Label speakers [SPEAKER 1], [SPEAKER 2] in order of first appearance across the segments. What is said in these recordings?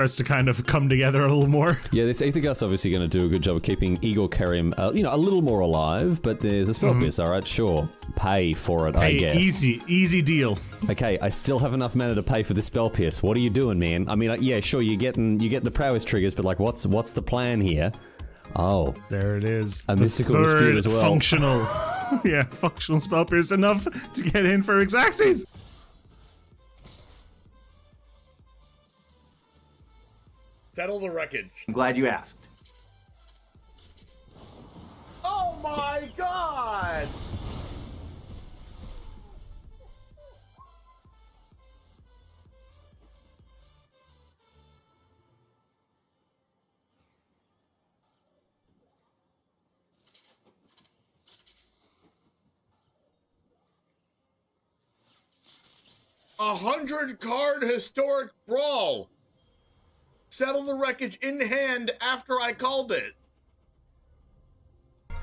[SPEAKER 1] starts to kind of come together a little more.
[SPEAKER 2] Yeah, this Ether Gust's obviously going to do a good job of keeping Igor Kerim, you know, a little more alive, but there's a spell pierce, alright, sure. Pay for it, I guess.
[SPEAKER 1] Easy deal.
[SPEAKER 2] Okay, I still have enough mana to pay for the spell pierce. What are you doing, man? I mean, yeah, sure, you get the prowess triggers, but like, what's the plan here? Oh.
[SPEAKER 1] There it is.
[SPEAKER 2] A mystical dispute as well.
[SPEAKER 1] Functional. Yeah, functional spell pierce enough to get in for Xaxes.
[SPEAKER 3] Settle the wreckage.
[SPEAKER 4] I'm glad you asked.
[SPEAKER 3] Oh my god! A 100-card historic brawl. Settle the wreckage in hand after I called it.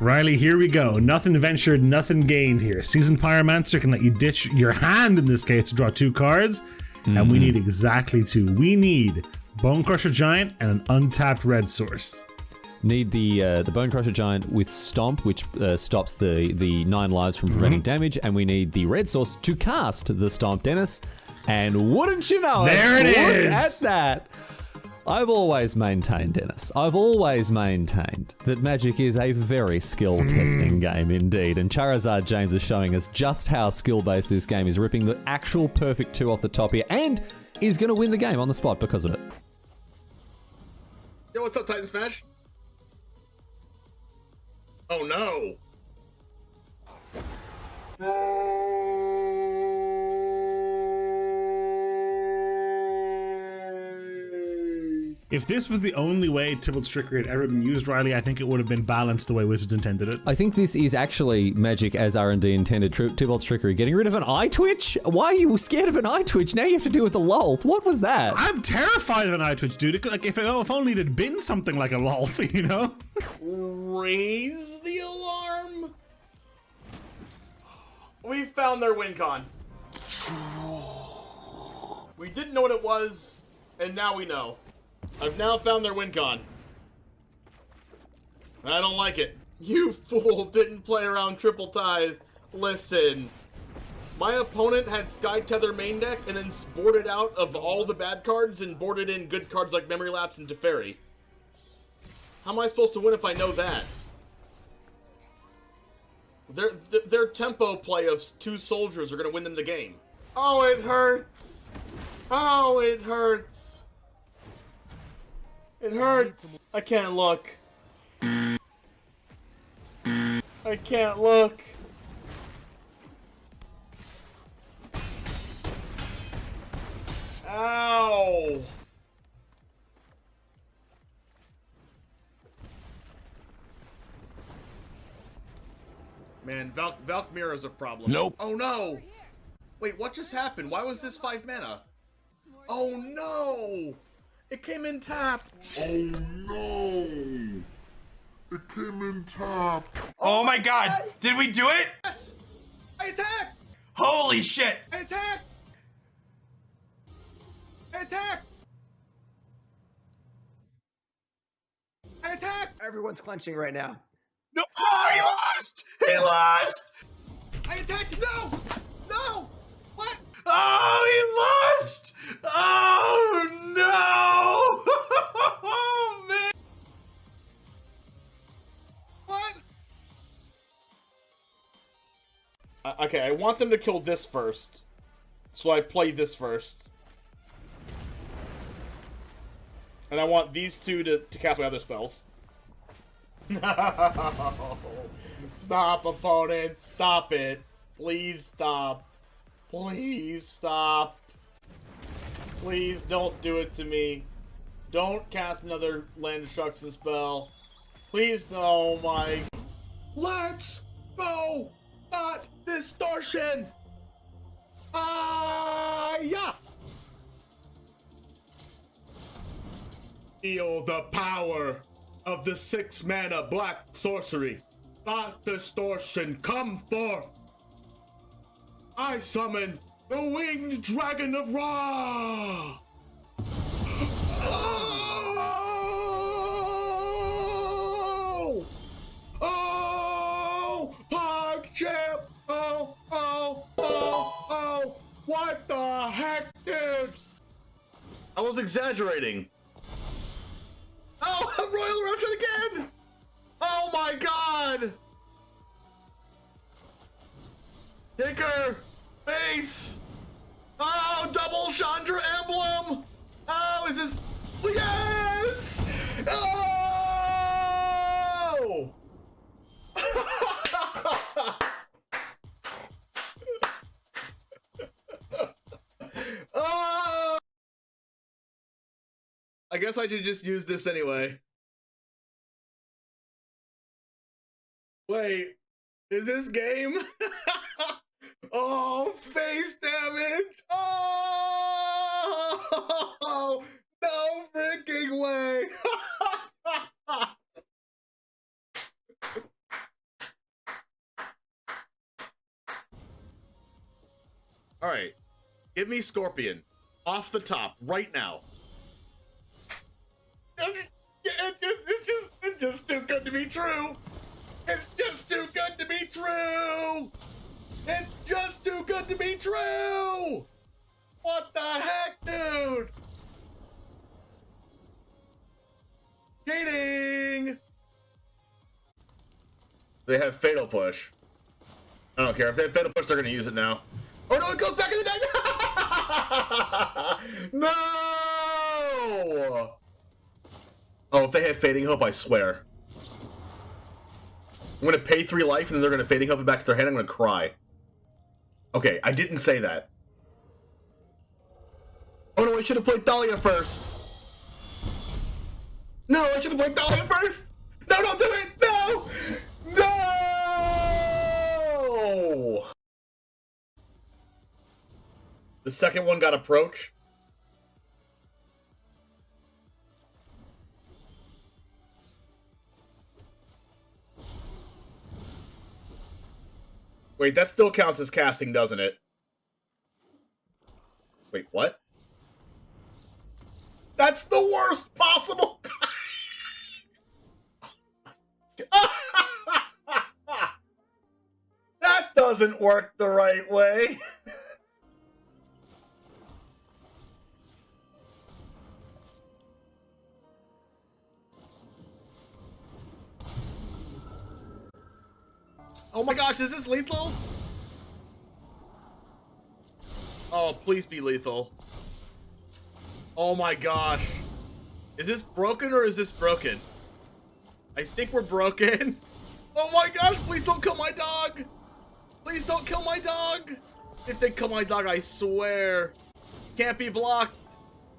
[SPEAKER 1] Riley, here we go. Nothing ventured, nothing gained here. Seasoned Pyromancer can let you ditch your hand in this case to draw 2 cards, and we need exactly 2. We need Bone Crusher Giant and an untapped red source.
[SPEAKER 2] Need the Bone Crusher Giant with Stomp, which stops the 9 lives from preventing damage, and we need the red source to cast the Stomp, Dennis. And wouldn't you know
[SPEAKER 1] there it is!
[SPEAKER 2] Look at that! I've always maintained, Dennis, I've always maintained that Magic is a very skill-testing game indeed, and Charizard James is showing us just how skill-based this game is, ripping the actual perfect 2 off the top here, and is going to win the game on the spot because of it.
[SPEAKER 3] Yo, what's up, Titan Smash? Oh no!
[SPEAKER 1] If this was the only way Tybalt's Trickery had ever been used, Riley, I think it would have been balanced the way Wizards intended it.
[SPEAKER 2] I think this is actually Magic as R&D intended. Tybalt's Trickery. Getting rid of an eye twitch? Why are you scared of an eye twitch? Now you have to deal with the lol. What was that?
[SPEAKER 1] I'm terrified of an eye twitch, dude. Like, if only it had been something like a lol, you know?
[SPEAKER 3] Raise the alarm. We found their win con. We didn't know what it was, and now we know. I've now found their win con. I don't like it. You fool didn't play around Triple Tithe. Listen. My opponent had Sky Tether main deck and then boarded out of all the bad cards and boarded in good cards like Memory Lapse and Teferi. How am I supposed to win if I know that? Their tempo play of 2 soldiers are going to win them the game. Oh, it hurts. Oh, it hurts. It hurts. I can't look. I can't look. Ow. Man, Valkmir is a problem.
[SPEAKER 5] Nope.
[SPEAKER 3] Oh no! Wait, what just happened? Why was this 5 mana? Oh no! It came in tap!
[SPEAKER 5] Oh no! It came in tap.
[SPEAKER 6] Oh my god! Did we do it?
[SPEAKER 3] Yes! I attack!
[SPEAKER 6] Holy shit!
[SPEAKER 3] I attack! I attack! I attack!
[SPEAKER 4] Everyone's clenching right now.
[SPEAKER 6] No! Oh, he lost! He lost!
[SPEAKER 3] I attacked! No! No! What?
[SPEAKER 6] Oh, he lost! Oh no! Oh man!
[SPEAKER 3] What? Okay, I want them to kill this first. So I play this first. And I want these 2 to cast my other spells. No! Stop, opponent! Stop it! Please stop! Please stop! Please don't do it to me. Don't cast another land destruction spell. Please, oh my... Let's go! Not distortion! Yeah! Feel the power of the 6-mana black sorcery. Not distortion, come forth! I summon the winged dragon of Ra! was exaggerating. Oh, Royal Eruption again! Oh my god! Kicker! Base! Oh, double Chandra emblem! Oh, is this... Yes! Oh! Oh! I guess I should just use this anyway. Wait, is this game? Oh, face damage! Oh! No freaking way! Alright, give me Scorpion. Off the top, right now. It's just too good to be true! It's just too good to be true! It's just too good to be true! What the heck, dude? Cheating! They have Fatal Push. I don't care. If they have Fatal Push, they're gonna use it now. Oh no, it goes back in the deck! No! Oh, if they have Fading Hope, I swear. I'm gonna pay 3 life and then they're gonna Fading Hope it back to their hand. I'm gonna cry. Okay, I didn't say that. Oh no, I should have played Dahlia first. No, I should have played Dahlia first. No, don't do it. No! No! The second one got Approach. Wait, that still counts as casting, doesn't it? Wait, what? That's the worst possible. That doesn't work the right way. Oh my gosh, is this lethal? Oh, please be lethal. Oh my gosh. Is this broken or is this broken? I think we're broken. Oh my gosh, please don't kill my dog. Please don't kill my dog. If they kill my dog, I swear. Can't be blocked.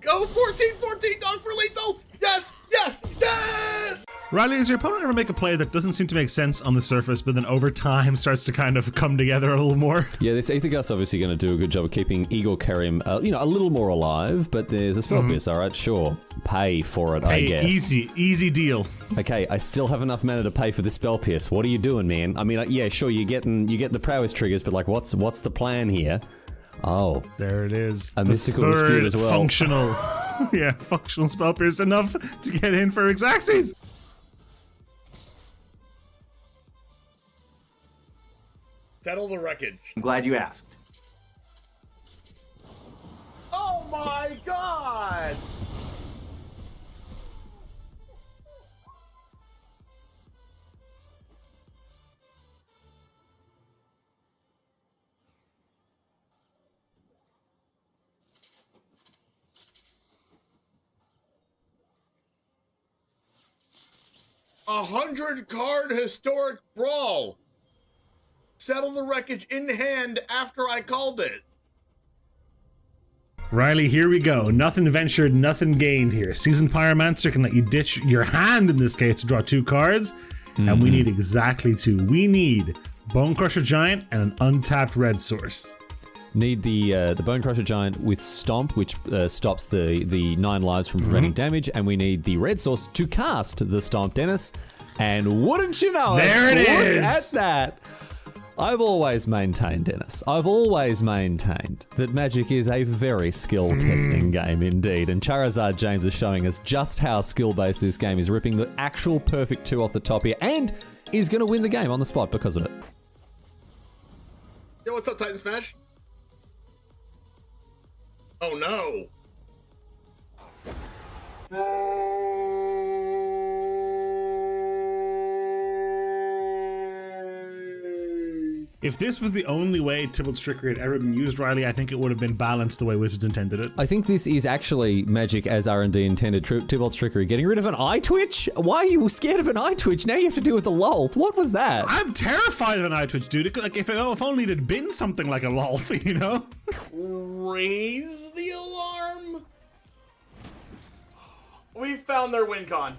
[SPEAKER 3] Go 14-14 dog for lethal. Yes, yes, yes.
[SPEAKER 1] Riley, does your opponent ever make a play that doesn't seem to make sense on the surface, but then over time starts to kind of come together a little more?
[SPEAKER 2] Yeah, this Aether Gust obviously going to do a good job of keeping Igor Kerim, you know, a little more alive, but there's a spell pierce, alright, sure. Pay for it, I guess.
[SPEAKER 1] Easy deal.
[SPEAKER 2] Okay, I still have enough mana to pay for this spell pierce. What are you doing, man? I mean, yeah, sure, you get the prowess triggers, but like, what's the plan here? Oh.
[SPEAKER 1] There it is.
[SPEAKER 2] A mystical dispute as well.
[SPEAKER 1] Functional. Yeah, functional spell pierce enough to get in for Xaxes.
[SPEAKER 3] Settle the wreckage.
[SPEAKER 4] I'm glad you asked.
[SPEAKER 3] Oh my god! A 100-card historic brawl. Settle the wreckage in hand after I called it.
[SPEAKER 1] Riley, here we go. Nothing ventured, nothing gained here. Seasoned Pyromancer can let you ditch your hand in this case to draw 2 cards, and we need exactly 2. We need Bone Crusher Giant and an untapped red source.
[SPEAKER 2] Need the Bone Crusher Giant with Stomp, which stops the 9 lives from preventing damage, and we need the red source to cast the Stomp, Dennis. And wouldn't you know
[SPEAKER 1] there it is!
[SPEAKER 2] Look at that! I've always maintained, Dennis, I've always maintained that Magic is a very skill-testing game indeed, and Charizard James is showing us just how skill-based this game is, ripping the actual perfect 2 off the top here, and is going to win the game on the spot because of it.
[SPEAKER 3] Yo, what's up, Titan Smash? Oh no.
[SPEAKER 1] If this was the only way Tybalt's trickery had ever been used, Riley, I think it would have been balanced the way Wizards intended it.
[SPEAKER 2] I think this is actually Magic as R&D intended. Tybalt's trickery. Getting rid of an eye twitch? Why are you scared of an eye twitch? Now you have to deal with the lol. What was that?
[SPEAKER 1] I'm terrified of an eye twitch, dude. Like, if only it had been something like a lol, you know?
[SPEAKER 3] Raise the alarm. We found their win con.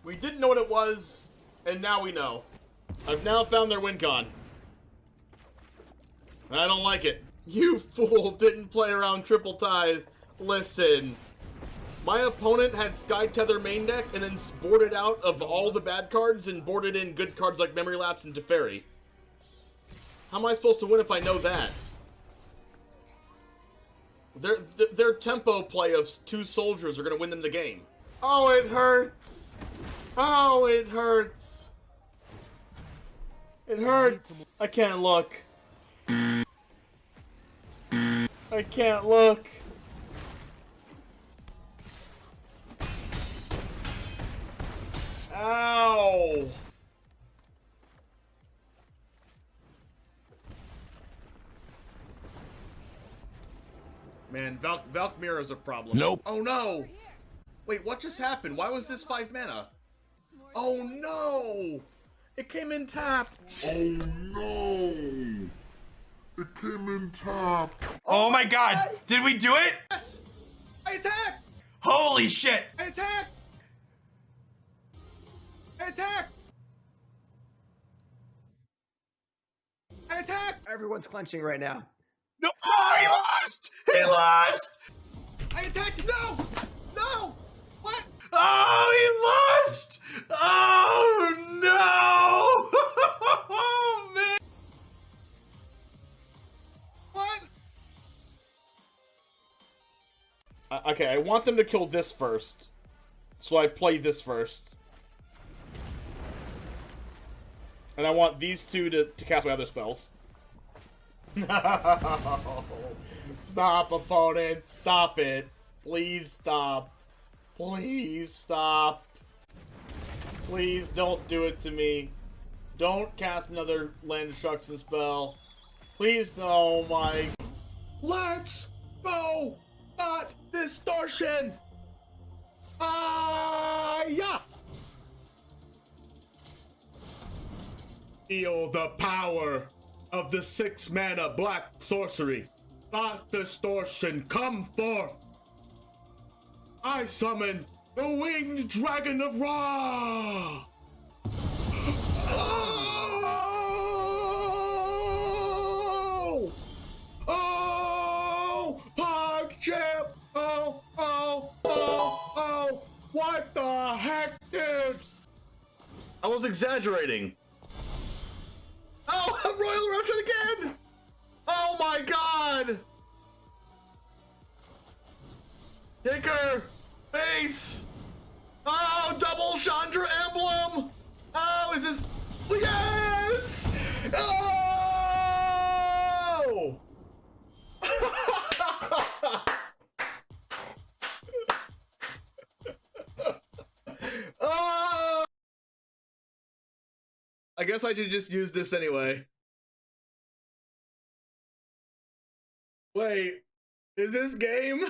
[SPEAKER 3] We didn't know what it was, and now we know. I've now found their win con. I don't like it. You fool didn't play around triple tithe. Listen. My opponent had Sky Tether main deck and then boarded out of all the bad cards and boarded in good cards like Memory Lapse and Teferi. How am I supposed to win if I know that? Their tempo play of 2 soldiers are going to win them the game. Oh, it hurts. Oh, it hurts. It hurts. I can't look. I can't look. Ow. Man, Valkmir is a problem.
[SPEAKER 6] Nope.
[SPEAKER 3] Oh no! Wait, what just happened? Why was this 5 mana? Oh no! It came in tap!
[SPEAKER 5] Oh no! It came in tap.
[SPEAKER 6] Oh my god, did we do it?
[SPEAKER 3] Yes! I attack!
[SPEAKER 6] Holy shit!
[SPEAKER 3] I attack! I attack! I attack!
[SPEAKER 4] Everyone's clenching right now.
[SPEAKER 6] No, oh, he lost! He lost!
[SPEAKER 3] I attacked! No! No! What?
[SPEAKER 6] Oh, he lost! Oh no! Oh man!
[SPEAKER 3] What? Okay, I want them to kill this first. So I play this first. And I want these 2 to cast my other spells. No! Stop, opponent! Stop it! Please stop! Please stop! Please don't do it to me. Don't cast another land destruction spell. Please, oh my... Let's go! Not distortion! Yeah! Feel the power of the 6 mana black sorcery. Thought distortion, come forth. I summon the winged dragon of Ra. Oh! Oh! PogChamp! Oh! What the heck, dude? I was exaggerating. Oh, Royal Eruption again! Oh my god! Kicker! Base! Oh, double Chandra emblem! Oh, is this... Yes! Oh! Oh! I guess I should just use this anyway. Wait, is this game?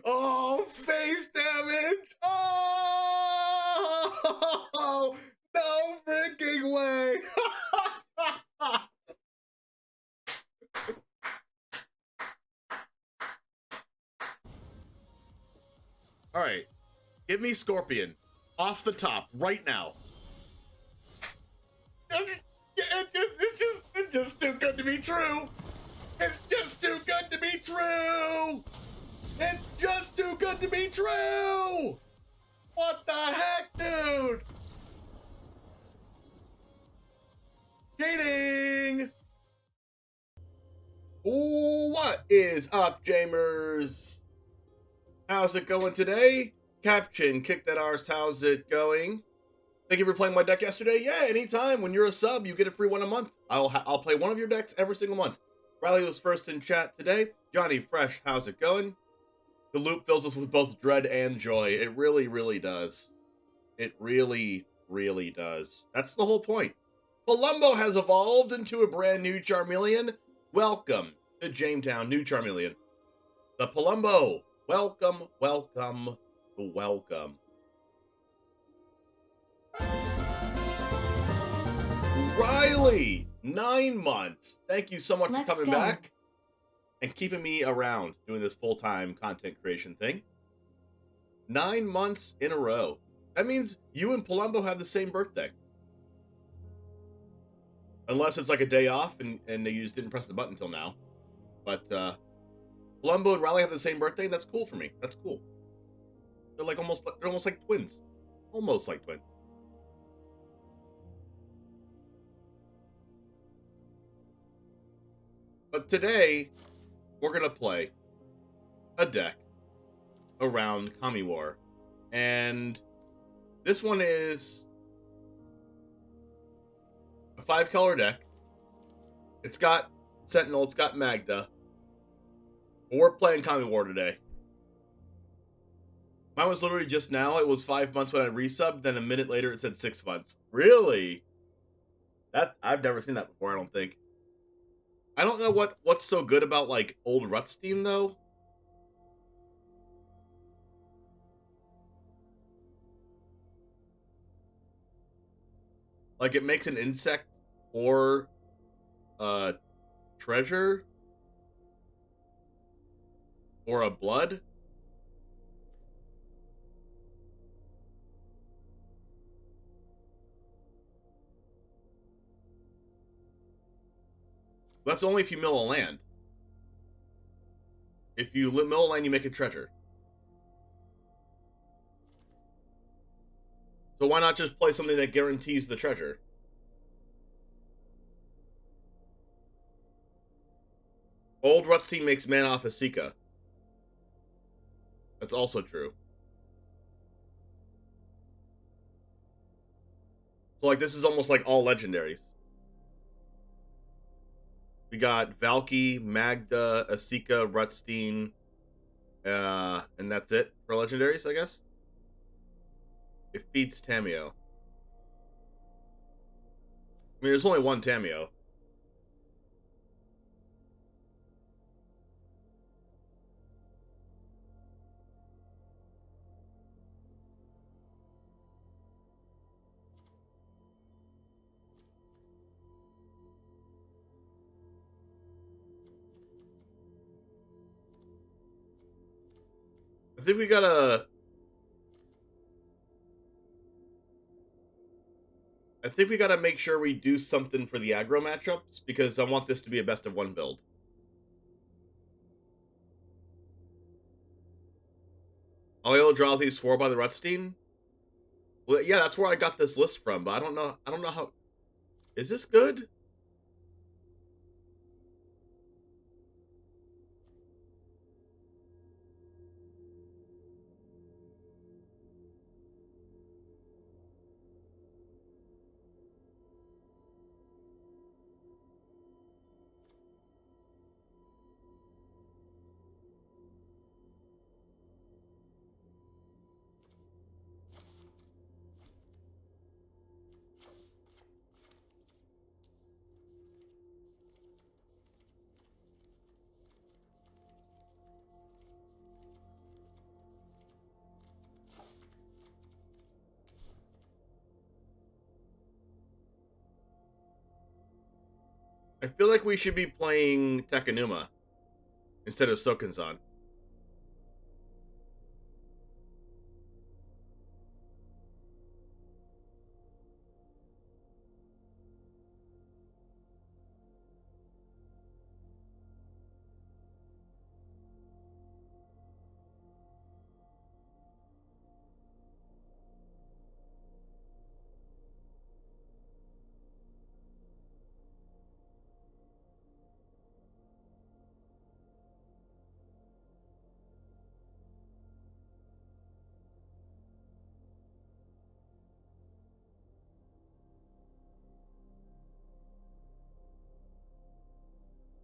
[SPEAKER 3] Oh, face damage! Oh, no freaking way! All right, give me Scorpion off the top right now. It's just too good to be true. It's just too good to be true. It's just too good to be true. What the heck, dude? Cheating. What is up, Jamers? How's it going today? Caption, kick that arse. How's it going? Thank you for playing my deck yesterday. Yeah, anytime. When you're a sub, you get a free one a month. I'll play one of your decks every single month. Riley was first in chat today. Johnny Fresh, how's it going? The loop fills us with both dread and joy. It really, really does. It really, really does. That's the whole point. Palumbo has evolved into a brand new Charmeleon. Welcome to Jametown, new Charmeleon. The Palumbo. Welcome, welcome, welcome. Riley, 9 months. Thank you so much for coming back and keeping me around doing this full-time content creation thing. 9 months in a row. That means you and Palumbo have the same birthday. Unless it's like a day off and you just didn't press the button until now. But Palumbo and Riley have the same birthday, and that's cool for me. That's cool. They're almost like twins. Almost like twins. But today, we're going to play a deck around Kami War. And this one is a 5-color deck. It's got Sentinel, it's got Magda. But we're playing Kami War today. Mine was literally just now. It was 5 months when I resubbed, then a minute later it said 6 months. Really? I've never seen that before, I don't think. I don't know what's so good about, like, old Rutstein, though. Like, it makes an insect or a treasure or a blood. That's only if you mill a land. If you mill a land, you make a treasure. So why not just play something that guarantees the treasure? Old Rutstein makes mana off of Sika. That's also true. So like this is almost like all legendaries. We got Valky, Magda, Asika, Rutstein, and that's it for legendaries, I guess. It feeds Tameo. I mean, there's only one Tameo. I think we gotta... make sure we do something for the aggro matchups, because I want this to be a best of one build. Aleo draws these 4 by the Rutstein? Well, yeah, that's where I got this list from, but I don't know how... Is this good? I feel like we should be playing Takenuma instead of Sokenzan.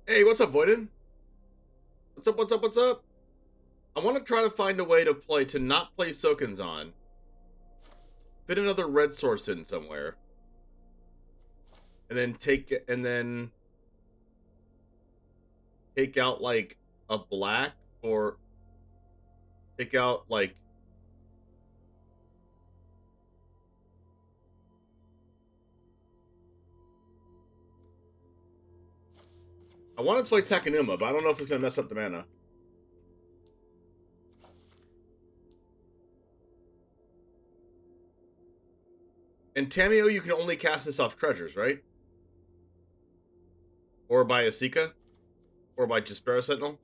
[SPEAKER 3] Hey, what's up, Voiden? What's up? I want to try to find a way to not play Sokenzan. fit another red source in somewhere. And then take out like a black, or take out like I wanted to play Takenuma, but I don't know if it's gonna mess up the mana. And Tameo you can only cast this off treasures, right? Or by Asika? Or by Jespera Sentinel?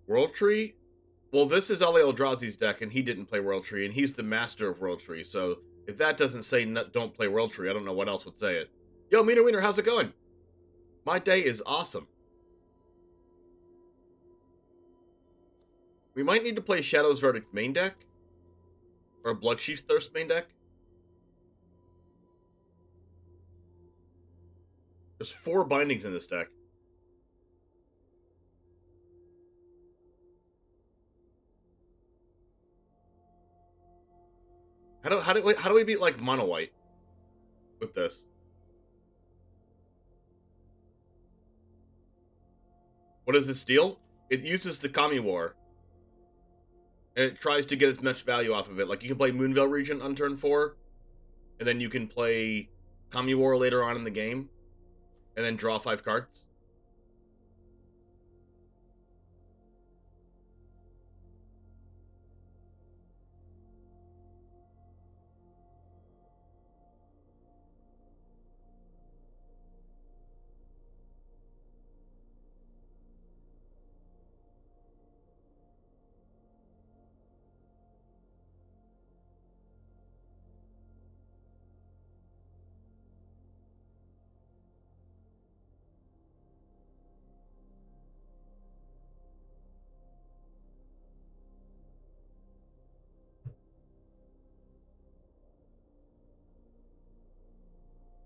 [SPEAKER 3] World Tree? Well, this is Ale Eldrazi's deck, and he didn't play World Tree, and he's the master of World Tree, so if that doesn't say don't play World Tree, I don't know what else would say it. Yo, Meaner Wiener, how's it going? My day is awesome. We might need to play Shadow's Verdict main deck. Or Bloodchief's Thirst main deck. There's 4 bindings in this deck. How do we beat like mono white with this? What does this deal? It uses the Kami War. And it tries to get as much value off of it. Like, you can play Moonveil Regent on turn 4. And then you can play Kami War later on in the game. And then draw 5 cards.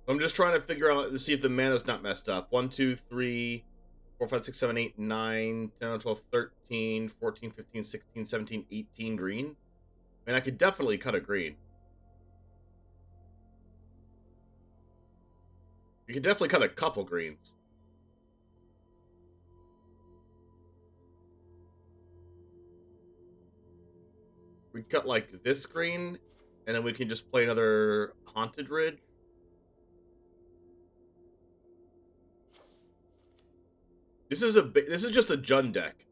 [SPEAKER 3] I'm just trying to figure out to see if the mana's not messed up. 1, 2, 3, 4, 5, 6, 7, 8, 9, 10, 12, 13, 14, 15, 16, 17, 18 green. I mean, I could definitely cut a green. You could definitely cut a couple greens. We cut like this green, and then we can just play another Haunted Ridge. This is just a Jund deck,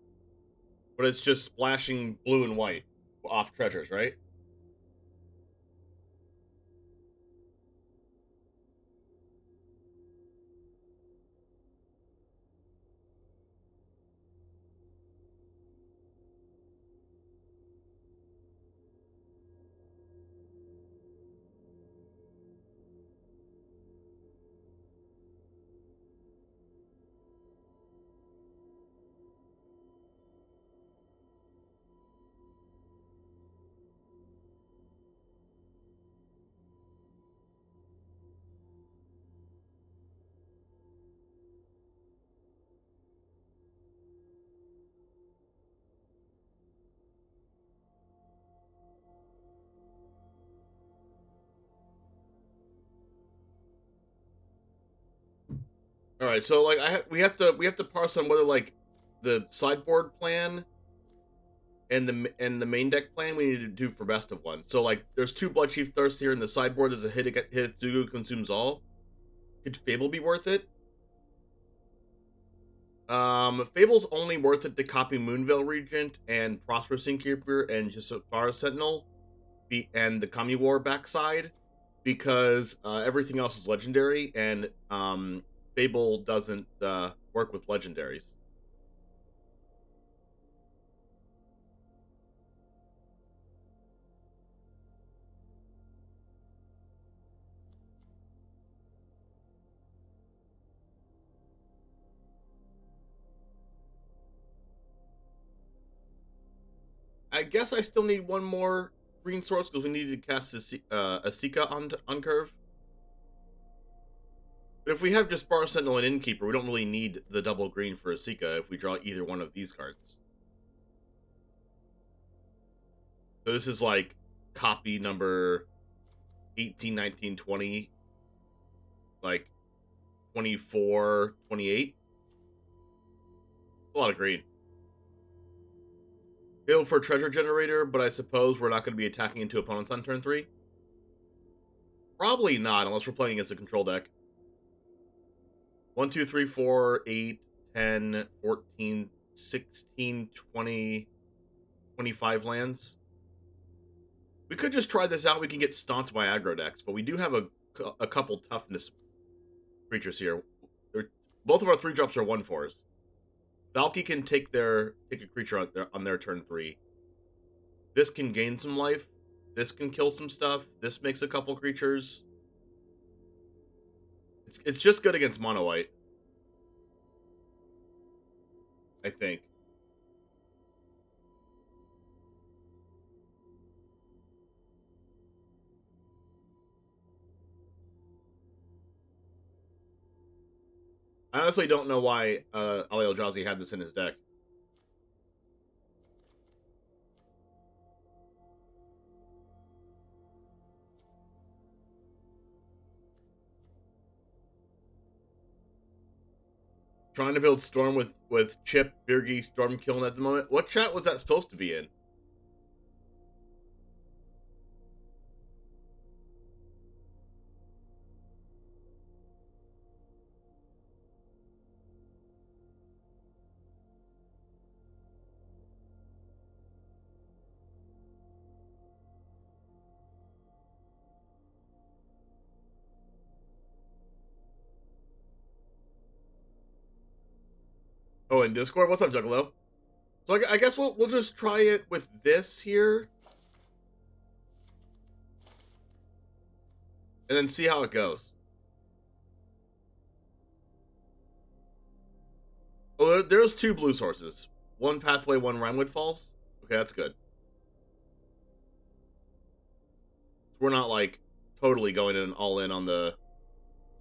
[SPEAKER 3] but it's just splashing blue and white off treasures, right? All right, so like we have to parse on whether like the sideboard plan and the main deck plan we need to do for best of one. So like there's 2 Bloodchief Thirsts here, and the sideboard is a hit Zugu consumes all. Could Fable be worth it? Fable's only worth it to copy Moonveil Regent and Prosperous Innkeeper and Jespera Sentinel, and the Kami War backside, because everything else is legendary, and Fable doesn't work with legendaries. I guess I still need one more green source because we need to cast Asika on curve. But if we have just Bar Sentinel and Innkeeper, we don't really need the double green for Asika if we draw either one of these cards. So this is like copy number 18, 19, 20, like 24, 28. A lot of green. Go for Treasure Generator, but I suppose we're not going to be attacking into opponents on turn 3. Probably not, unless we're playing against a control deck. 1, 2, 3, 4, 8, 10, 14, 16, 20, 25 lands. We could just try this out. We can get stomped by aggro decks, but we do have a couple toughness creatures here. Both of our 3-drops are 1/4s. Valky can take a creature on their turn 3. This can gain some life. This can kill some stuff. This makes a couple creatures. It's just good against mono white, I think. I honestly don't know why Ali Eldrazi had this in his deck. Trying to build Storm with Chip, Birgi, Stormkiln at the moment. What chat was that supposed to be in? Oh, in Discord? What's up, Juggalo? So I guess we'll just try it with this here. And then see how it goes. Oh, there's 2 blue sources. 1 Pathway, 1 Rhymewood Falls. Okay, that's good. We're not, like, totally going in all in on the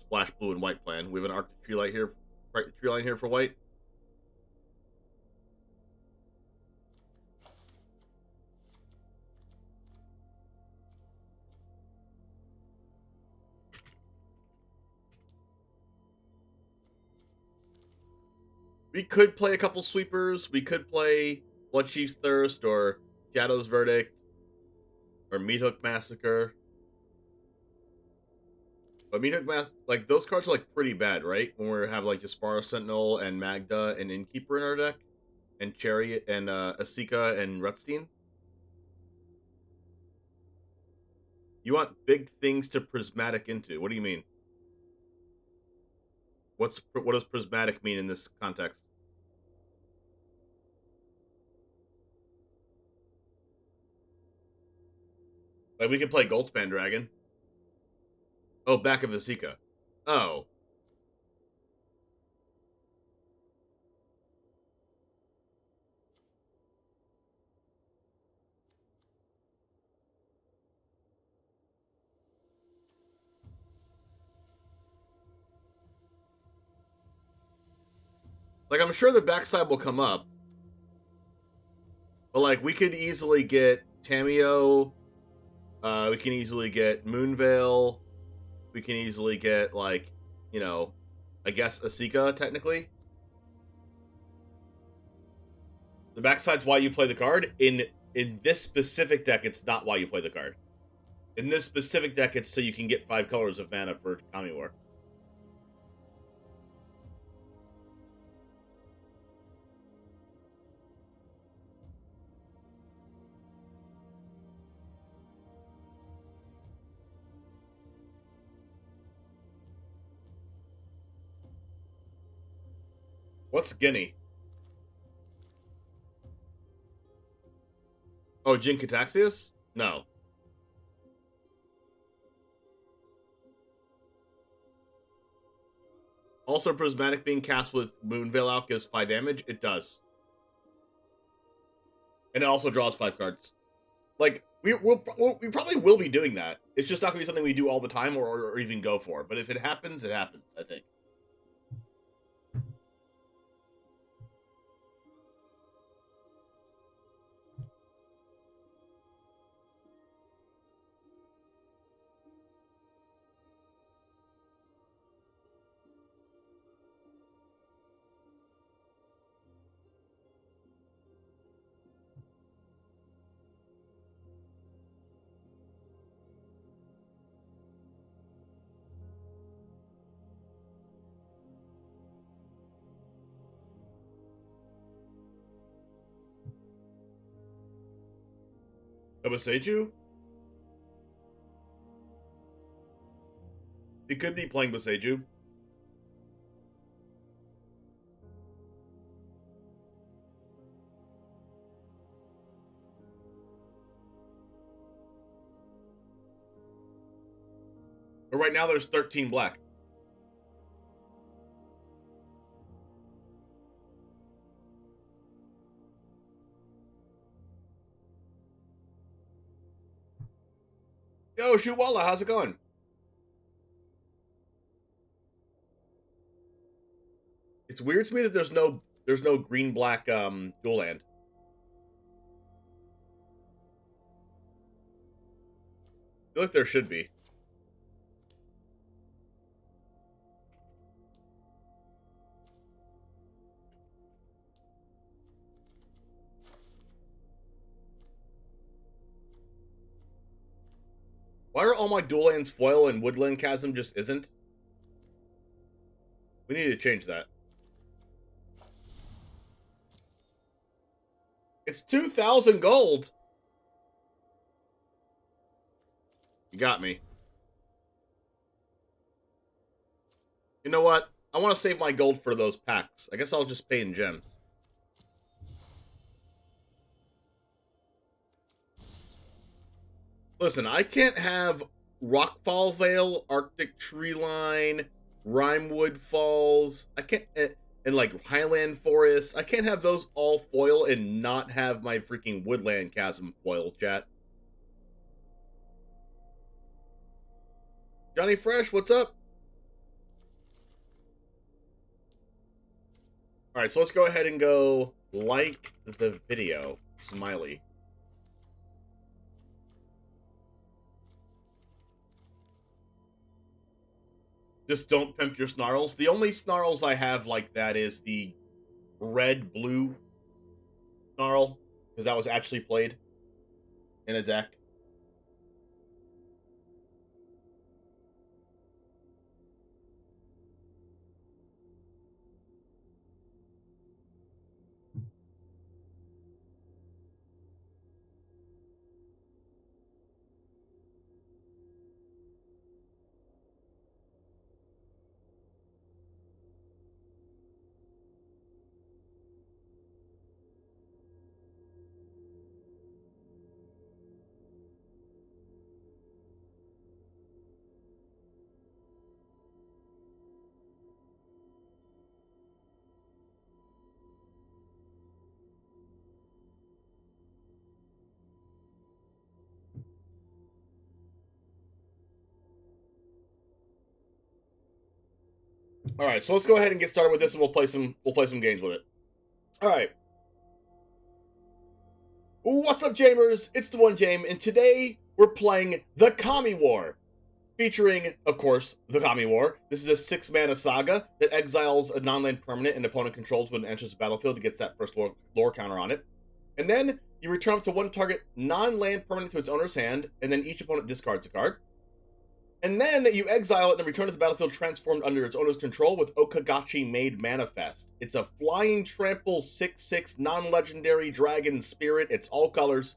[SPEAKER 3] splash blue and white plan. We have an Arctic Tree Line here for white. We could play a couple sweepers. We could play Bloodchief's Thirst or Shadow's Verdict or Meathook Massacre. But Meathook like those cards are like pretty bad, right? When we have like Jaspara Sentinel and Magda and Innkeeper in our deck, and Chariot and Asika and Rutstein. You want big things to prismatic into. What do you mean? What does prismatic mean in this context? Like, we could play Goldspan Dragon. Oh, back of Asika. Oh. Like, I'm sure the backside will come up. But, like, we could easily get Tameo. We can easily get Moonveil. We can easily get, like, you know, I guess Asika, technically. The backside's why you play the card. In this specific deck, it's not why you play the card. In this specific deck, it's so you can get 5 colors of mana for Kami War. What's Guinea? Oh, Jin Cataxius? No. Also, Prismatic being cast with Moonveil out gives 5 damage. It does. And it also draws 5 cards. Like, We probably will be doing that. It's just not going to be something we do all the time or even go for. But if it happens, it happens, I think. Boseiju? He could be playing Boseiju. But right now there's 13 black. Yo, Shuwala, how's it going? It's weird to me that there's no green black dual land. I feel like there should be. Why are all my dual lands foil and woodland chasm just isn't? We need to change that. It's 2,000 gold. You got me. You know what? I want to save my gold for those packs. I guess I'll just pay in gems. Listen, I can't have Rockfall Vale, Arctic Treeline, Rimewood Falls. I can't, and like Highland Forest. I can't have those all foil and not have my freaking Woodland Chasm foil, chat. Johnny Fresh, what's up? Alright, so let's go ahead and go like the video. Smiley. Just don't pimp your snarls. The only snarls I have like that is the red-blue snarl, because that was actually played in a deck. All right, so let's go ahead and get started with this, and we'll play some games with it. All right. What's up, Jamers? It's the one Jame, and today we're playing the Kami War, featuring, of course, the Kami War. This is a 6-mana saga that exiles a non-land permanent an opponent controls when it enters the battlefield. It gets that first lore counter on it, and then you return up to one target non-land permanent to its owner's hand, and then each opponent discards a card. And then you exile it and return to the battlefield transformed under its owner's control with Okagachi Made Manifest. It's a flying trample 6/6 non-legendary dragon spirit. It's all colors.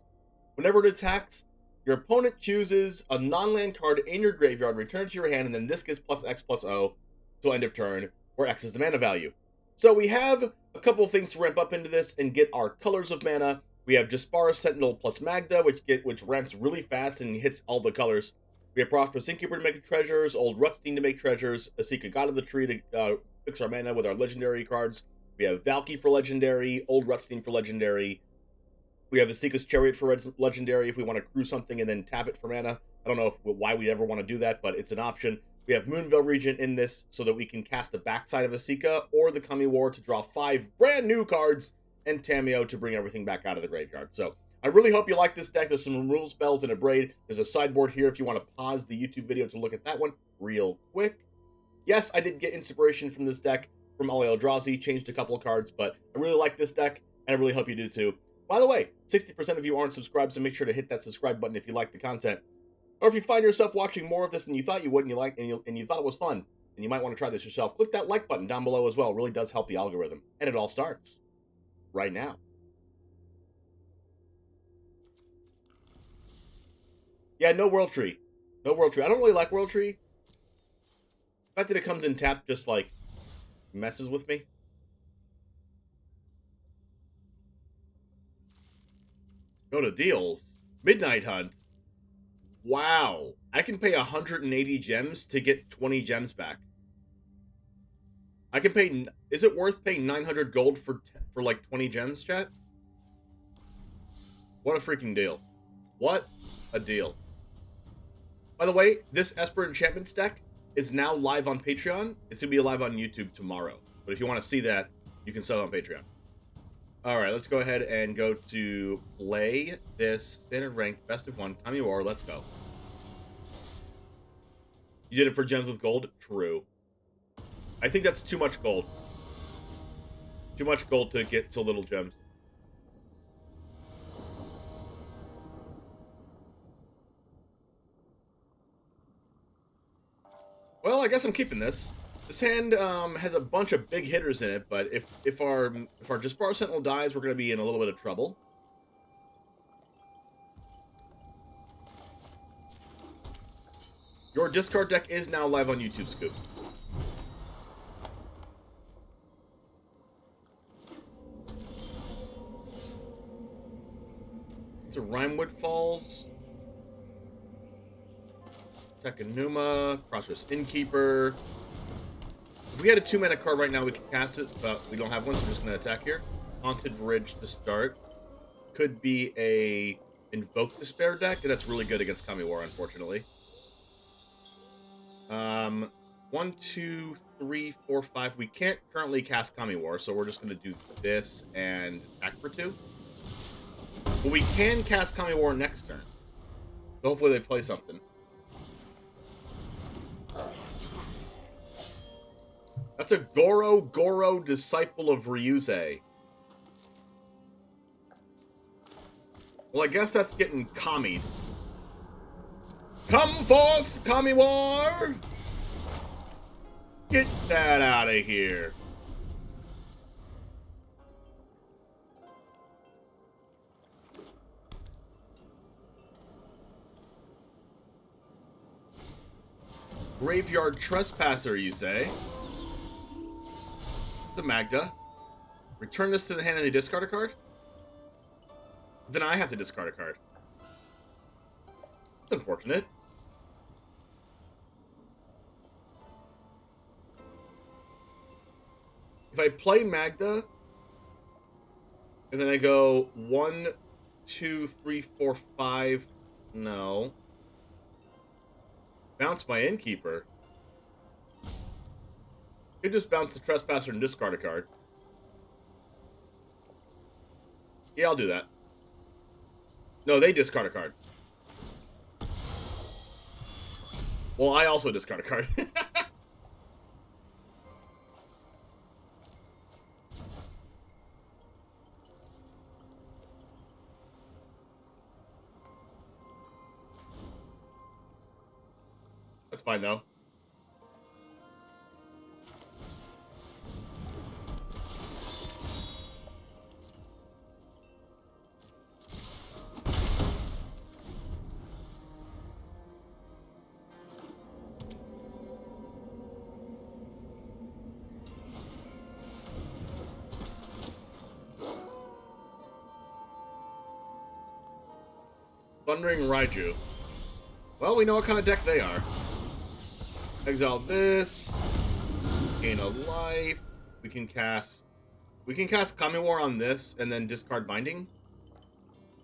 [SPEAKER 3] Whenever it attacks, your opponent chooses a non-land card in your graveyard, return it to your hand, and then this gets +X/+O till end of turn, where X is the mana value. So we have a couple of things to ramp up into this and get our colors of mana. We have Jaspara Sentinel plus Magda, which ramps really fast and hits all the colors. We have Prosperous Innkeeper to make treasures, Old Rutstein to make treasures, Asika God of the Tree to fix our mana with our legendary cards. We have Valky for legendary, Old Rutstein for legendary, We have the Seeker's Chariot for Legendary if we want to crew something and then tap it for mana. I don't know why we ever want to do that, but it's an option. We have Moonveil Regent in this so that we can cast the backside of a Sika or the Kami War to draw 5 brand new cards, and Tameo to bring everything back out of the graveyard. So I really hope you like this deck. There's some rule spells and a braid. There's a sideboard here if you want to pause the YouTube video to look at that one real quick. Yes, I did get inspiration from this deck from Ali Eldrazi, changed a couple of cards, but I really like this deck, and I really hope you do too. By the way, 60% of you aren't subscribed, so make sure to hit that subscribe button if you like the content. Or if you find yourself watching more of this than you thought you would, and you thought it was fun, and you might want to try this yourself, click that like button down below as well. It really does help the algorithm. And it all starts right now. Yeah, no World Tree. No World Tree. I don't really like World Tree. The fact that it comes in tapped just, like, messes with me. Go to deals. Midnight Hunt. Wow. I can pay 180 gems to get 20 gems back. I can pay... Is it worth paying 900 gold for like 20 gems, chat? What a freaking deal. What a deal. By the way, this Esper Enchantments deck is now live on Patreon. It's going to be live on YouTube tomorrow. But if you want to see that, you can sell it on Patreon. Alright, let's go ahead and go to play this standard ranked best of 1 Kami War. Let's go. You did it for gems with gold? True. I think that's too much gold. Too much gold to get so little gems. Well, I guess I'm keeping this. This hand has a bunch of big hitters in it, but if our Jesparo Sentinel dies, we're going to be in a little bit of trouble. Your discard deck is now live on YouTube, Scoop. It's a Rimewood Falls. Tekanuma, Prosperous Innkeeper. If we had a 2-mana card right now, we could cast it, but we don't have one, so we're just going to attack here. Haunted Ridge to start. Could be a Invoke Despair deck, and that's really good against Kami War, unfortunately. 1, 2, 3, 4, 5. We can't currently cast Kami War, so we're just going to do this and attack for 2. But we can cast Kami War next turn. So hopefully they play something. That's a Goro Disciple of Ryuze. Well, I guess that's getting Kami'd. Come forth, Kami War! Get that out of here. Graveyard Trespasser, you say? The Magda. Return this to the hand and they discard a card? Then I have to discard a card. It's unfortunate. If I play Magda, and then I go 1, 2, 3, 4, 5, no. Bounce my Innkeeper. Could just bounce the Trespasser and discard a card. Yeah, I'll do that. No, they discard a card. Well, I also discard a card. That's fine, though. Thundering Raiju. Well, we know what kind of deck they are. Exile this. Gain a life. We can cast Kami War on this and then discard Binding.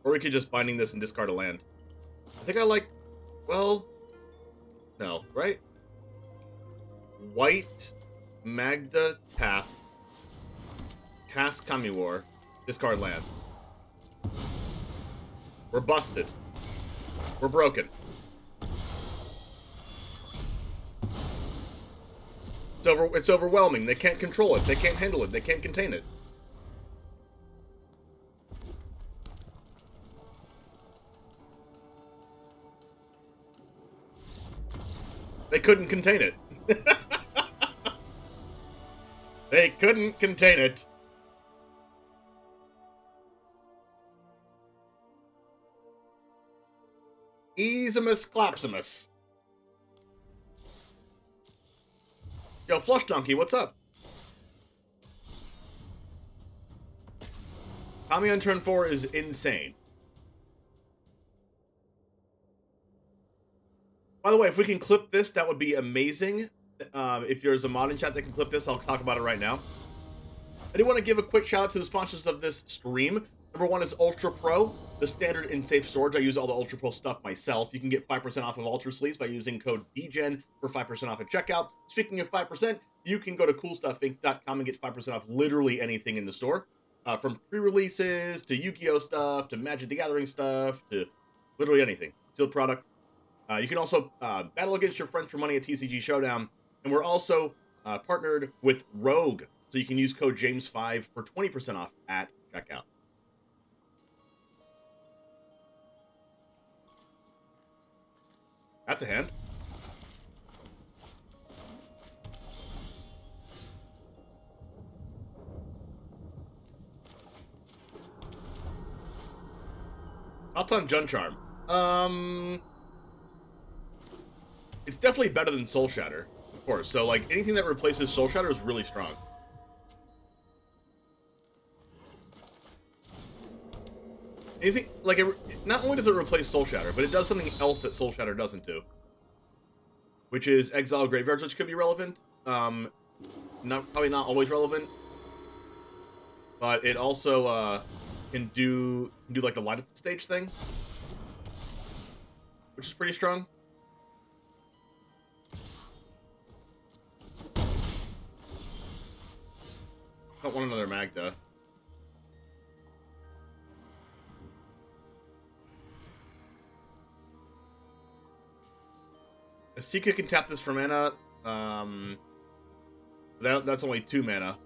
[SPEAKER 3] Or we could just binding this and discard a land. I think I like... Well... No, right? White, Magda, tap, cast Kami War, discard land. We're busted. We're broken. It's overwhelming. They can't control it. They can't handle it. They can't contain it. They couldn't contain it. They couldn't contain it. Easimus Clapsimus. Yo, Flush Donkey, what's up? Kami on turn 4 is insane. By the way, if we can clip this, that would be amazing. If there's a mod in chat that can clip this, I'll talk about it right now. I do want to give a quick shout out to the sponsors of this stream. Number one is Ultra Pro, the standard in safe storage. I use all the Ultra Pro stuff myself. You can get 5% off of Ultra Sleeves by using code DGEN for 5% off at checkout. Speaking of 5%, you can go to CoolStuffInc.com and get 5% off literally anything in the store. From pre-releases, to Yu-Gi-Oh! Stuff, to Magic the Gathering stuff, to literally anything. Sealed product. You can also battle against your friends for money at TCG Showdown. And we're also partnered with Rogue, so you can use code JAMES5 for 20% off at checkout. That's a hand. Thoughts on Jun Charm? It's definitely better than Soul Shatter, of course. So, like, anything that replaces Soul Shatter is really strong. Anything, like, not only does it replace Soul Shatter, but it does something else that Soul Shatter doesn't do. Which is exile graveyards, which could be relevant. Probably not always relevant. But it also, can do like the light up the stage thing. Which is pretty strong. I don't want another Magda. Asika can tap this for mana. That's only 2 mana.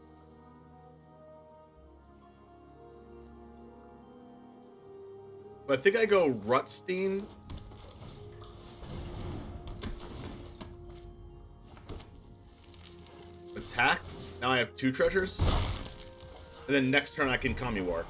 [SPEAKER 3] But I think I go Rutstein. Attack. Now I have 2 treasures. And then next turn I can Kami War.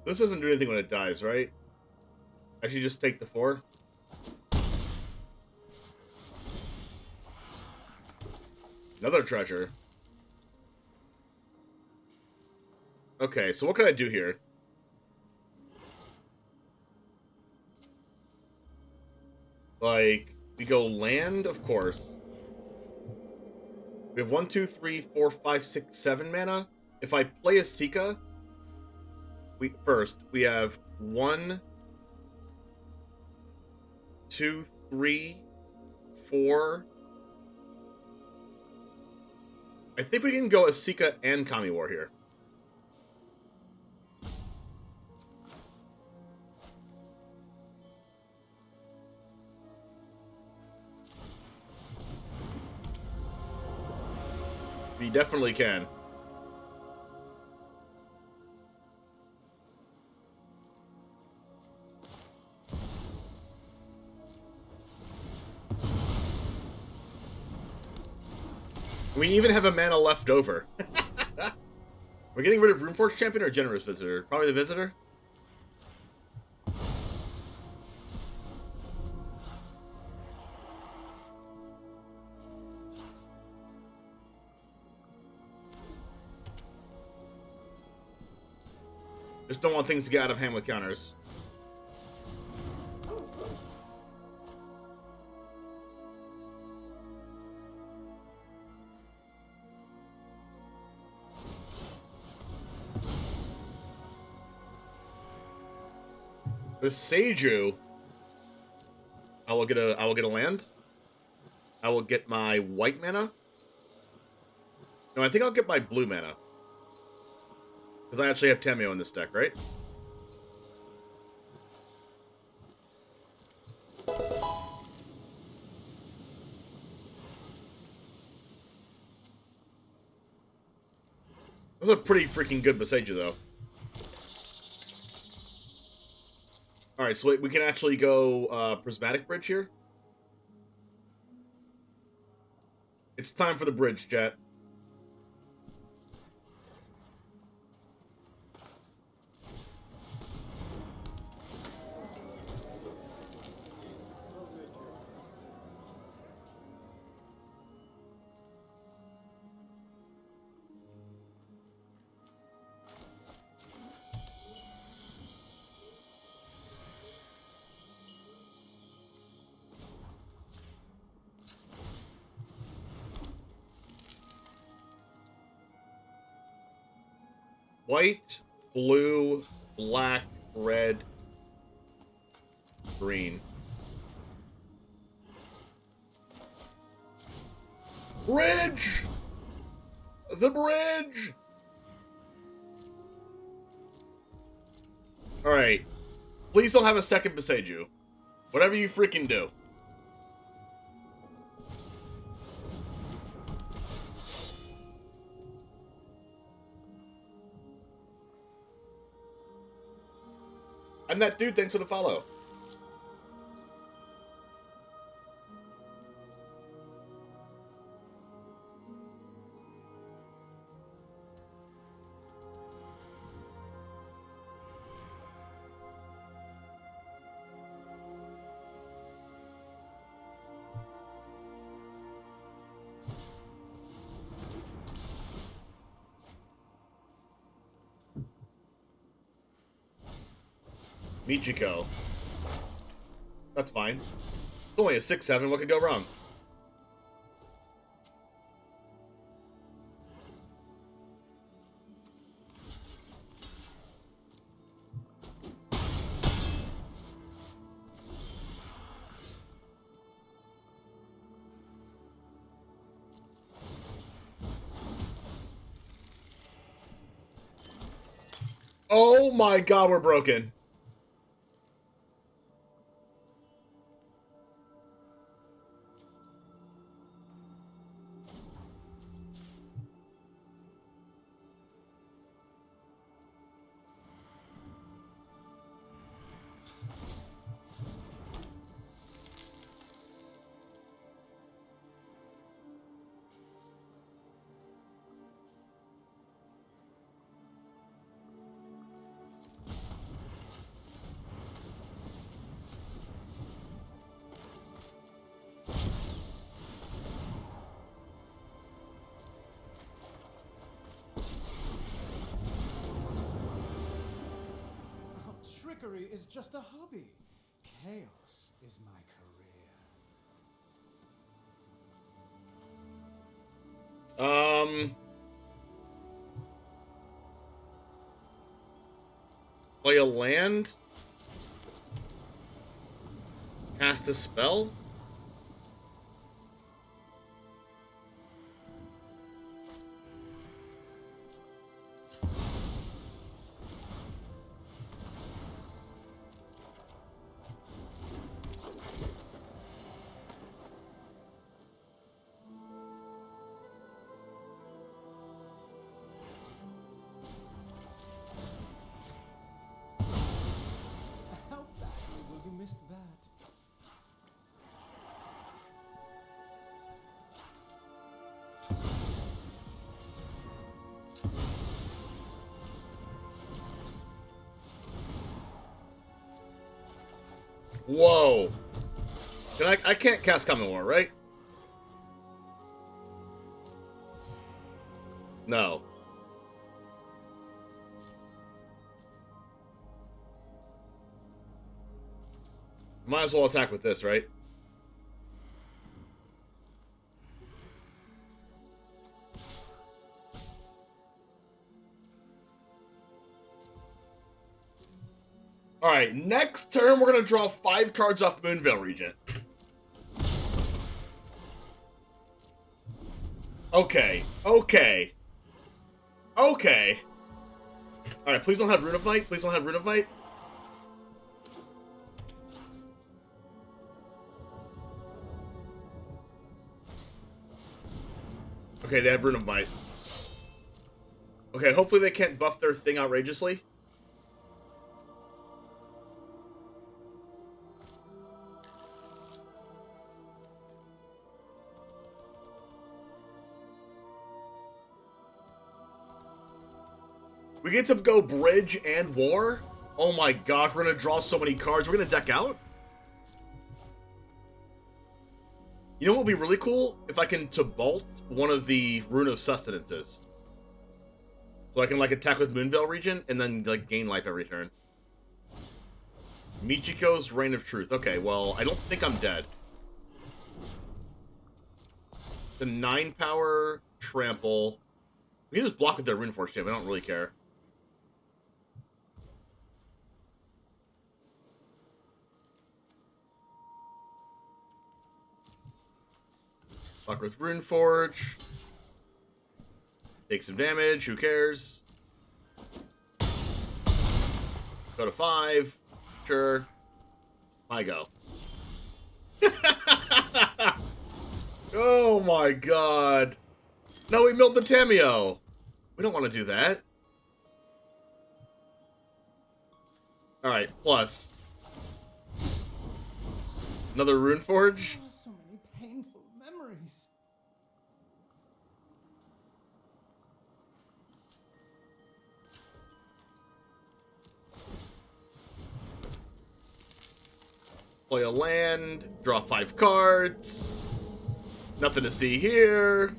[SPEAKER 3] This doesn't do anything when it dies, right? I should just take the 4. Another treasure. Okay, so what can I do here? Like, we go land, of course. We have 1, 2, 3, 4, 5, 6, 7 mana. If I play a Sika... we have 1, 2, 3, 4. I think we can go Asika and Kami War here. We definitely can. We even have a mana left over. We're getting rid of Runeforge Champion or Generous Visitor? Probably the Visitor. Just don't want things to get out of hand with counters. The Seiju. I will get a land. I will get my white mana. No, I think I'll get my blue mana. Because I actually have Tameo in this deck, right? That's a pretty freaking good Boseiju, though. Alright, so we can actually go Prismatic Bridge here. It's time for the bridge, chat. White, blue, black, red, green. Bridge! The bridge! Alright. Please don't have a second Boseiju. Whatever you freaking do. I'm that dude, thanks for the follow. Michiko. That's fine. It's only a 6/7. What could go wrong? Oh my god, we're broken.
[SPEAKER 7] Trickery is just a hobby. Chaos is my career.
[SPEAKER 3] Play a land? Cast a spell?
[SPEAKER 7] How badly will you miss that?
[SPEAKER 3] Whoa. I can't cast Common War, right? No. Might as well attack with this, right? Alright, next turn we're gonna draw 5 cards off Moonveil Regent. Okay. Okay. Okay. Alright, please don't have Rune of Might. Please don't have Rune of Might. Okay, they have Rune of Might. Okay, hopefully they can't buff their thing outrageously. We get to go Bridge and War? Oh my gosh, we're gonna draw so many cards. We're gonna deck out? You know what would be really cool? If I can to bolt one of the Rune of Sustenances. So I can like attack with Moonveil Regent and then like gain life every turn. Michiko's Reign of Truth. Okay, well, I don't think I'm dead. The 9 power trample. We can just block with their Runeforge Champ. I don't really care. Block with Runeforge. Take some damage. Who cares? Go to 5. Sure. I go. Oh my god. No, we milled the Tameo. We don't want to do that. Alright, plus. Another Runeforge.
[SPEAKER 7] Oh, so many painful memories.
[SPEAKER 3] Play a land. Draw 5 cards. Nothing to see here.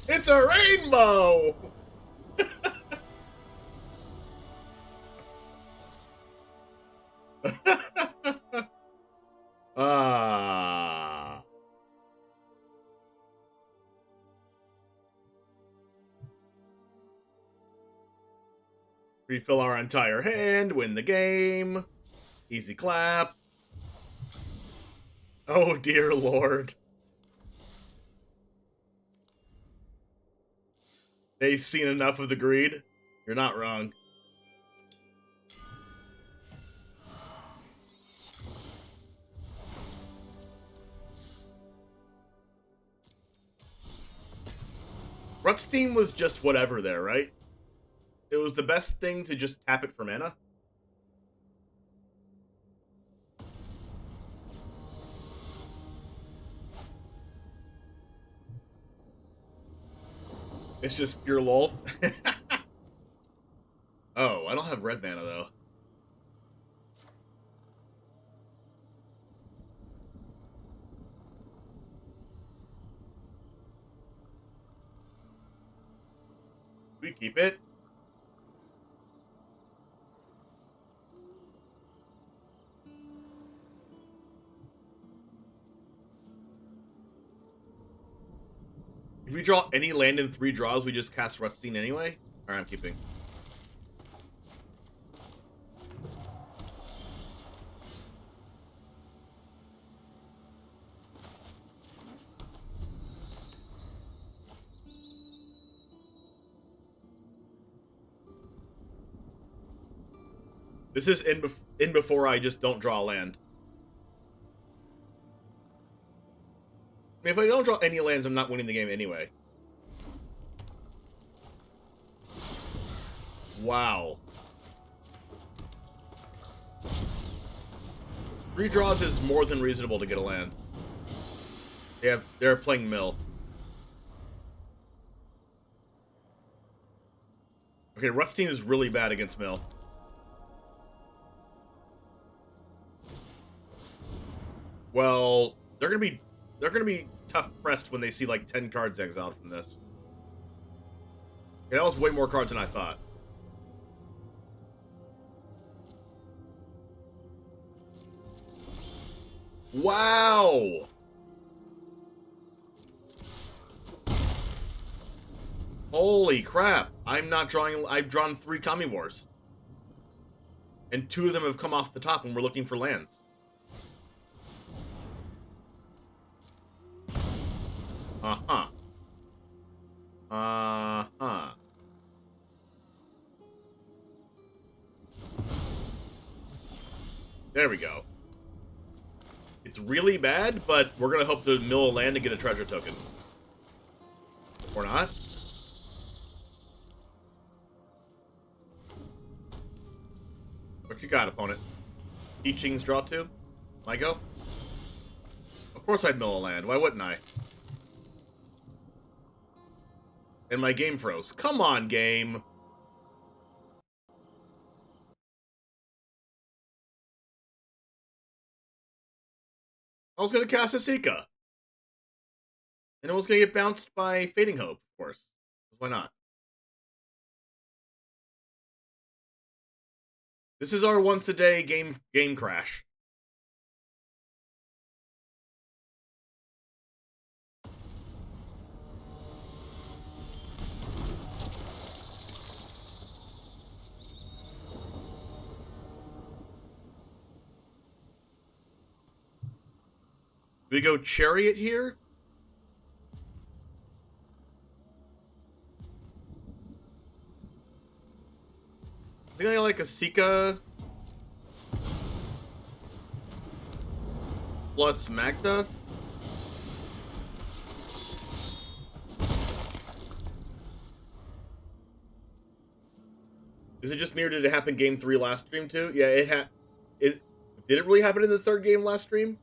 [SPEAKER 3] It's a rainbow! Ah. Refill our entire hand, win the game. Easy clap. Oh dear lord. They've seen enough of the greed. You're not wrong. Rutstein was just whatever there, right? It was the best thing to just tap it for mana. It's just pure lol. Oh, I don't have red mana though. We keep it. If we draw any land in 3 draws, we just cast Rutstein anyway? Alright, I'm keeping. This is in before I just don't draw a land. I mean, if I don't draw any lands, I'm not winning the game anyway. Wow. 3 draws is more than reasonable to get a land. They're playing mill. Okay, Rutstein is really bad against mill. Well, they're gonna be tough pressed when they see like 10 cards exiled from this. Okay, that was way more cards than I thought. Wow! Holy crap! I'm not drawing. I've drawn 3 Kami Wars, and 2 of them have come off the top when we're looking for lands. Uh-huh. Uh-huh. There we go. It's really bad, but we're gonna hope to mill a land to get a treasure token. Or not. What you got, opponent? Teachings draw 2? My go? Of course I'd mill a land. Why wouldn't I? And my game froze. Come on, game! I was gonna cast a Sika. And it was gonna get bounced by Fading Hope, of course. Why not? This is our once-a-day game crash. Do we go Chariot here? I think I like a Sika plus Magda. Is it just me or did it happen game 3 last stream too? Yeah, did it really happen in the 3rd game last stream?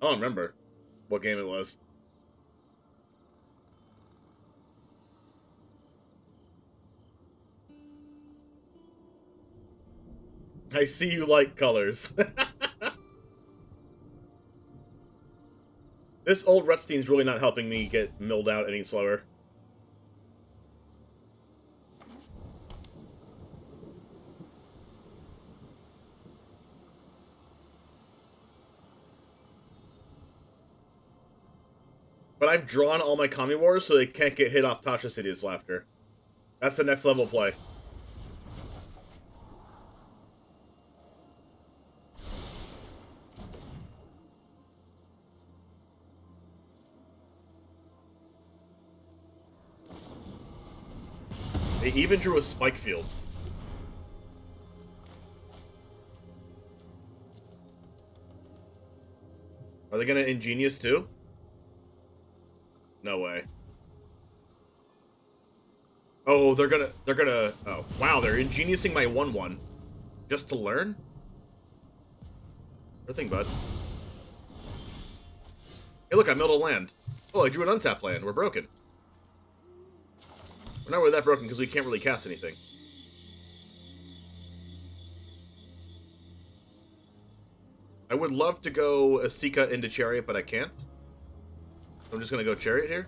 [SPEAKER 3] I don't remember what game it was. I see you like colors. This old Rutstein's really not helping me get milled out any slower. But I've drawn all my Kami Wars so they can't get hit off Tasha's Hideous Laughter. That's the next level play. They even drew a Spike Field. Are they gonna Ingenious too? No way. Oh, they're gonna, oh, wow, they're Ingeniousing my 1/1. Just to learn? Sure thing, bud. Hey, look, I milled a land. Oh, I drew an untapped land. We're broken. We're not really that broken because we can't really cast anything. I would love to go a Sika into Chariot, but I can't. I'm just gonna go Chariot here.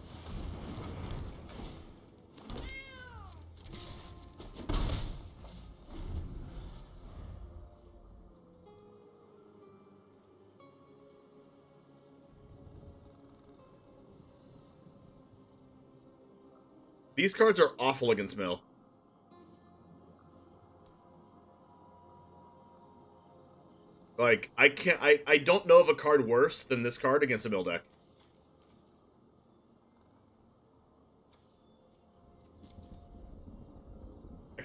[SPEAKER 3] These cards are awful against Mill. Like, I don't know of a card worse than this card against a Mill deck.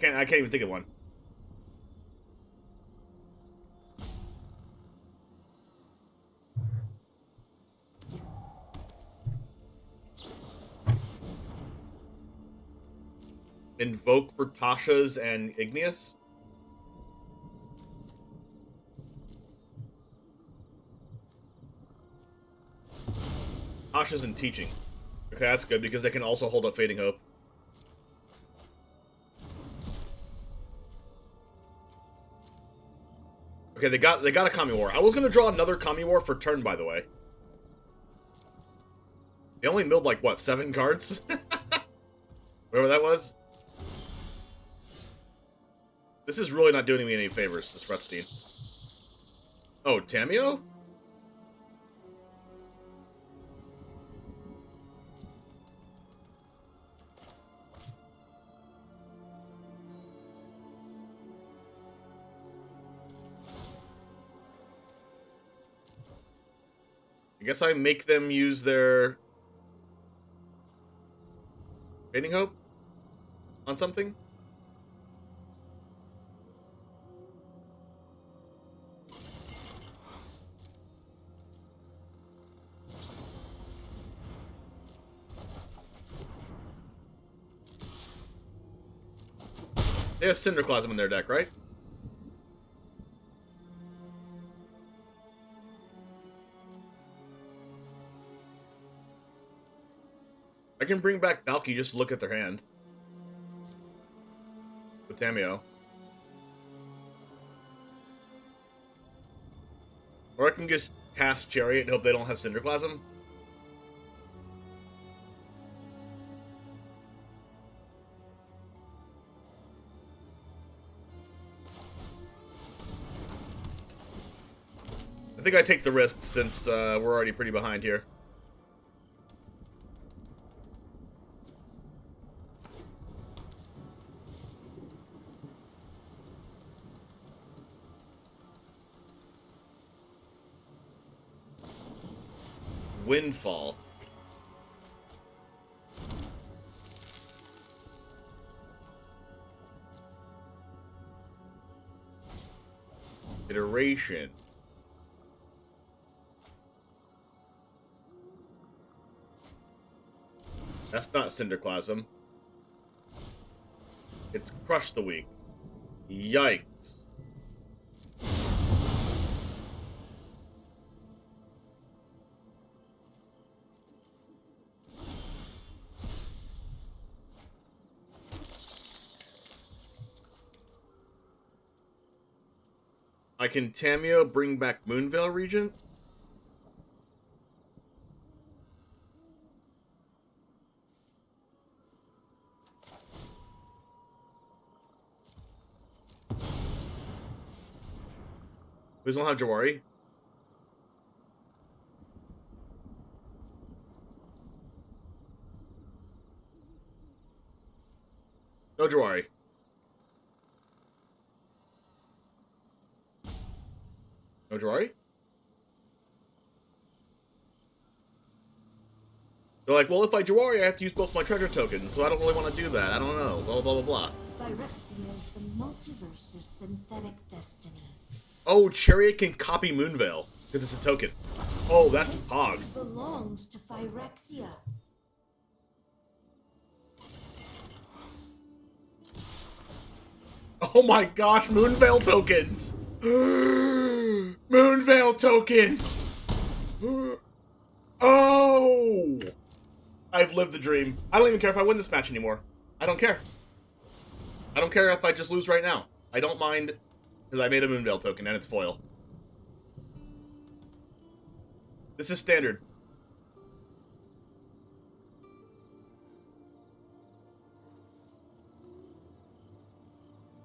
[SPEAKER 3] I can't even think of one. Invoke for Tasha's and Igneous? Tasha's and Teaching. Okay, that's good because they can also hold up Fading Hope. Okay, they got a Kami War. I was gonna draw another Kami War for turn, by the way. They only milled like what, 7 cards? Whatever that was. This is really not doing me any favors, this Rutstein. Oh, Tamio? I guess I make them use their Fading Hope on something? They have Cinderclasm in their deck, right? I can bring back Valky just to look at their hand. With Tamio. Or I can just cast Chariot and hope they don't have Cinderclasm. I think I take the risk since we're already pretty behind here. Windfall. Iteration. That's not Cinderclasm. It's Crush the Weak. Yikes. I can Tamio bring back Moonveil Regent? Please don't have Jawari. No Jawari. No Jawari? They're like, well, if I Jawari, I have to use both my treasure tokens, so I don't really want to do that. I don't know. Blah, blah, blah, blah.
[SPEAKER 8] Phyrexia is the multiverse's synthetic destiny.
[SPEAKER 3] Oh, Chariot can copy Moonveil, because it's a token. Oh, that's Pog.
[SPEAKER 8] It belongs to Phyrexia.
[SPEAKER 3] Oh my gosh, Moonveil tokens! Moonveil tokens! Oh! I've lived the dream. I don't even care if I win this match anymore. I don't care. I don't care if I just lose right now. I don't mind, because I made a Moonveil token and it's foil. This is standard.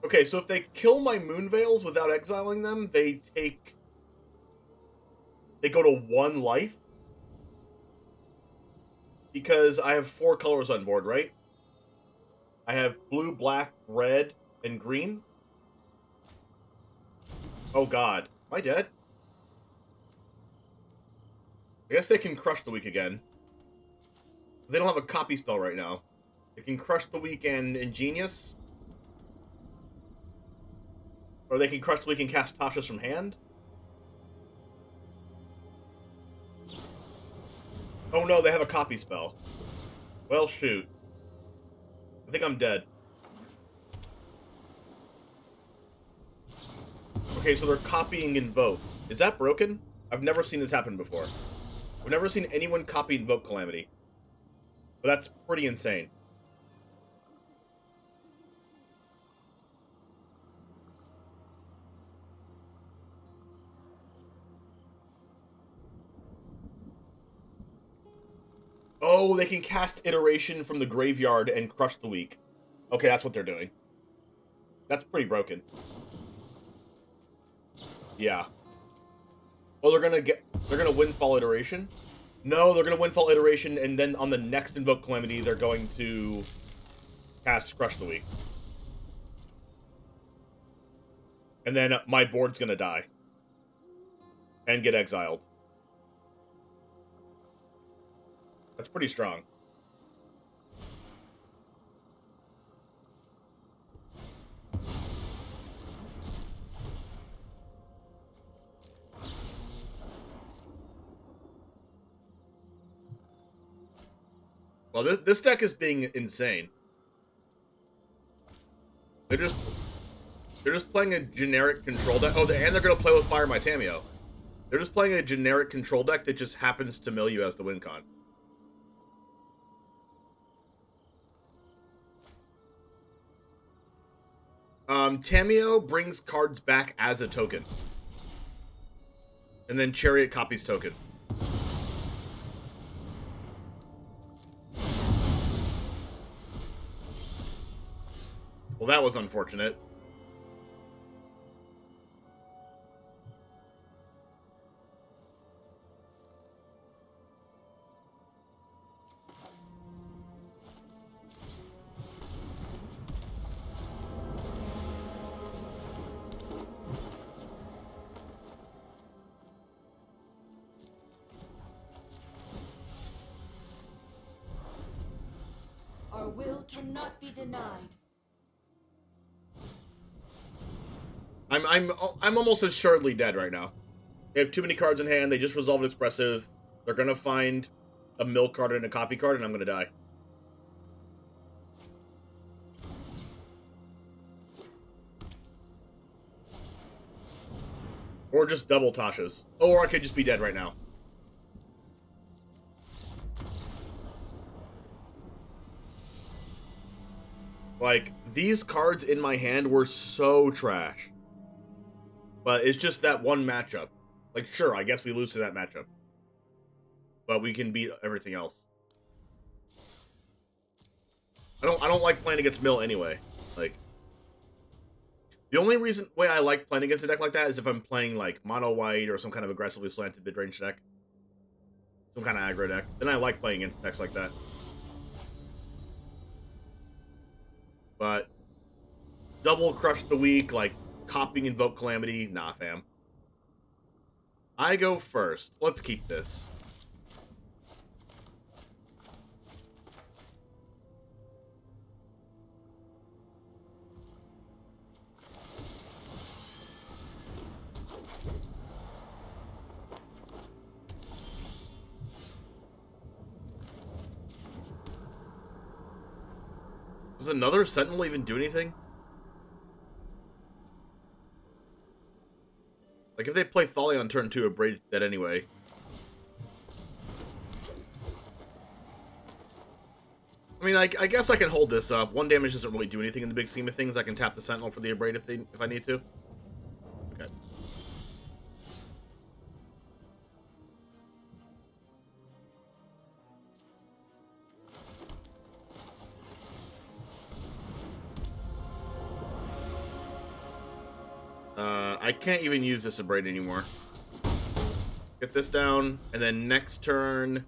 [SPEAKER 3] Okay, so if they kill my Moonveils without exiling them, they go to 1 life? Because I have 4 colors on board, right? I have blue, black, red, and green. Oh god. Am I dead? I guess they can Crush the Weak again. They don't have a copy spell right now. They can Crush the Weak and Ingenious. Or they can Crush the Weak and cast Tasha's from hand. Oh no, they have a copy spell. Well, shoot. I think I'm dead. Okay, so they're copying Invoke. Is that broken? I've never seen this happen before. I've never seen anyone copy Invoke Calamity. But that's pretty insane. Oh, they can cast Iteration from the graveyard and crush the weak. Okay, that's what they're doing. That's pretty broken. Yeah. Oh, they're gonna Windfall Iteration? No, they're gonna Windfall Iteration, and then on the next Invoke Calamity, they're going to cast Crush the Weak. And then my board's gonna die. And get exiled. That's pretty strong. Well, this deck is being insane. They're just playing a generic control deck. Oh, and they're gonna play with Fire My Tameo. They're just playing a generic control deck that just happens to mill you as the win con. Tameo brings cards back as a token. And then Chariot copies token. Well, that was unfortunate.
[SPEAKER 8] Our will cannot be denied.
[SPEAKER 3] I'm almost assuredly dead right now. They have too many cards in hand. They just resolved Expressive. They're gonna find a mill card and a copy card, and I'm gonna die. Or just double Tasha's. Or I could just be dead right now. Like, these cards in my hand were so trash. But it's just that one matchup. Like, sure, I guess we lose to that matchup. But we can beat everything else. I don't like playing against Mill anyway. Like, the only way I like playing against a deck like that is if I'm playing, like, mono white or some kind of aggressively slanted mid-range deck. Some kind of aggro deck. Then I like playing against decks like that. But double Crush the Weak, like, copying Invoke Calamity, nah, fam. I go first. Let's keep this. Does another Sentinel even do anything? Like, if they play Thali on turn 2, Abraid's dead anyway. I mean, I guess I can hold this up. 1 damage doesn't really do anything in the big scheme of things. I can tap the Sentinel for the Abraid if I need to. Okay. I can't even use this Abraid anymore. Get this down, and then next turn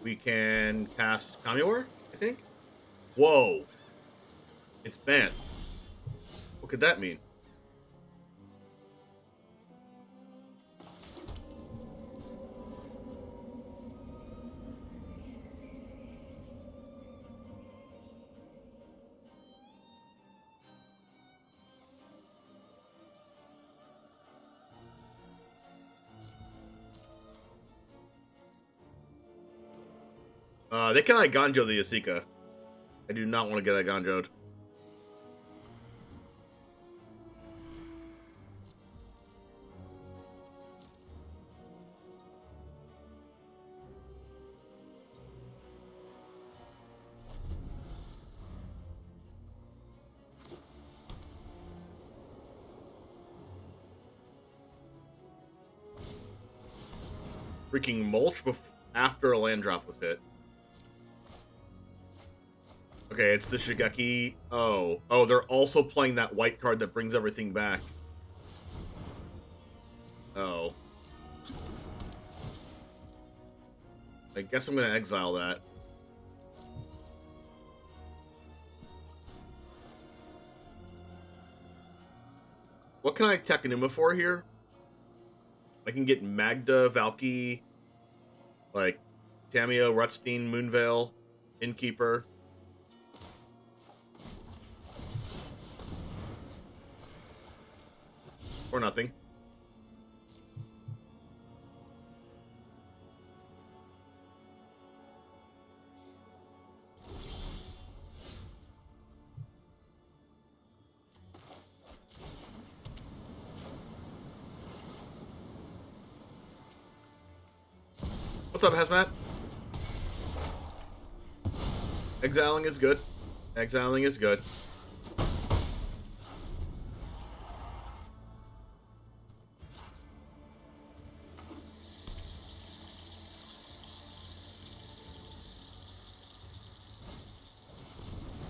[SPEAKER 3] we can cast Kamiwar, I think? Whoa. It's banned. What could that mean? They can Iganjo the Yasika. I do not want to get Iganjo'd. Freaking mulch after a land drop was hit. Okay, it's the Shigeki. Oh, they're also playing that white card that brings everything back. Oh. I guess I'm gonna exile that. What can I Tekanuma for here? I can get Magda, Valky, like Tamio, Rutstein, Moonveil, Innkeeper. Or nothing. What's up, Hazmat? Exiling is good. Exiling is good.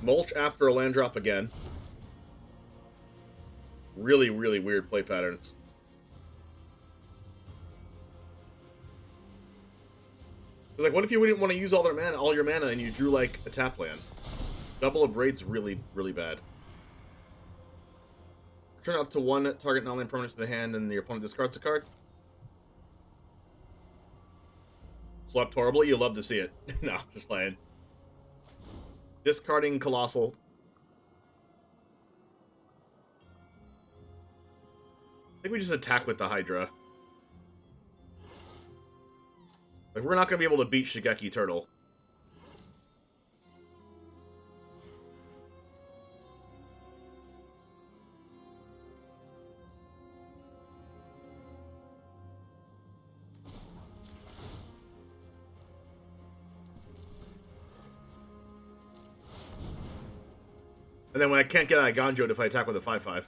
[SPEAKER 3] Mulch after a land drop again. Really, really weird play patterns. It's like, what if you didn't want to use all your mana, and you drew like a tap land? Double of Braid's really, really bad. Turn up to one target non-land permanent to the hand, and your opponent discards a card. Slept horribly. You love to see it. No, just playing. Discarding Colossal. I think we just attack with the Hydra. Like, we're not going to be able to beat Shigeki Turtle. And then when I can't get out of Ganjo if I attack with a 5/5.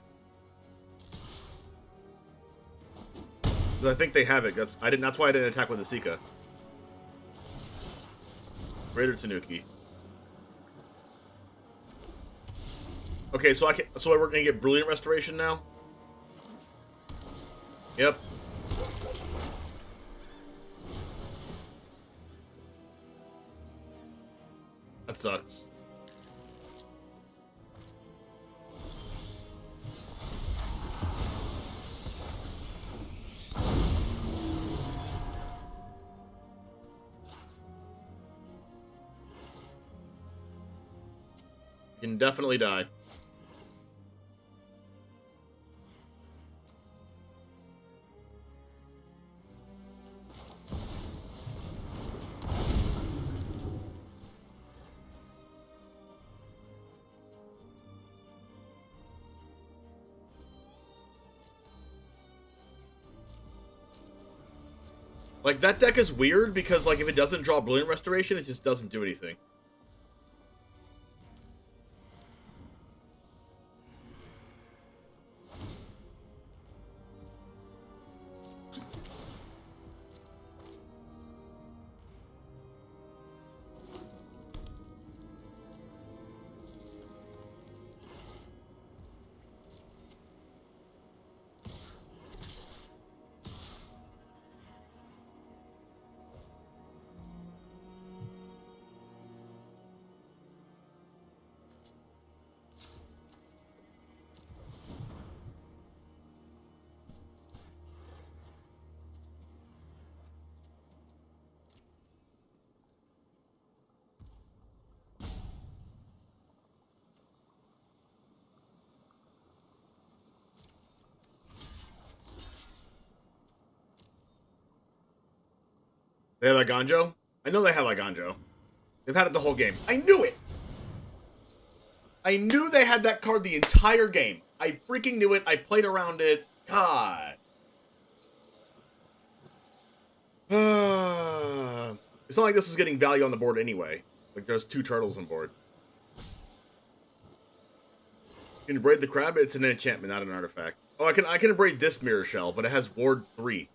[SPEAKER 3] Because I think they have it. That's why I didn't attack with the Sika. Raider Tanuki. Okay, so we're gonna get Brilliant Restoration now? Yep. That sucks. Can definitely die. Like, that deck is weird because, like, if it doesn't draw Brilliant Restoration, it just doesn't do anything. They have a Ganjo? I know they have a Ganjo. They've had it the whole game. I knew it! I knew they had that card the entire game. I freaking knew it. I played around it. God. It's not like this is getting value on the board anyway. Like, there's 2 turtles on board. You can braid the crab? It's an enchantment, not an artifact. Oh, I can braid this mirror shell, but it has ward 3.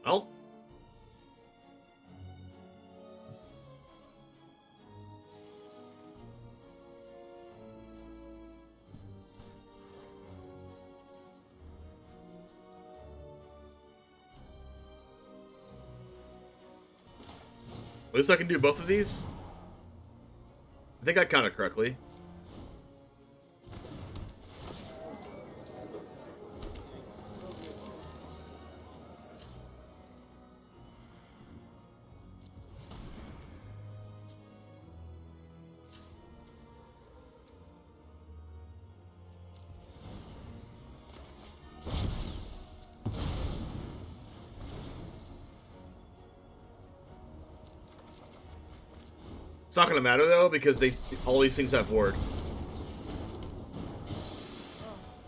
[SPEAKER 3] Well. At least I can do both of these. I think I counted correctly. It's not gonna matter though because all these things have ward.
[SPEAKER 7] Oh,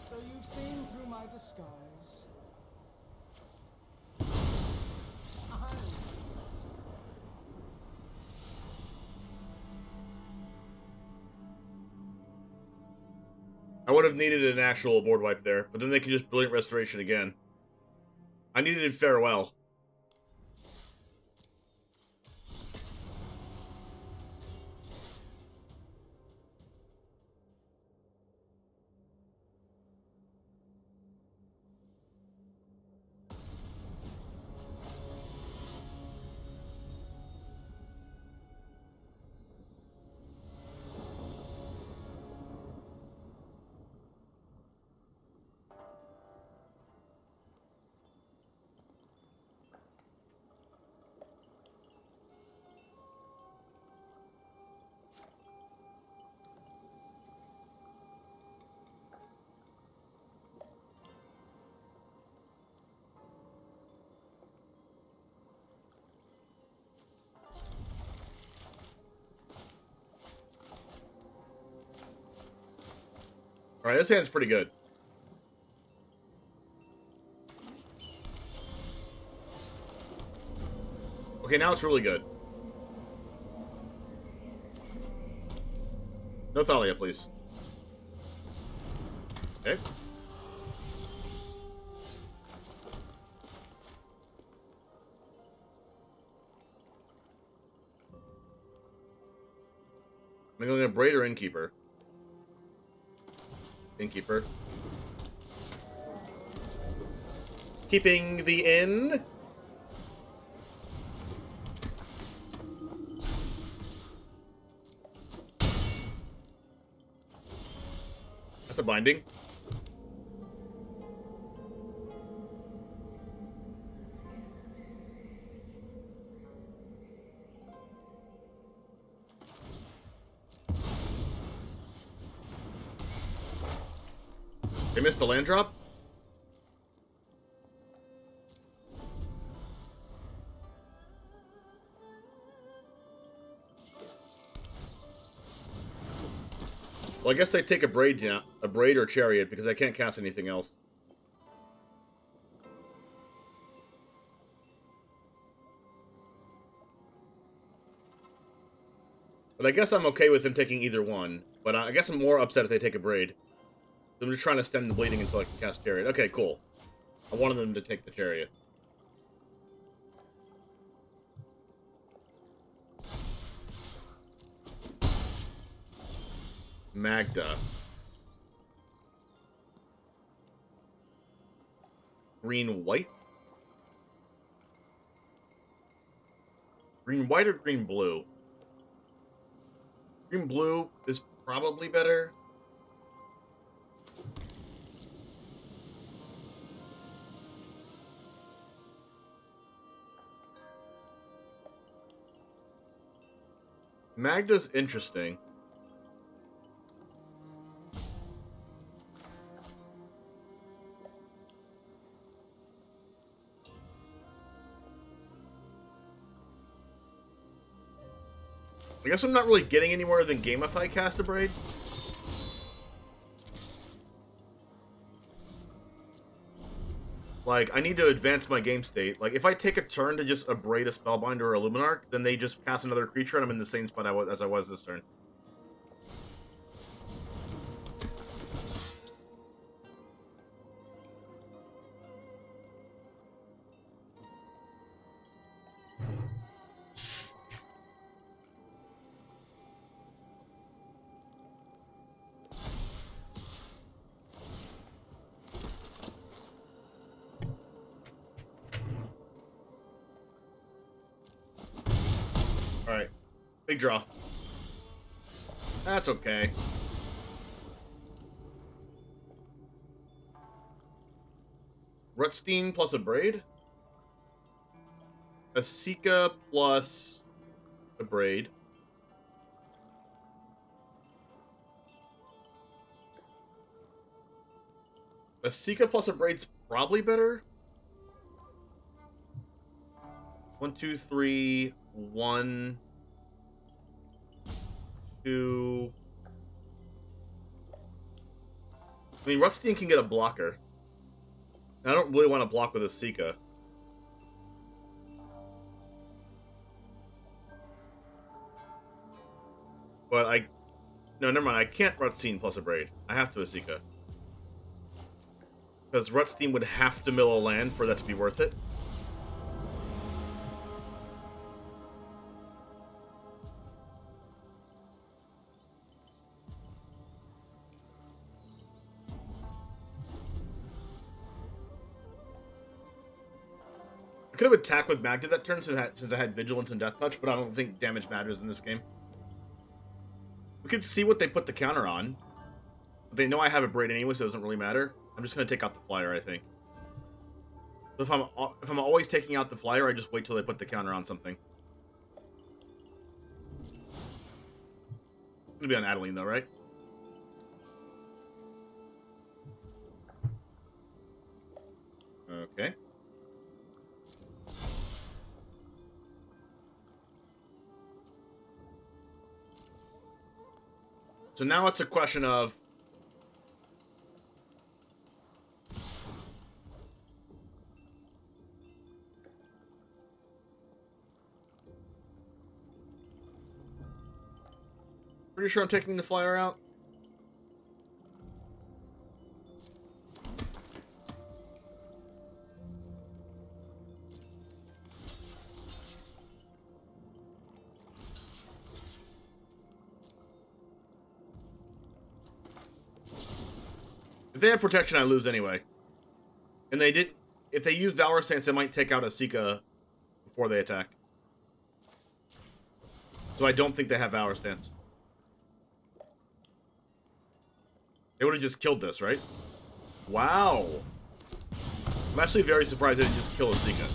[SPEAKER 7] so you've seen through my disguise.
[SPEAKER 3] I would have needed an actual board wipe there, but then they can just Brilliant Restoration again. I needed Farewell. Alright, this hand's pretty good. Okay, now it's really good. No Thalia, please. Okay. I'm going to Braid or Innkeeper. Innkeeper. Keeping the inn. That's a binding. They missed the land drop? Well, I guess they take a braid now, a braid or chariot, because I can't cast anything else. But I guess I'm okay with them taking either one. But I guess I'm more upset if they take a braid. I'm just trying to stem the bleeding until I can cast chariot. Okay, cool. I wanted them to take the chariot. Magda. Green-white? Green-white or green-blue? Green-blue is probably better. Magda's interesting. I guess I'm not really getting anywhere than game if I cast a braid. Like, I need to advance my game state. Like, if I take a turn to just abrade a Spellbinder or a Luminarch, then they just cast another creature and I'm in the same spot as I was this turn. Big draw. That's okay. Rutstein plus a Braid? A Sika plus a Braid. A Sika plus a Braid's probably better. 1, 2, 3, 1, 2. I mean, Rutstein can get a blocker. I don't really want to block with a Sika. But no, never mind. I can't Rutstein plus a Braid. I have to a Sika. Because Rutstein would have to mill a land for that to be worth it. I could have attacked with Magda that turn since I had Vigilance and Death Touch, but I don't think damage matters in this game. We could see what they put the counter on. They know I have a Braid anyway, so it doesn't really matter. I'm just going to take out the flyer, I think. So if I'm always taking out the flyer, I just wait till they put the counter on something. It's going to be on Adeline, though, right? Okay. So now it's a question of... Pretty sure I'm taking the flyer out. If they have protection, I lose anyway. And they did. If they use Valor Stance, they might take out a Sika before they attack. So I don't think they have Valor Stance. They would have just killed this, right? Wow. I'm actually very surprised they didn't just kill a Sika.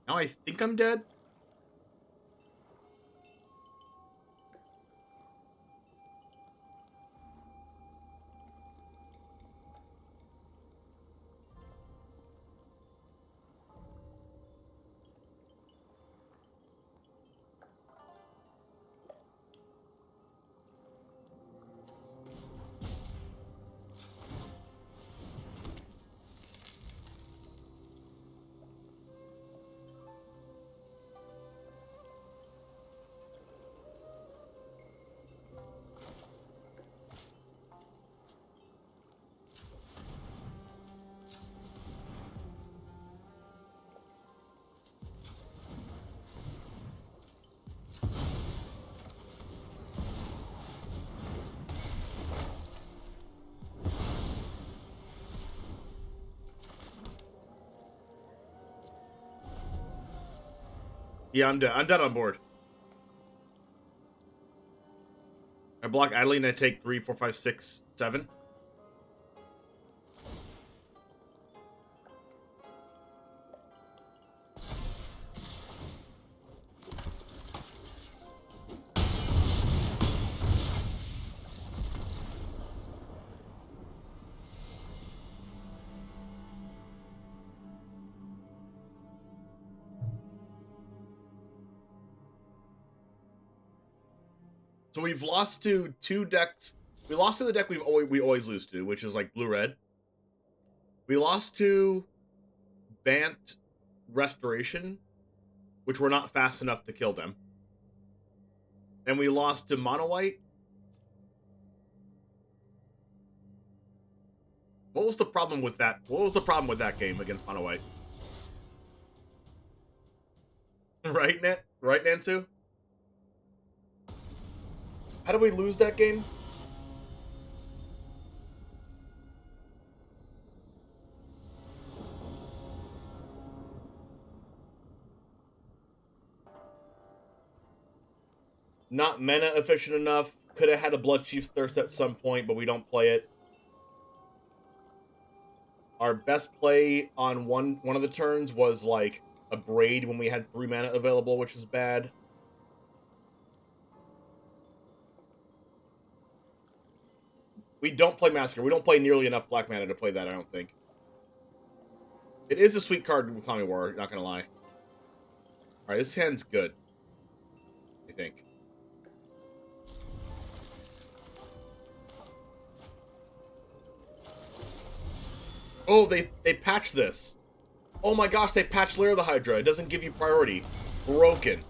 [SPEAKER 3] Now I think I'm dead. Yeah, I'm dead. I'm dead on board. I block Adeline and I take 3, 4, 5, 6, 7. So we've lost to 2 decks. We lost to the deck we always lose to, which is like blue-red. We lost to Bant Restoration, which were not fast enough to kill them. And we lost to mono-white. What was the problem with that? What was the problem with that game against mono-white? Right, Right, Nansu? How did we lose that game? Not mana efficient enough. Could have had a Blood Chief's Thirst at some point, but we don't play it. Our best play on one of the turns was like a Braid when we had 3 mana available, which is bad. We don't play Massacre. We don't play nearly enough black mana to play that, I don't think. It is a sweet card with Tommy War, not gonna lie. Alright, this hand's good. I think. Oh, they patched this. Oh my gosh, they patched Lair of the Hydra. It doesn't give you priority. Broken.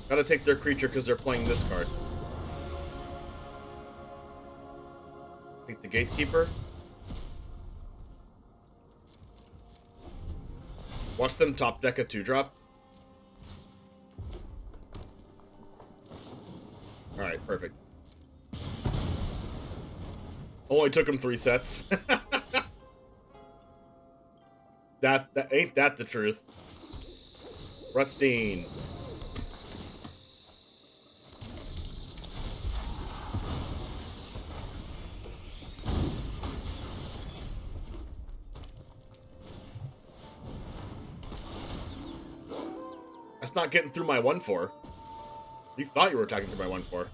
[SPEAKER 3] Gotta take their creature because they're playing this card. Take the Gatekeeper. Watch them top deck a 2-drop. Alright, perfect. Only took him 3 sets. that ain't that the truth. Rutstein. That's not getting through my 1/4. You thought you were attacking through my 1/4.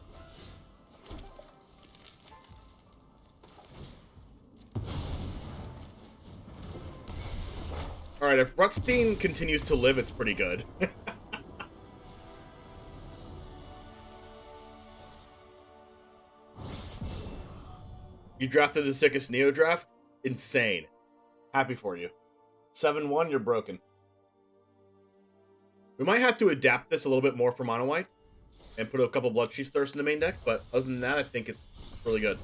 [SPEAKER 3] Alright, if Rutstein continues to live, it's pretty good. You drafted the sickest Neo draft? Insane. Happy for you. 7-1, you're broken. We might have to adapt this a little bit more for Mono White and put a couple Blood Chief's Thirst in the main deck, but other than that, I think it's really good.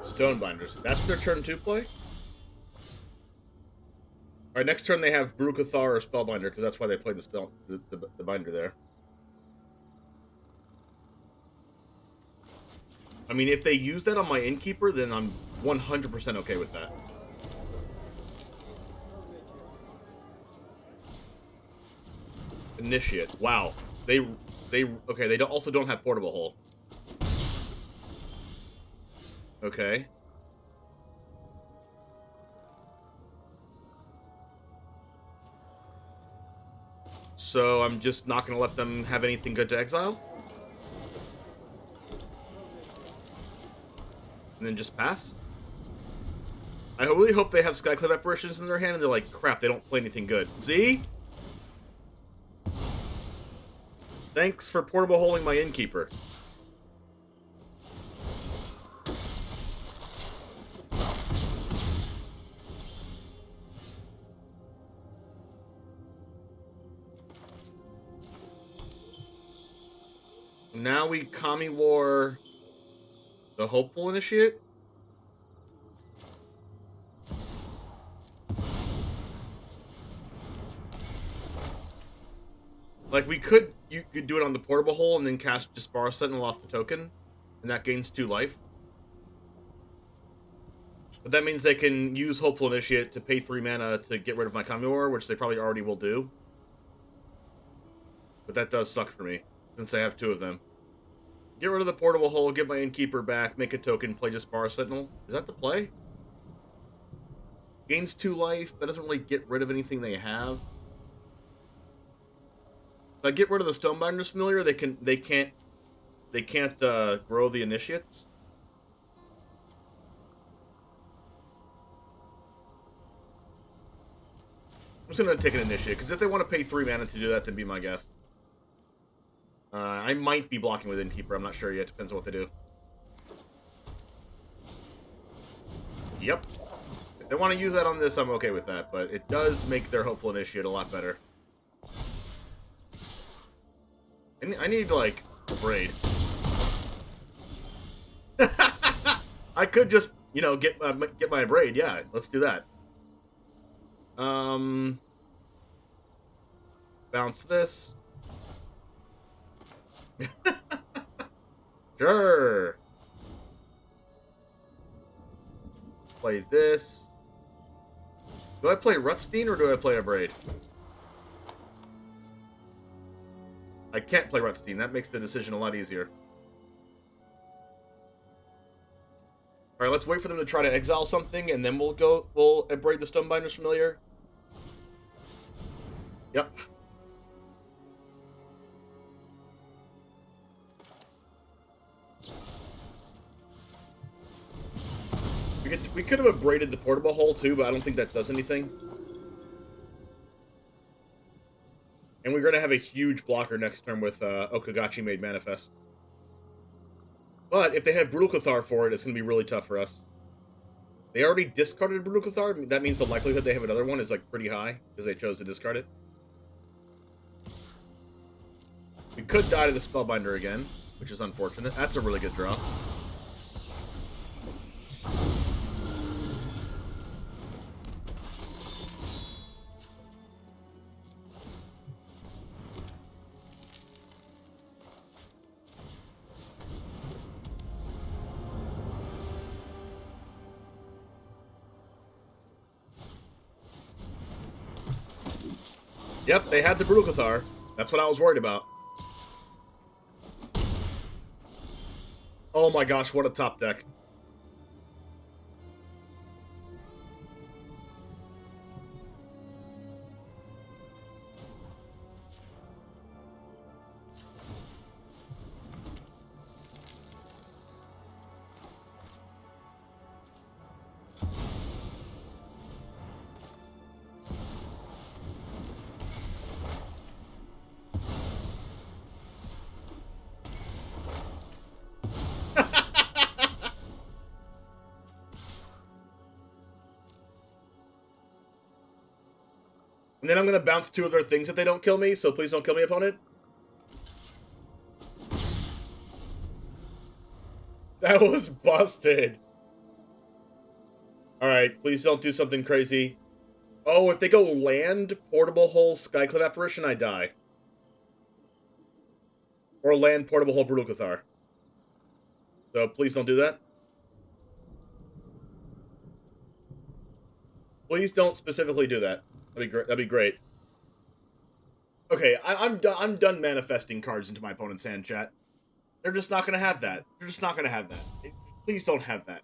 [SPEAKER 3] Stonebinders. That's their turn 2 play? Alright, next turn they have Brew Cathar or Spellbinder, because that's why they played the binder there. I mean, if they use that on my Innkeeper, then I'm 100% okay with that. Initiate. Wow. Okay, they also don't have Portable Hole. Okay. So I'm just not going to let them have anything good to exile? And then just pass? I really hope they have Skyclave Apparitions in their hand and they're like, crap, they don't play anything good. Z? Thanks for portable holding my Innkeeper. Now we Kami War the Hopeful Initiate. Like, you could do it on the Portable Hole and then cast Jaspara Sentinel off the token, and that gains 2 life. But that means they can use Hopeful Initiate to pay 3 mana to get rid of my Kami War, which they probably already will do. But that does suck for me, since I have 2 of them. Get rid of the Portable Hole, get my Innkeeper back, make a token, play Jaspara Sentinel. Is that the play? Gains 2 life, that doesn't really get rid of anything they have. If I get rid of the Stonebinder's Familiar, they can't grow the Initiates. just gonna take an initiate, because if they want to pay 3 mana to do that, then be my guest. I might be blocking with Innkeeper, I'm not sure yet, depends on what they do. Yep. If they want to use that on this, I'm okay with that, but it does make their Hopeful Initiate a lot better. I need, like, a Braid. I could just, you know, get my Braid, yeah, let's do that. Bounce this. Sure. Play this. Do I play Rutstein or do I play a Braid? I can't play Rutstein. That makes the decision a lot easier. Alright, let's wait for them to try to exile something, and then we'll Braid the Stonebinder's Familiar. Yep. We could have abraded the portable hole too, but I don't think that does anything. And we're going to have a huge blocker next turn with Okagachi Made Manifest. But if they have Brutal Cathar for it, it's going to be really tough for us. They already discarded Brutal Cathar. That means the likelihood they have another one is like pretty high, because they chose to discard it. We could die to the Spellbinder again, which is unfortunate. That's a really good draw. Yep, they had the Brutal Cathar. That's what I was worried about. Oh my gosh, what a top deck. And then I'm going to bounce 2 of their things if they don't kill me, so please don't kill me, opponent. That was busted. Alright, please don't do something crazy. Oh, if they go land, Portable Hole, Skyclave Apparition, I die. Or land, Portable Hole, Brutal Cathar. So please don't do that. Please don't specifically do that. That'd be great. That'd be great. Okay, I'm done manifesting cards into my opponent's hand, chat. They're just not gonna have that. They're just not gonna have that. Please don't have that.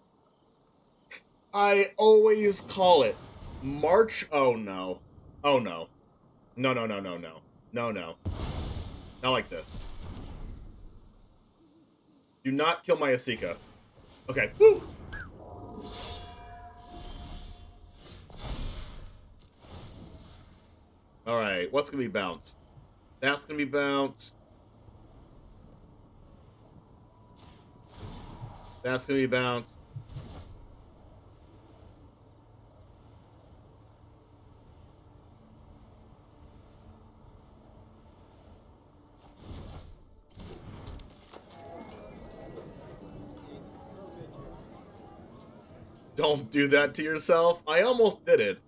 [SPEAKER 3] I always call it March. Oh no. Oh no. No no no no no. No no. Not like this. Do not kill my Asika. Okay. Woo! Alright, what's gonna be bounced? That's gonna be bounced. That's gonna be bounced. Don't do that to yourself. I almost did it.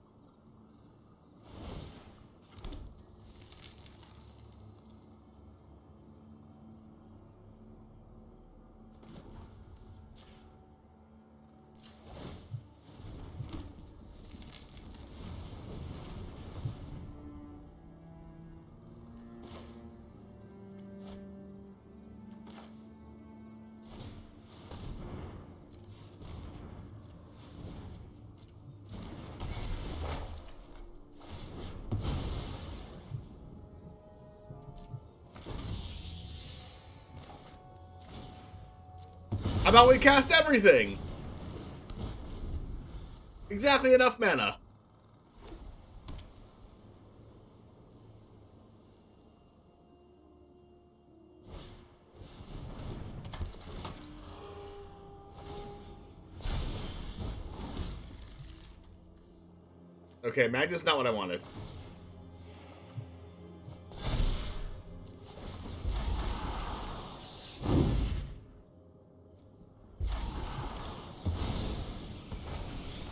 [SPEAKER 3] How about we cast everything? Exactly enough mana. Okay, Magna's not what I wanted.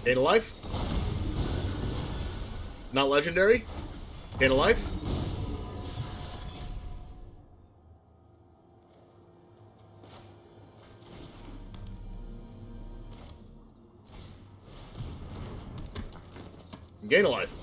[SPEAKER 3] Gain a life. Not legendary. Gain a life. Gain a life.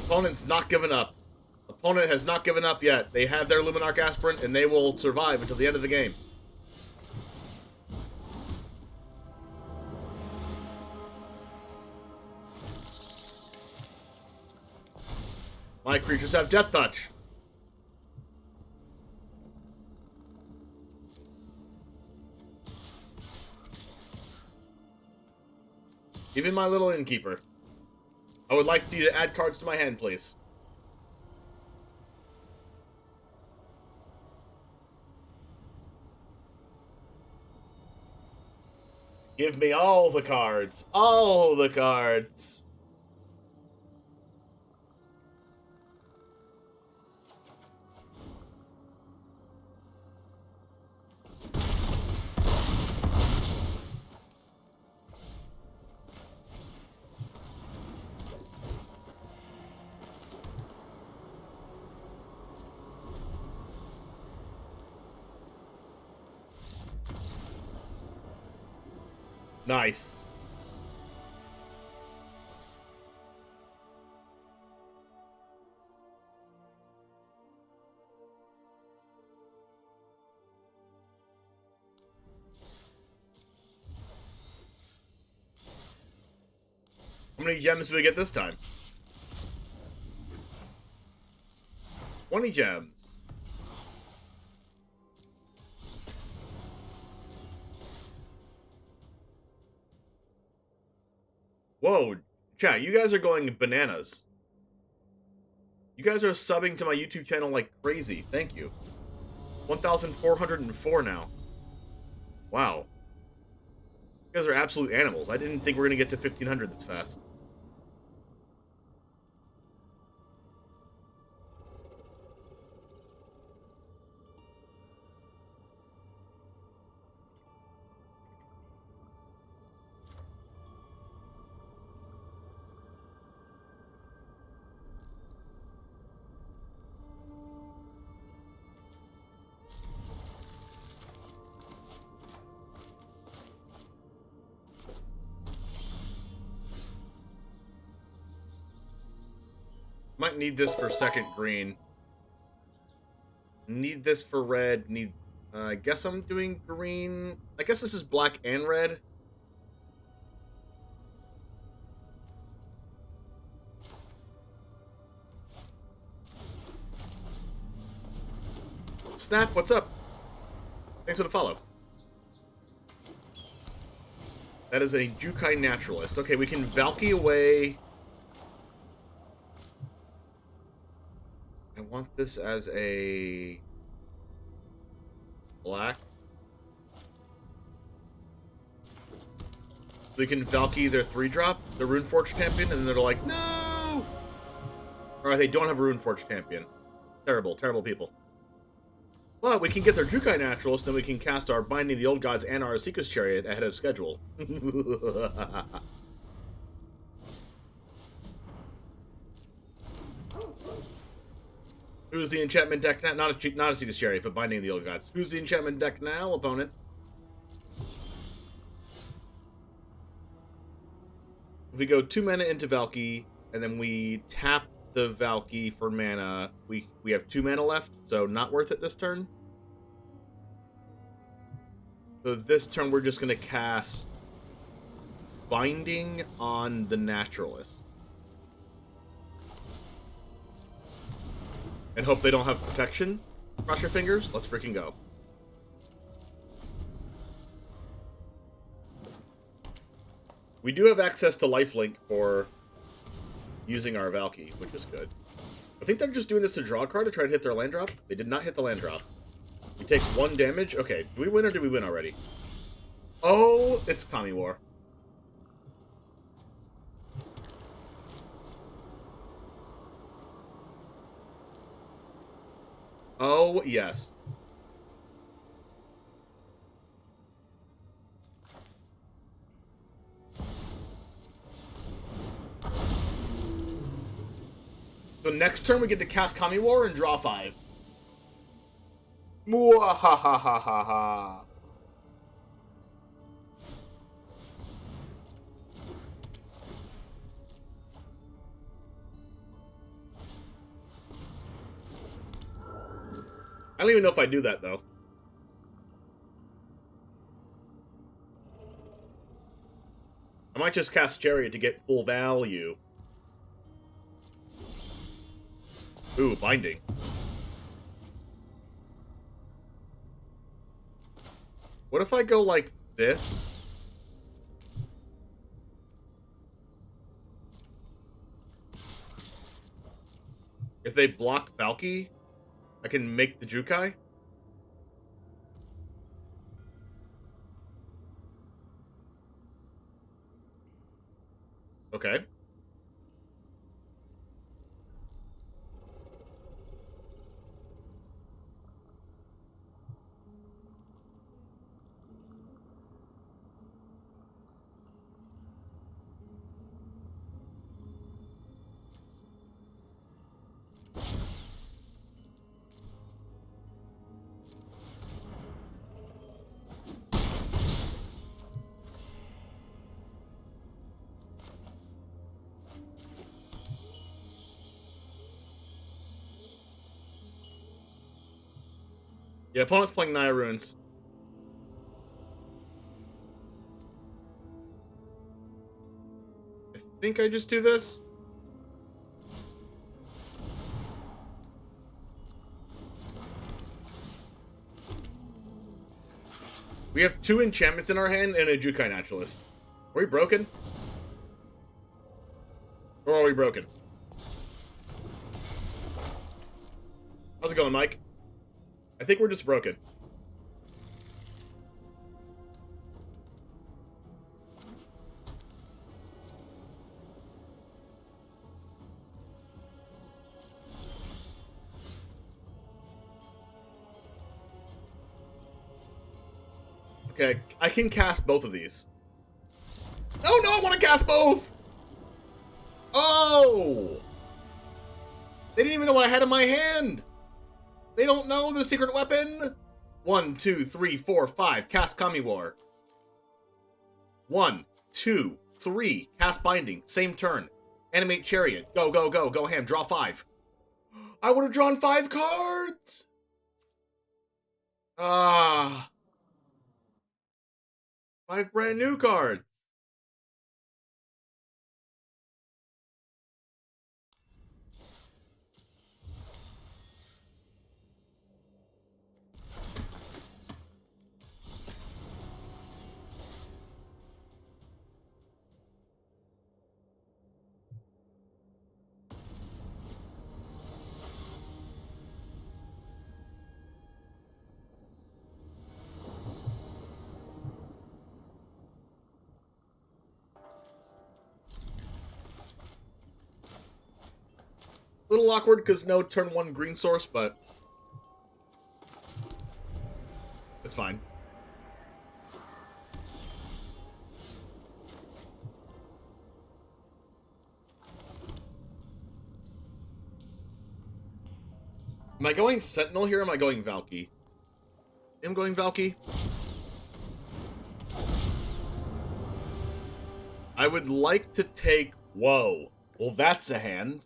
[SPEAKER 3] Opponent's not giving up. Opponent has not given up yet. They have their Luminarch Aspirant, and they will survive until the end of the game. My creatures have Death Touch. Even my little innkeeper. I would like you to add cards to my hand, please. Give me all the cards. All the cards. Nice. How many gems do we get this time? 20 gems. Whoa, chat, you guys are going bananas. You guys are subbing to my YouTube channel like crazy. Thank you. 1,404 now. Wow. You guys are absolute animals. I didn't think we were going to get to 1,500 this fast. Might need this for second green. Need this for red. Need. I guess I'm doing green. I guess this is black and red. Snap, what's up? Thanks for the follow. That is a Jukai Naturalist. Okay, we can Valky away. I want this as a black. So we can Valky their 3-drop, the Runeforge champion, and they're like, no! Alright, they don't have a Runeforge champion. Terrible, terrible people. But we can get their Jukai Naturalist, then we can cast our Binding the Old Gods and our Asika's Chariot ahead of schedule. Who's the enchantment deck now? Not Asika's Chariot, but Binding the Old Gods. Who's the enchantment deck now, opponent? If we go 2 mana into Valky, and then we tap the Valky for mana, we have 2 mana left, so not worth it this turn. So this turn we're just going to cast Binding on the Naturalist. And hope they don't have protection. Cross your fingers. Let's freaking go. We do have access to lifelink for using our Valky, which is good. I think they're just doing this to draw a card to try to hit their land drop. They did not hit the land drop. We take 1 damage. Okay, do we win or did we win already? Oh, it's Kami War. Oh, yes. So next turn we get to cast Kami War and draw 5. Mwahahaha. I don't even know if I do that, though. I might just cast Chariot to get full value. Ooh, Binding. What if I go like this? If they block Valky, I can make the Jukai? Okay. Yeah, opponent's playing Naya Ruins. I think I just do this. We have 2 enchantments in our hand and a Jukai Naturalist. Are we broken? Or are we broken? How's it going, Mike? I think we're just broken. Okay, I can cast both of these. Oh no, I want to cast both! Oh! They didn't even know what I had in my hand! They don't know the secret weapon! 1, 2, 3, 4, 5. Cast Kami War. 1, 2, 3. Cast Binding. Same turn. Animate Chariot. Go, go, go. Go ham. Draw 5. I would have drawn 5 cards! Ah. 5 brand new cards. A little awkward because no turn 1 green source, but it's fine. Am I going Sentinel here or am I going Valky? I'm going Valky. I would like to take... Whoa. Well, that's a hand.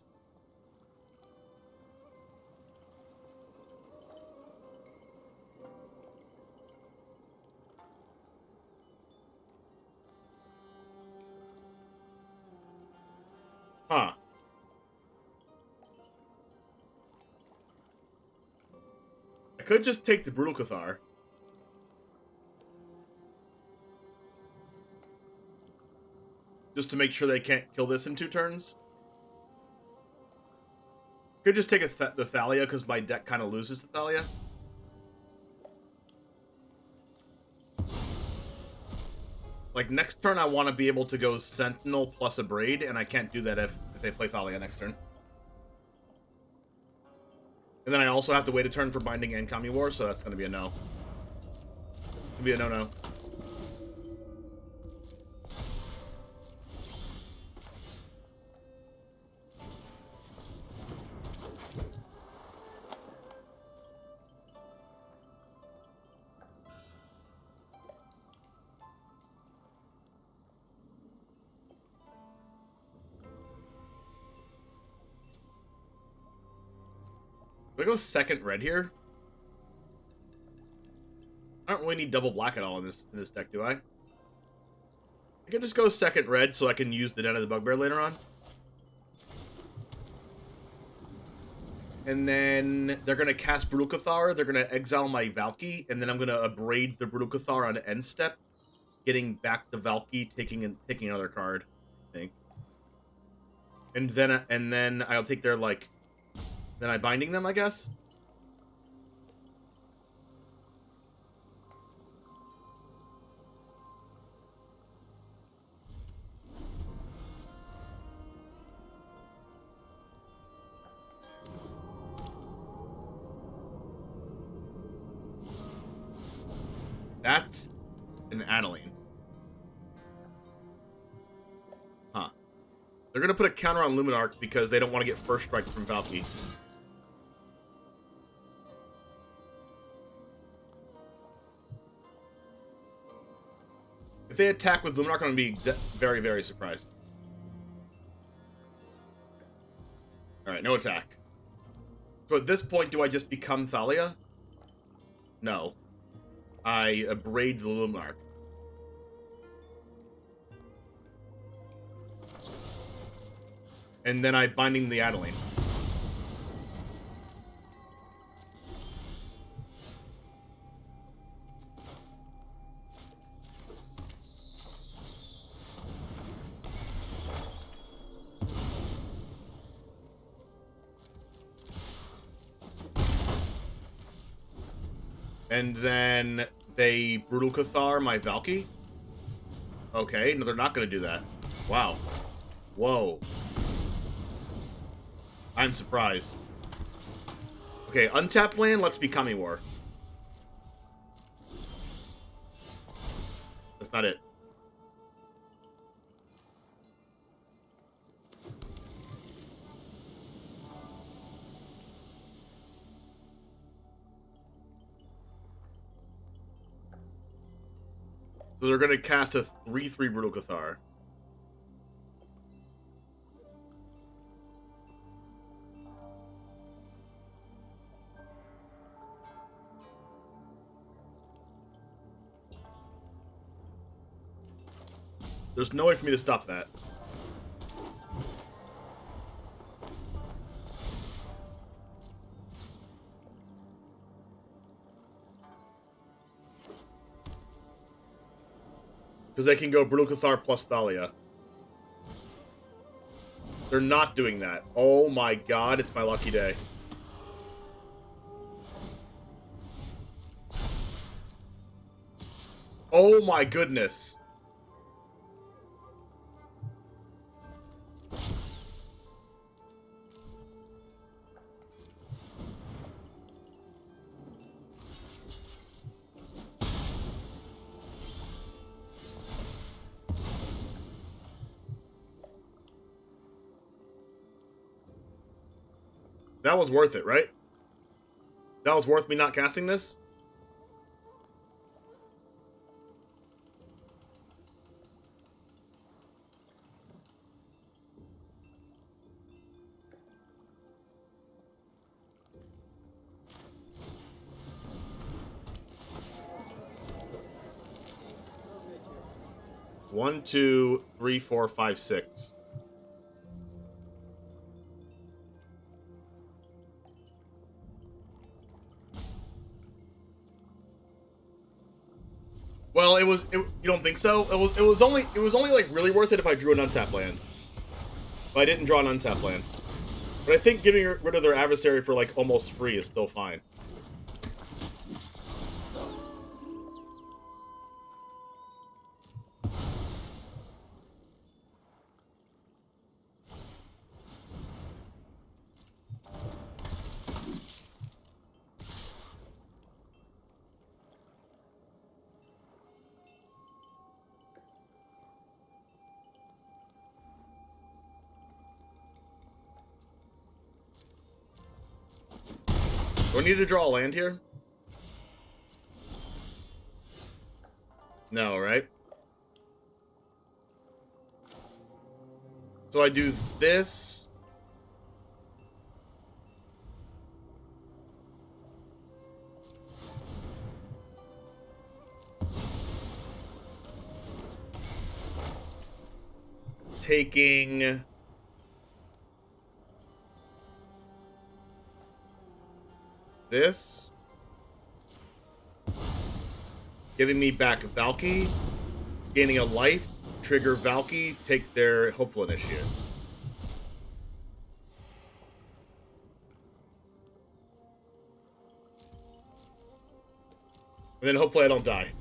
[SPEAKER 3] could just take the Brutal Cathar. Just to make sure they can't kill this in 2 turns. Could just take the Thalia, because my deck kind of loses the Thalia. Like, next turn I want to be able to go Sentinel plus a Braid, and I can't do that if they play Thalia next turn. And then I also have to wait a turn for Binding and Kami War, so that's going to be a no. It'll be a no-no. Do I go second red here? I don't really need double black at all in this deck, do I? I can just go second red so I can use the Den of the Bugbear later on. And then they're going to cast Brutal Cathar, they're going to exile my Valky, and then I'm going to abrade the Brutal Cathar on end step, getting back the Valky, taking another card, I think. And then I'll take their, like... Then I binding them, I guess? That's an Adeline. Huh. They're going to put a counter on Luminarch because they don't want to get first strike from Valky. If they attack with Luminarch, I'm going to be very, very surprised. Alright, no attack. So at this point, do I just become Thalia? No. I abrade the Luminarch. And then I binding the Adeline. And then they Brutal Cathar my Valky. Okay, no, they're not going to do that. Wow. Whoa. I'm surprised. Okay, untap land, let's be Kami War. That's not it. So they're going to cast a 3/3 Brutal Cathar. There's no way for me to stop that. Because they can go Brutal Cathar plus Thalia. They're not doing that. Oh my god, it's my lucky day. Oh my goodness. That was worth it, right? That was worth me not casting this? One, two, three, four, five, six. Well, you don't think so? It was only like really worth it if I drew an untap land. But I didn't draw an untap land. But I think getting rid of their adversary for like almost free is still fine. Do I need to draw a land here? No, right? So I do this. Taking... this. Giving me back Valky. Gaining a life. Trigger Valky. Take their Hopeful Initiate. And then hopefully I don't die.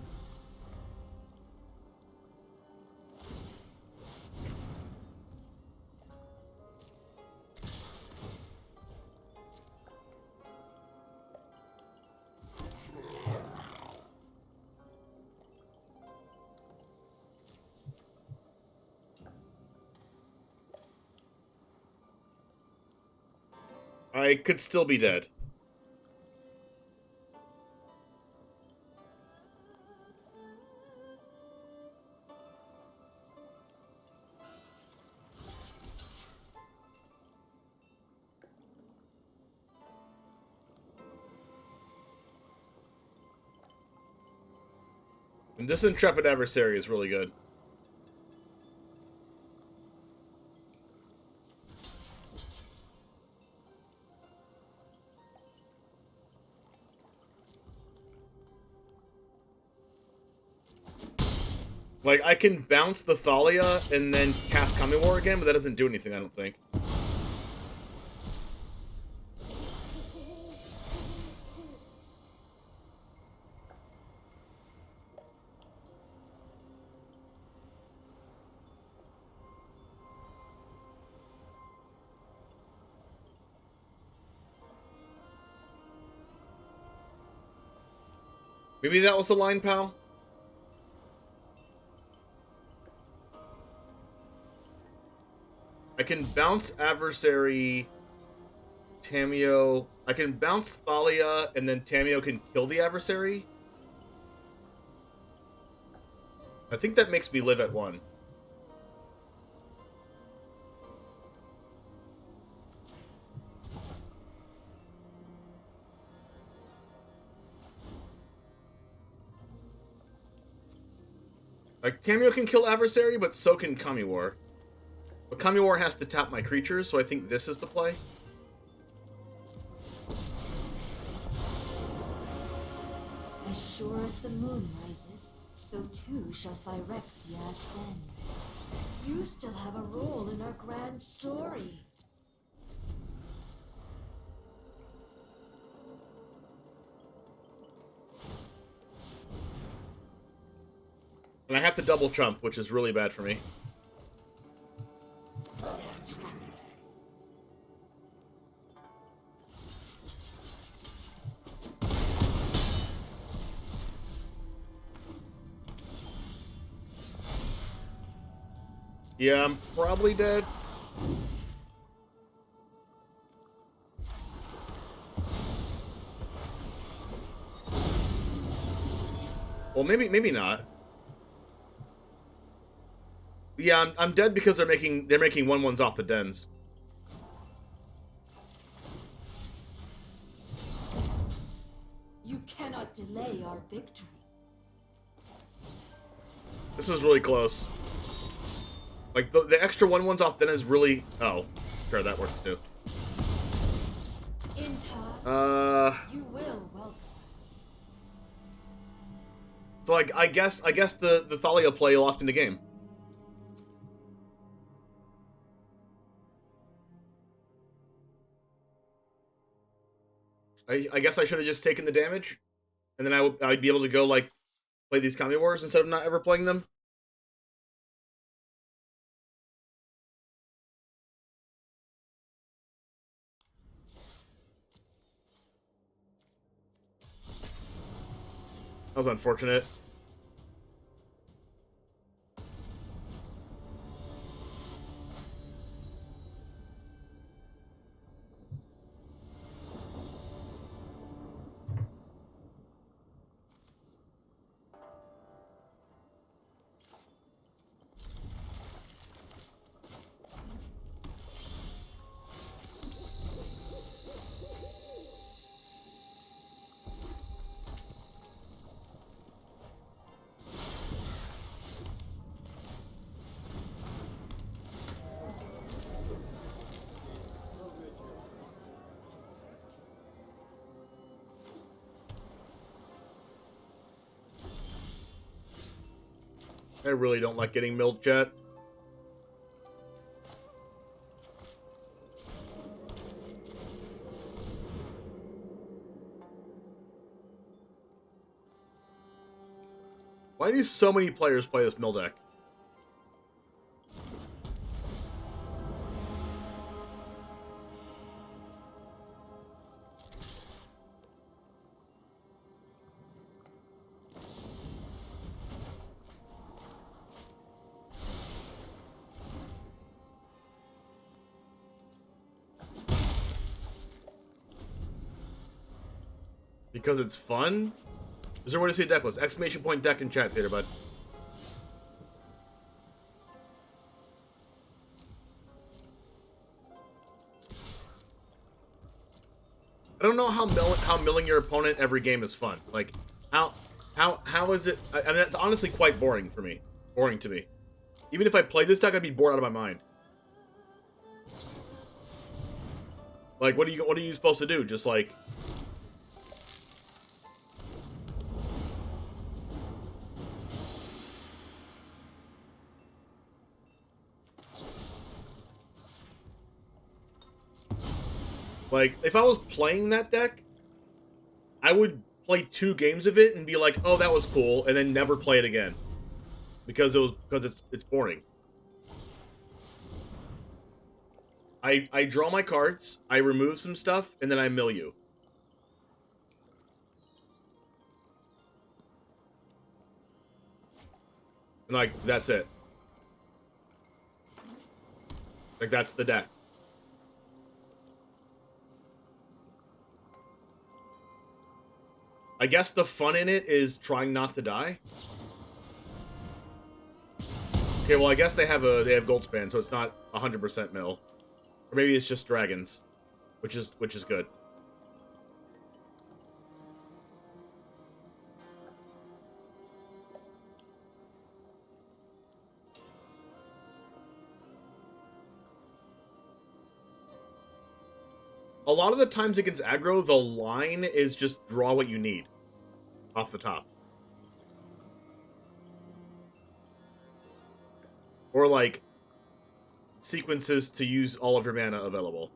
[SPEAKER 3] I could still be dead. And this Intrepid Adversary is really good. Like, I can bounce the Thalia and then cast Kami War again, but that doesn't do anything, I don't think. Maybe that was the line, pal? I can bounce Adversary, Tamio. I can bounce Thalia, and then Tamio can kill the Adversary. I think that makes me live at 1. Like, Tamio can kill Adversary, but so can Kami War. But Kami War has to tap my creatures, so I think this is the play.
[SPEAKER 8] As sure as the moon rises, so too shall Phyrexia ascend. You still have a role in our grand story.
[SPEAKER 3] And I have to double trump, which is really bad for me. Yeah, I'm probably dead. Well, maybe not. Yeah, I'm dead because they're making 1/1s off the dens.
[SPEAKER 8] You cannot delay our victory.
[SPEAKER 3] This is really close. Like, the extra 1/1s off den is really... Oh, sure, that works too.
[SPEAKER 8] In time, you will welcome us.
[SPEAKER 3] So like I guess the Thalia play lost me the game. I guess I should have just taken the damage, and then I'd be able to go like play these Kami Wars instead of not ever playing them. That was unfortunate. I really don't like getting milled, chat. Why do so many players play this mill deck? Because it's fun? Is there a way to see a deck list? Exclamation point deck in chat theater, bud. I don't know how milling your opponent every game is fun. Like, how is it? I mean, that's honestly quite boring for me. Boring to me. Even if I played this deck, I'd be bored out of my mind. Like, what are you supposed to do? Just like. Like, if I was playing that deck, I would play 2 games of it and be like, "Oh, that was cool," and then never play it again because it's boring. I draw my cards, I remove some stuff, and then I mill you. And like that's it. Like that's the deck. I guess the fun in it is trying not to die. Okay, well I guess they have Goldspan, so it's not 100% mill, or maybe it's just dragons, which is good. A lot of the times against aggro, the line is just draw what you need off the top. Or like sequences to use all of your mana available.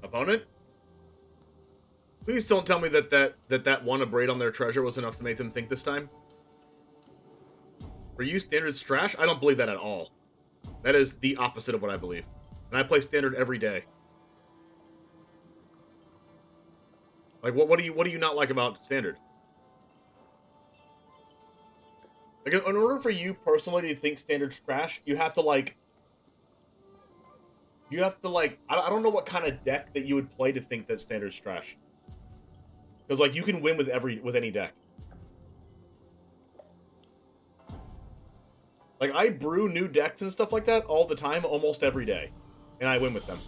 [SPEAKER 3] Opponent? Please don't tell me that one abrade on their treasure was enough to make them think this time. For you, standard's trash? I don't believe that at all. That is the opposite of what I believe. And I play standard every day. Like, what do you not like about standard? Like, in order for you personally to think standard's trash, you have to like, I don't know what kind of deck that you would play to think that standard's trash. Because, like, you can win with any deck. Like, I brew new decks and stuff like that all the time, almost every day. And I win with them.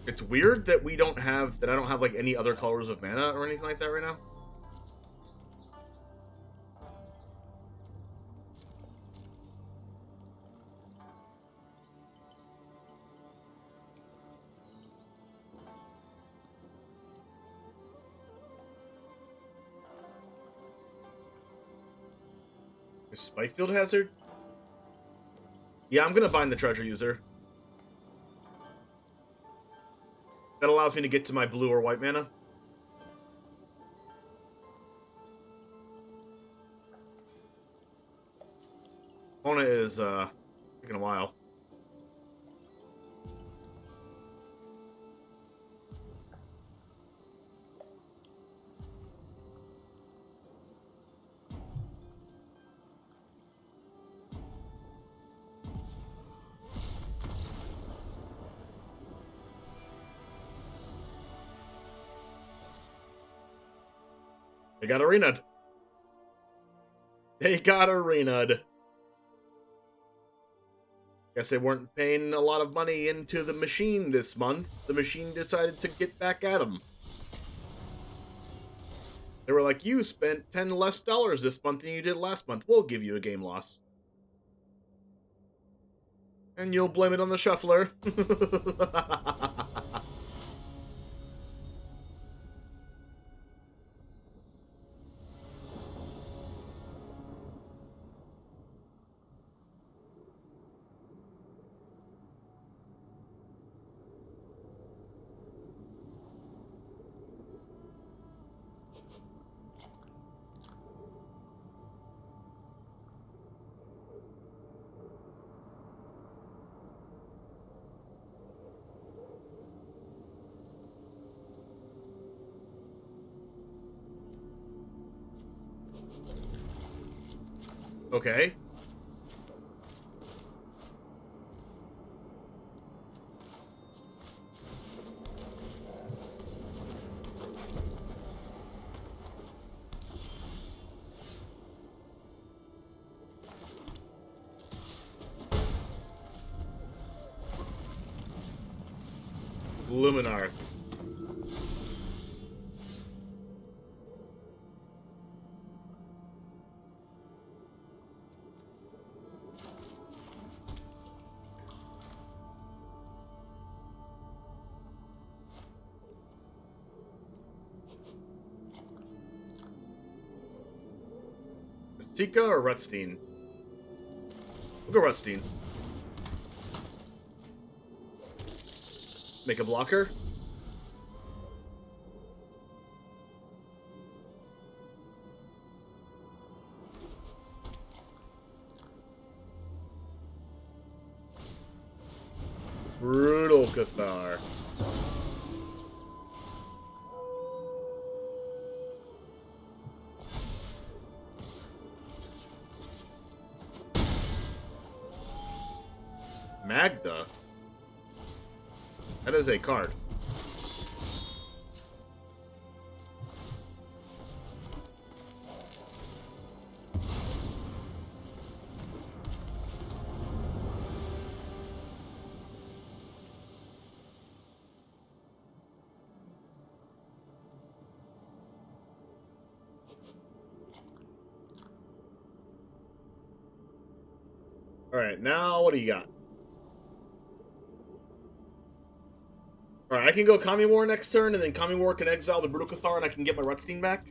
[SPEAKER 3] It's weird that I don't have, like, any other colors of mana or anything like that right now. Spikefield Hazard? Yeah, I'm gonna bind the Treasure User. That allows me to get to my blue or white mana. Opponent is, taking a while. They got arena'd. They got arena'd. Guess they weren't paying a lot of money into the machine this month. The machine decided to get back at them. They were like, you spent $10 less this month than you did last month. We'll give you a game loss. And you'll blame it on the shuffler. Okay. Luminar. Tika or Rutstein? We'll go Rutstein. Make a blocker. Brutal Cathar. Magda? That is a card. Alright, now what do you got? Alright, I can go Kami War next turn, and then Kami War can exile the Brutal Cathar, and I can get my Rutstein back.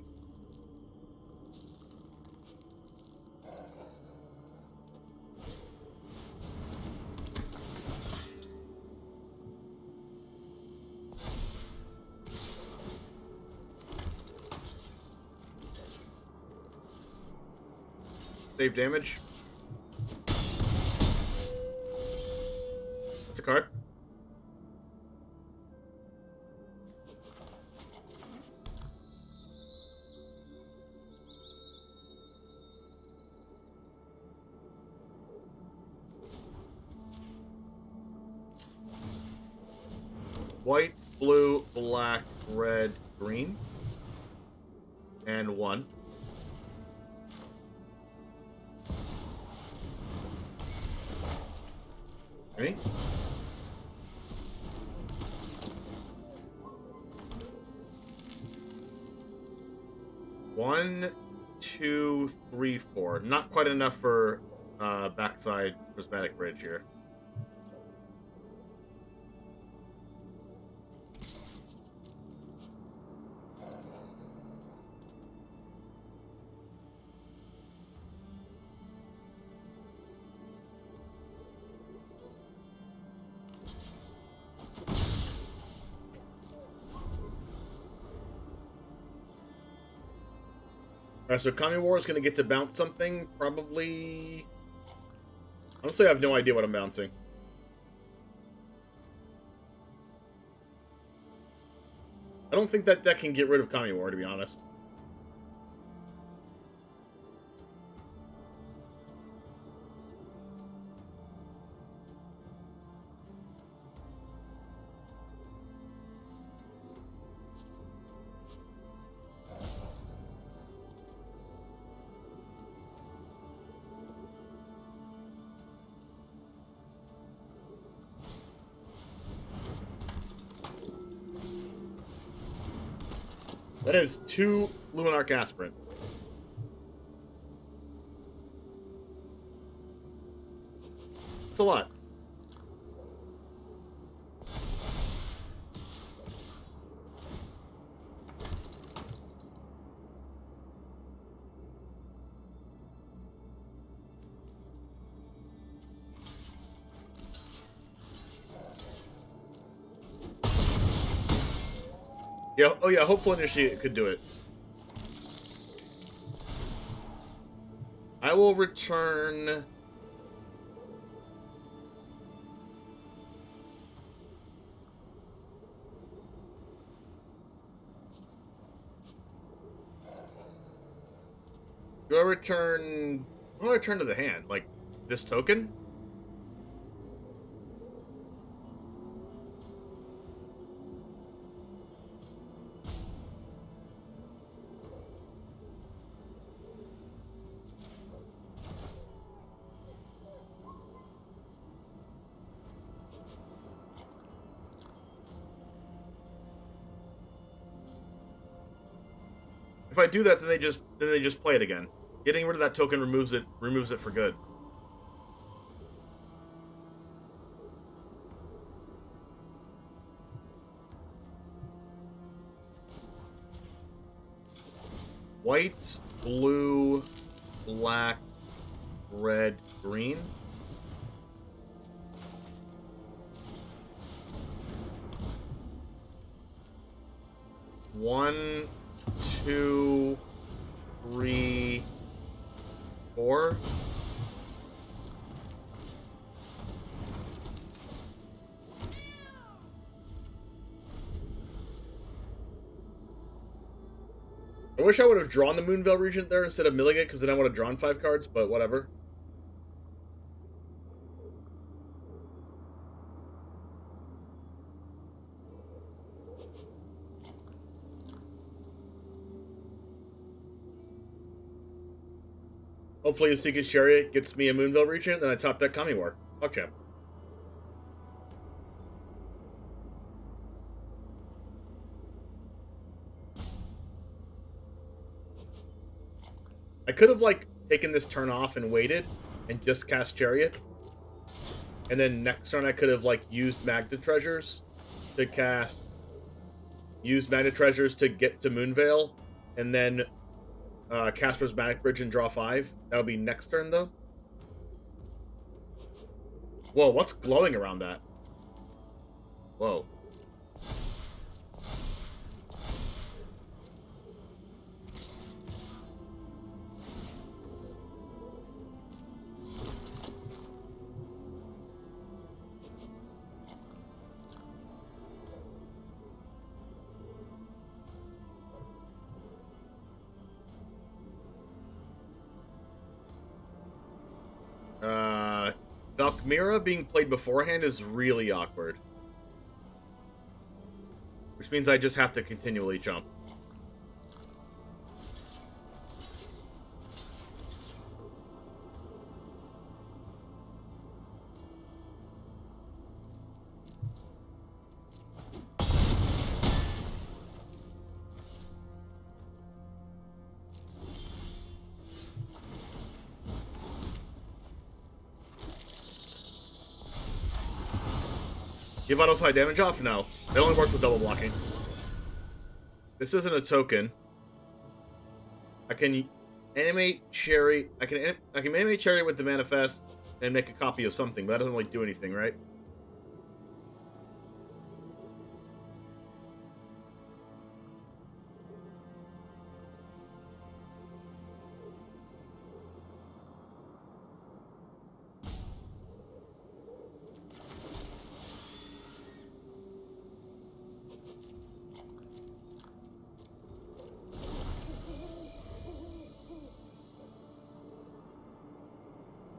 [SPEAKER 3] Save damage. That's a card. White blue, black, red, green. And 1. Ready? One, 2, 3, 4. Not quite enough for backside prismatic bridge here. Alright, so Kami War is going to get to bounce something, probably... Honestly, I have no idea what I'm bouncing. I don't think that deck can get rid of Kami War, to be honest. That is 2 Luminarch Aspirant. That's a lot. Yeah, oh yeah, Hopeful Initiate could do it. I will return... Do I return... What do I return to the hand? Like, this token? If I do that, then they just play it again. Getting rid of that token removes it for good. White, blue, black, red, green. One, 2, 3, 4. I wish I would have drawn the Moonveil Regent there instead of milling it, because then I would have drawn 5 cards, but whatever. Hopefully, Asika's Chariot gets me a Moonveil Regent, then I top deck Kami War. Okay. I could have, like, taken this turn off and waited and just cast Chariot. And then next turn I could have, like, used Magna Treasures to cast... Used Magna Treasures to get to Moonveil, and then... cast Prismatic Bridge and draw 5. That would be next turn, though. Whoa, what's glowing around that? Whoa. Valkmira being played beforehand is really awkward. Which means I just have to continually jump. Give autos high damage off? No. It only works with double blocking. This isn't a token. I can animate Cherry. I can animate Cherry with the manifest and make a copy of something, but that doesn't really do anything, right?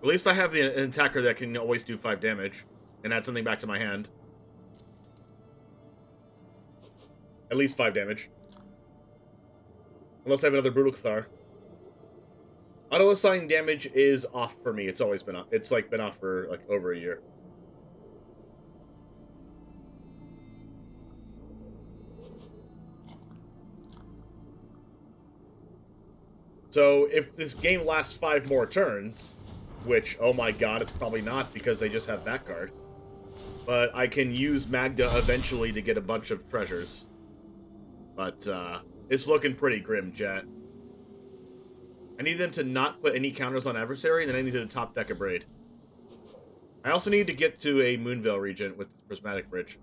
[SPEAKER 3] At least I have an attacker that can always do 5 damage and add something back to my hand. At least 5 damage. Unless I have another Brutal Cathar. Auto-assign damage is off for me. It's always been off. It's like been off for like over a year. So if this game lasts 5 more turns, which, oh my god, it's probably not because they just have that card. But I can use Magda eventually to get a bunch of treasures. But, it's looking pretty grim, chat. I need them to not put any counters on Adversary, and then I need to top deck a Braid. I also need to get to a Moonveil Regent with this Prismatic Bridge.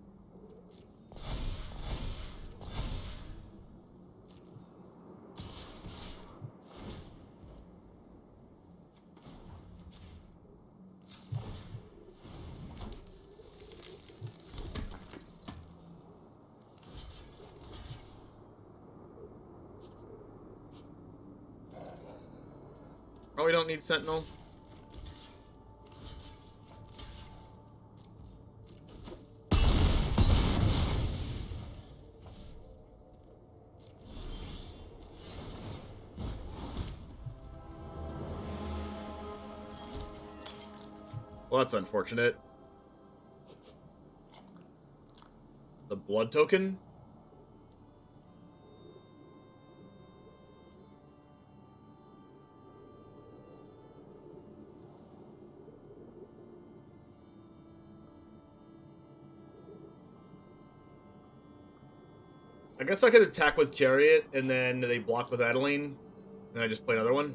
[SPEAKER 3] Probably don't need Sentinel. Well, that's unfortunate. The blood token? I guess I could attack with Chariot, and then they block with Adeline, and I just play another one.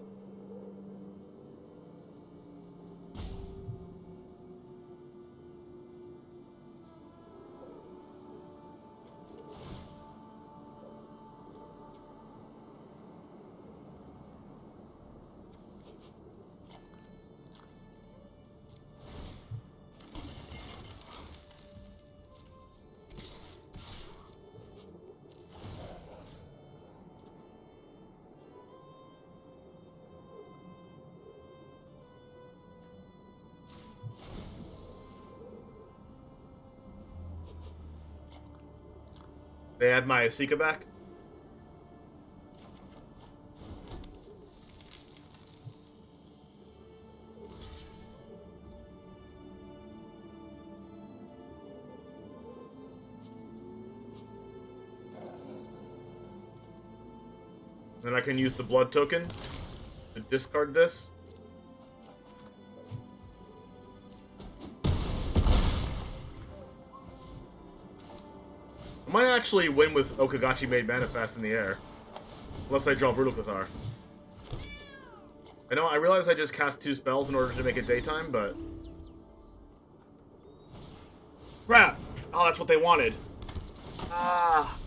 [SPEAKER 3] They add my Asika back. Then I can use the blood token to discard this. I might actually win with Okagachi made Manifest in the air. Unless I draw Brutal Cathar. I realize I just cast 2 spells in order to make it daytime, but... Crap! Oh, that's what they wanted. Ah.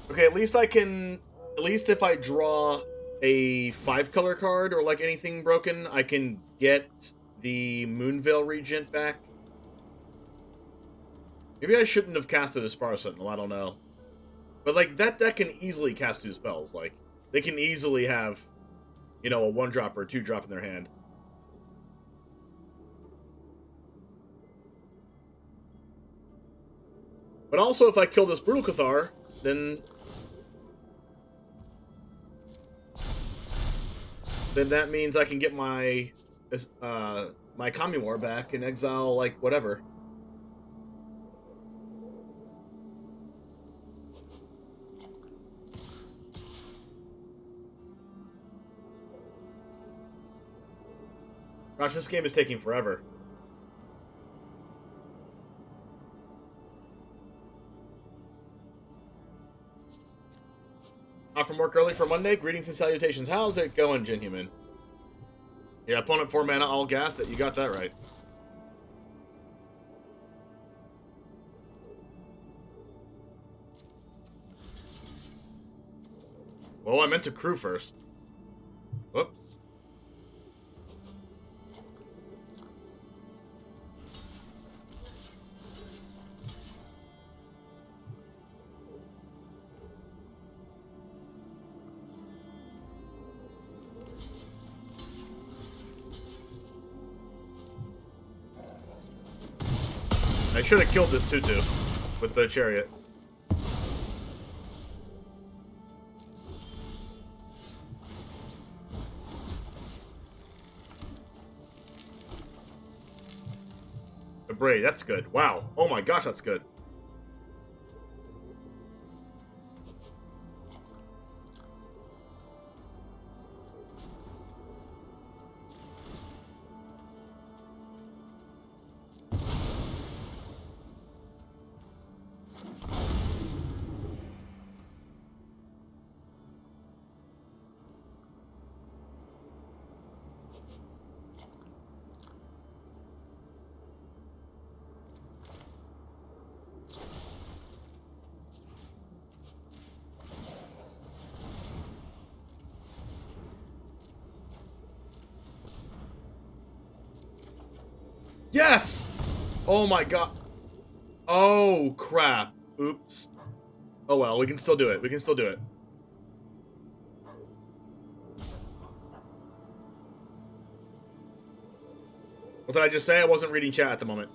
[SPEAKER 3] Okay, at least I can... At least if I draw a 5-color card, or like anything broken, I can get the Moonveil Regent back. Maybe I shouldn't have casted a Asparo Sentinel, I don't know. But, like, that deck can easily cast 2 spells. Like, they can easily have, a 1-drop or a 2-drop in their hand. But also, if I kill this Brutal Cathar, then that means I can get my my Kamimor back and exile, like, whatever. Gosh, this game is taking forever. From work early for Monday. Greetings and salutations. How's it going, Genhuman? Yeah, opponent 4 mana, all gas. That you got that right. Well, I meant to crew first. Whoops. I should have killed this tutu with the chariot. The braid, that's good. Wow. Oh my gosh, that's good. Yes! Oh my god. Oh, crap. Oops. Oh well, we can still do it. We can still do it. What did I just say? I wasn't reading chat at the moment.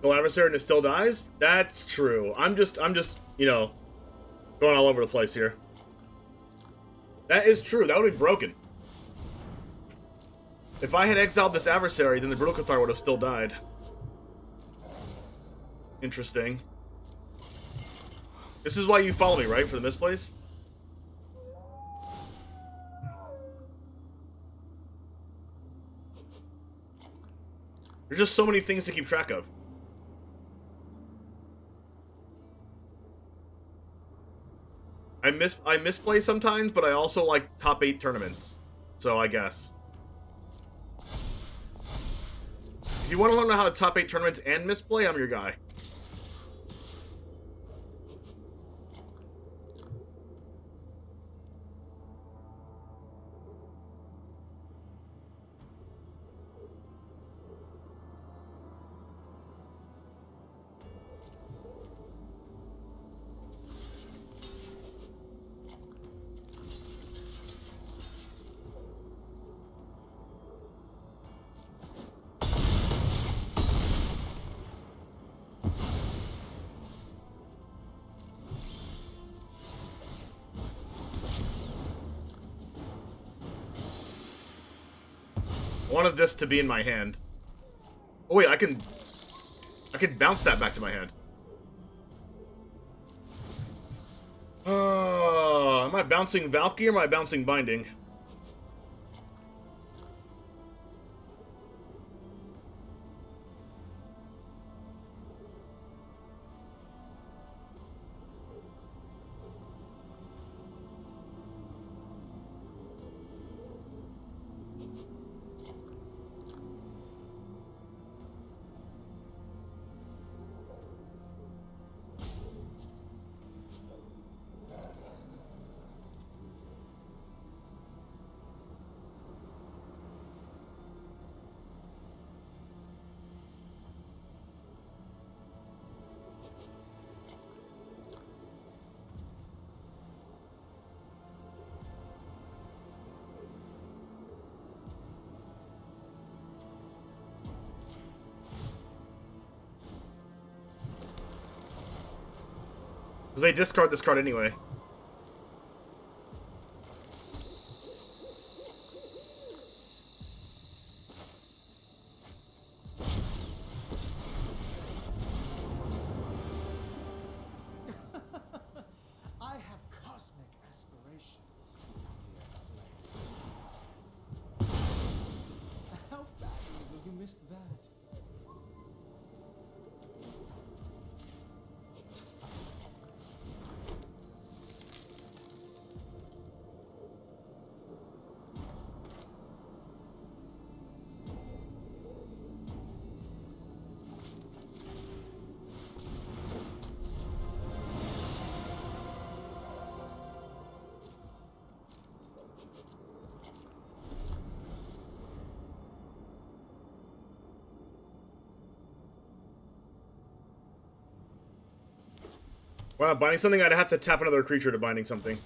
[SPEAKER 3] Go adversary and it still dies? That's true. I'm just, you know, going all over the place here. That is true. That would be broken. If I had exiled this adversary, then the Brutal Cathar would have still died. Interesting. This is why you follow me, right? For the misplace? There's just so many things to keep track of. I misplay sometimes, but I also like top 8 tournaments. So I guess. If you want to learn how to top 8 tournaments and misplay, I'm your guy. Wanted this to be in my hand. Oh wait, I can bounce that back to my hand. Am I bouncing Valky or am I bouncing Binding? Because they discard this card anyway.
[SPEAKER 7] I have cosmic aspirations, dear Blade. How badly will you miss that?
[SPEAKER 3] Why not binding something? I'd have to tap another creature to binding something.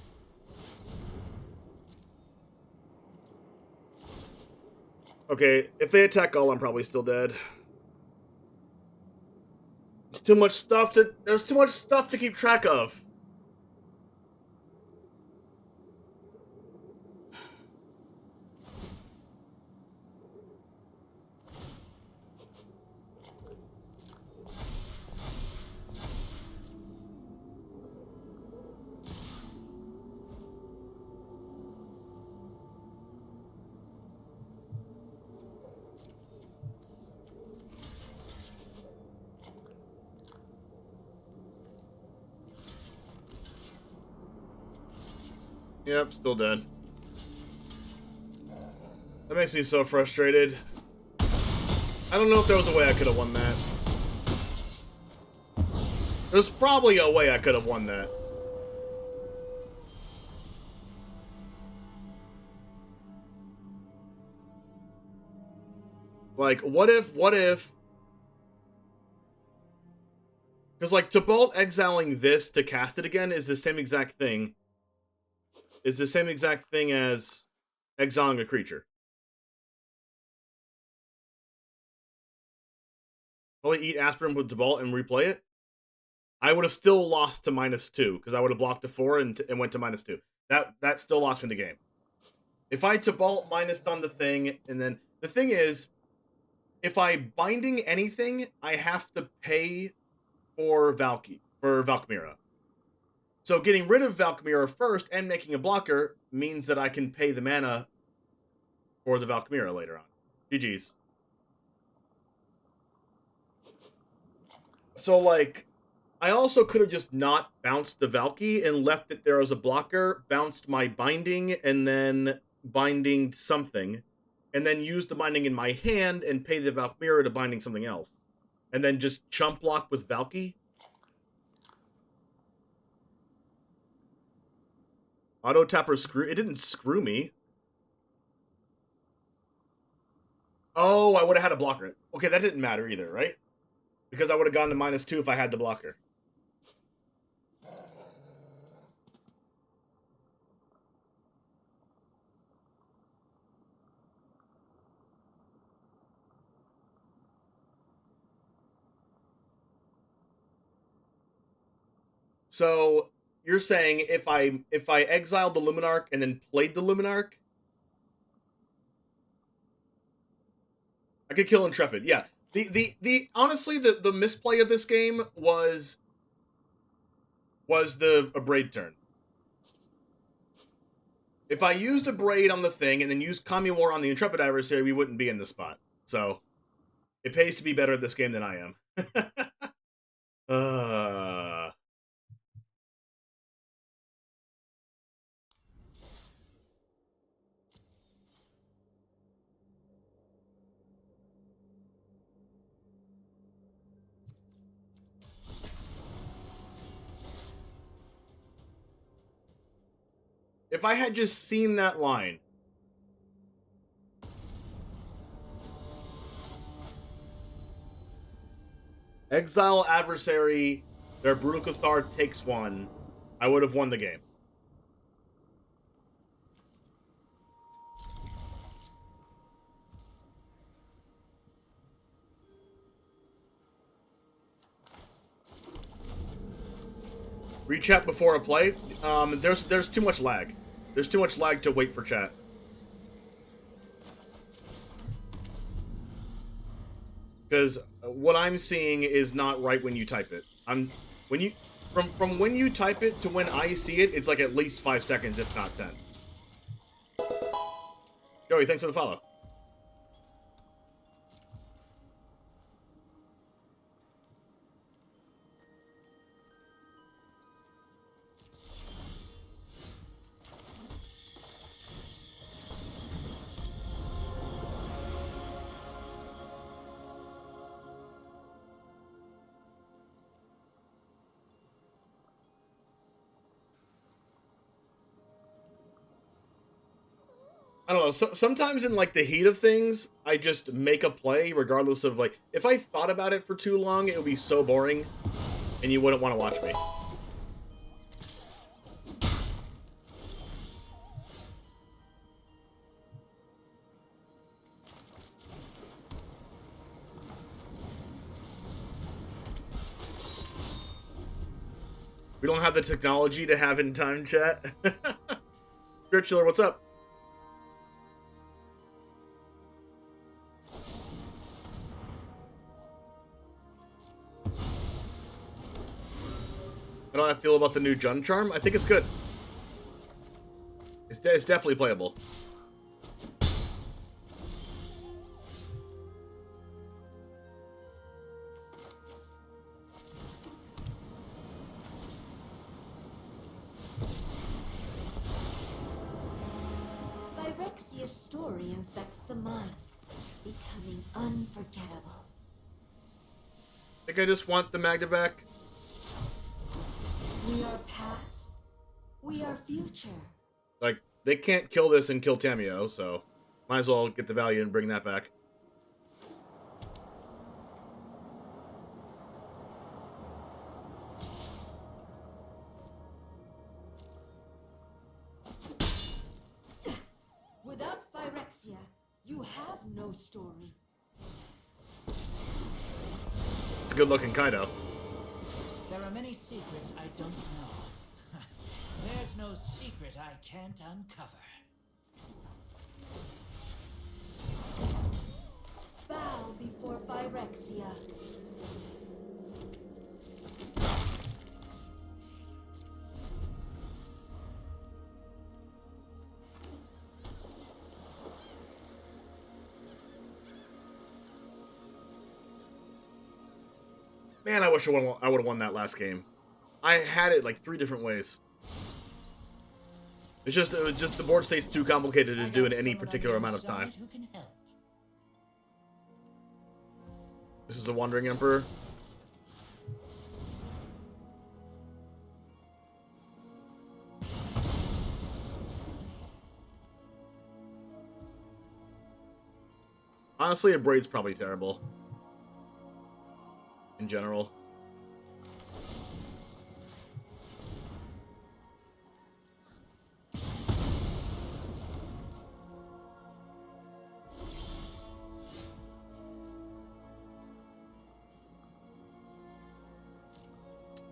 [SPEAKER 3] Okay, if they attack all, I'm probably still dead. There's too much stuff to keep track of. Yep, still dead. That makes me so frustrated. I don't know if there was a way I could have won that. There's probably a way I could have won that. Like, what if... Because, like, Tibalt exiling this to cast it again is the same exact thing. Is the same exact thing as exiling a creature. Probably eat Aspirin with Tibalt and replay it. I would have still lost to -2 because I would have blocked a 4 and went to -2. That still lost me the game. If I Tibalt minus on the thing, and then the thing is, if I binding anything, I have to pay for Valkmira. So getting rid of Valkmira first and making a blocker means that I can pay the mana for the Valkmira later on. GG's. So, like, I also could have just not bounced the Valky and left it there as a blocker, bounced my binding, and then binding something, and then used the binding in my hand and pay the Valkmira to binding something else. And then just chump block with Valky. Auto tapper screw. It didn't screw me. Oh, I would have had a blocker. Okay, that didn't matter either, right? Because I would have gone to -2 if I had the blocker. So you're saying if I exiled the Luminarch and then played the Luminarch, I could kill Intrepid. Yeah. The honestly, the misplay of this game was the Abrade turn. If I used Abrade on the thing and then used Kami War on the Intrepid adversary, we wouldn't be in this spot. So it pays to be better at this game than I am. If I had just seen that line. Exile adversary, their Brutal Cathar takes one, I would have won the game. Read chat before a play. There's too much lag. There's too much lag to wait for chat. Because what I'm seeing is not right when you type it. From when you type it to when I see it, it's like at least 5 seconds, if not 10. Joey, thanks for the follow. I don't know, sometimes in, like, the heat of things, I just make a play, regardless of, like, if I thought about it for too long, it would be so boring, and you wouldn't want to watch me. We don't have the technology to have in time chat. Spiritualer, what's up? How do I feel about the new Jun Charm? I think it's good. It's definitely playable.
[SPEAKER 8] Phyrexia's story infects the mind, becoming unforgettable.
[SPEAKER 3] I think I just want the Magda back.
[SPEAKER 8] We are past. We are future.
[SPEAKER 3] Like, they can't kill this and kill Tamio, so might as well get the value and bring that back.
[SPEAKER 8] Without Phyrexia, you have no story.
[SPEAKER 3] It's a good-looking Kaido.
[SPEAKER 9] There are many secrets I don't know. There's no secret I can't uncover.
[SPEAKER 8] Bow before Phyrexia.
[SPEAKER 3] Man, I wish I would have won that last game. I had it like 3 different ways. It was just the board state's too complicated to do in any particular amount of time. This is the Wandering Emperor. Honestly, a Braid's probably terrible. In general.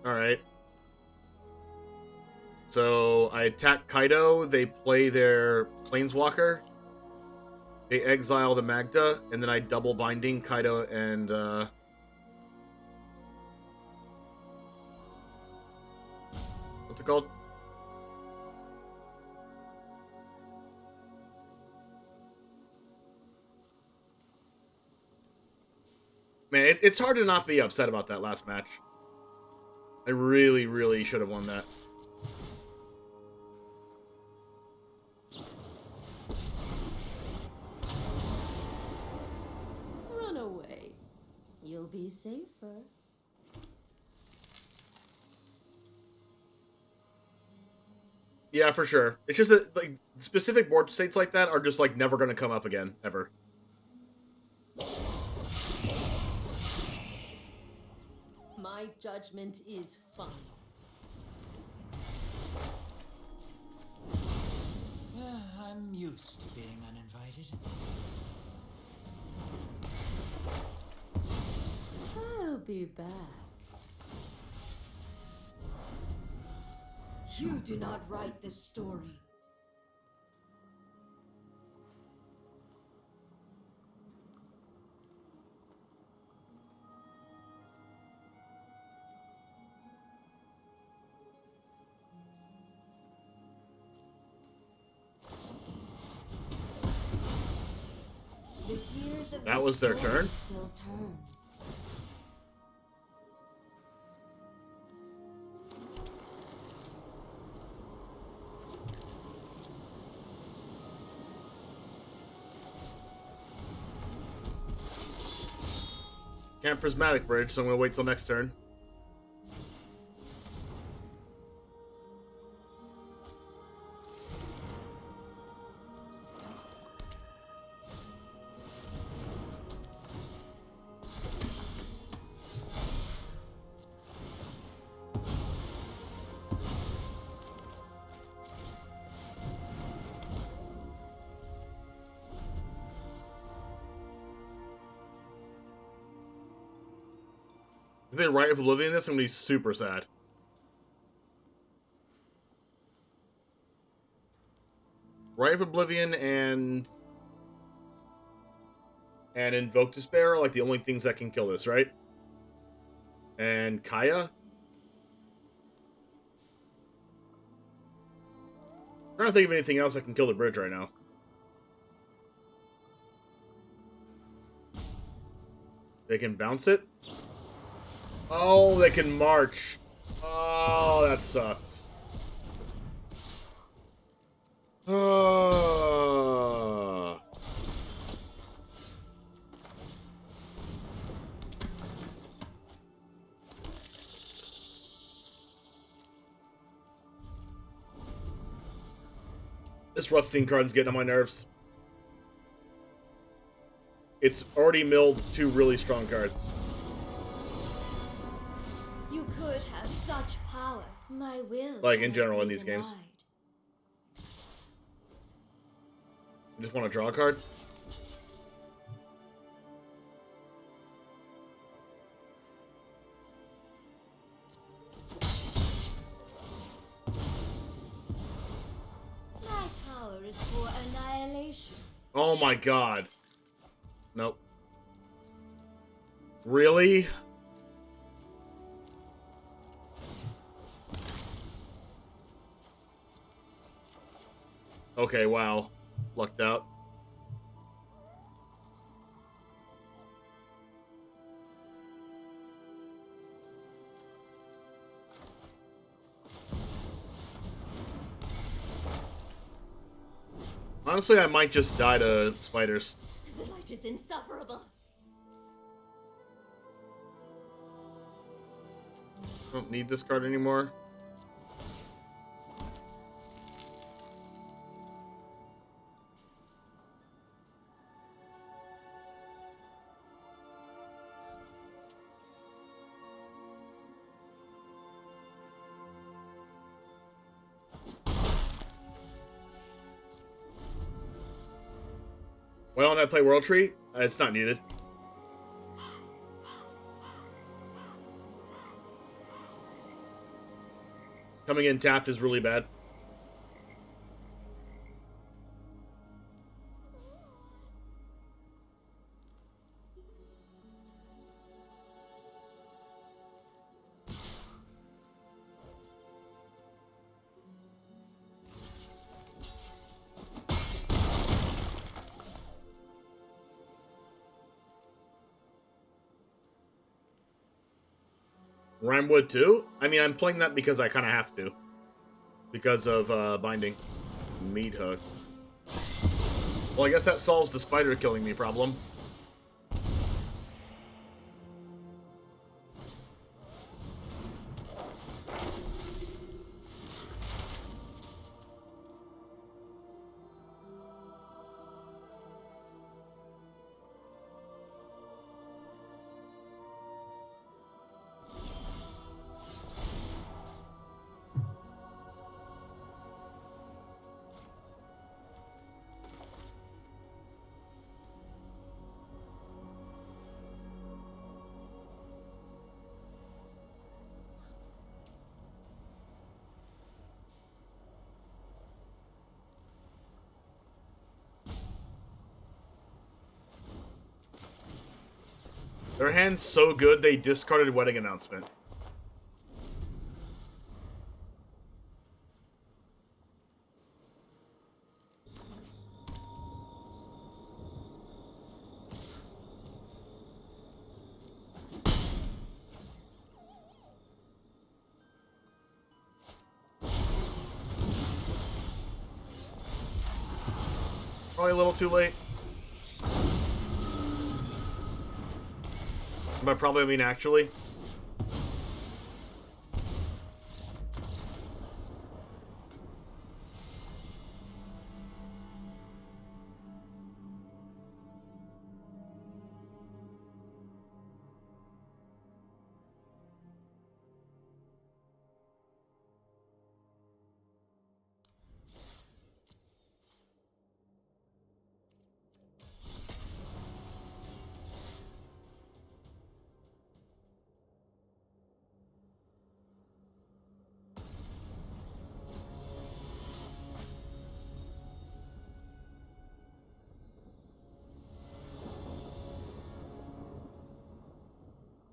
[SPEAKER 3] Alright. So, I attack Kaido, they play their Planeswalker. They exile the Magda, and then I double binding Kaido and what's it called? Man, it's hard to not be upset about that last match. I really, really should have won that.
[SPEAKER 8] Run away. You'll be safer.
[SPEAKER 3] Yeah, for sure. It's just that, like, specific board states like that are just, like, never going to come up again, ever.
[SPEAKER 8] My judgment is final.
[SPEAKER 9] I'm used to being uninvited.
[SPEAKER 8] I'll be back. You do not write this story. The gears of
[SPEAKER 3] That
[SPEAKER 8] the
[SPEAKER 3] was their
[SPEAKER 8] story
[SPEAKER 3] turn?
[SPEAKER 8] Still turn.
[SPEAKER 3] Can't prismatic bridge, so I'm gonna wait till next turn. If they write of Oblivion this, I'm gonna be super sad. Rite of Oblivion and Invoke Despair are like the only things that can kill this, right? And Kaya? I'm trying to think of anything else that can kill the bridge right now. They can bounce it? Oh, they can march. Oh, that sucks. Oh. This Rutstein card's getting on my nerves. It's already milled 2 really strong cards.
[SPEAKER 8] You could have such power. My will.
[SPEAKER 3] Like, in
[SPEAKER 8] cannot
[SPEAKER 3] general,
[SPEAKER 8] be
[SPEAKER 3] in these games.
[SPEAKER 8] denied.
[SPEAKER 3] You just want to draw a card?
[SPEAKER 8] My power is for annihilation.
[SPEAKER 3] Oh my god. Nope. Really? Okay, wow. Lucked out. Honestly, I might just die to spiders.
[SPEAKER 8] The light is insufferable.
[SPEAKER 3] Don't need this card anymore. Why don't I play World Tree? It's not needed. Coming in tapped is really bad. Rhymewood 2? I mean, I'm playing that because I kind of have to. Because of binding. Meat hook. Well, I guess that solves the spider killing me problem. Their hand's so good, they discarded wedding announcement. Probably a little too late. By probably I mean actually.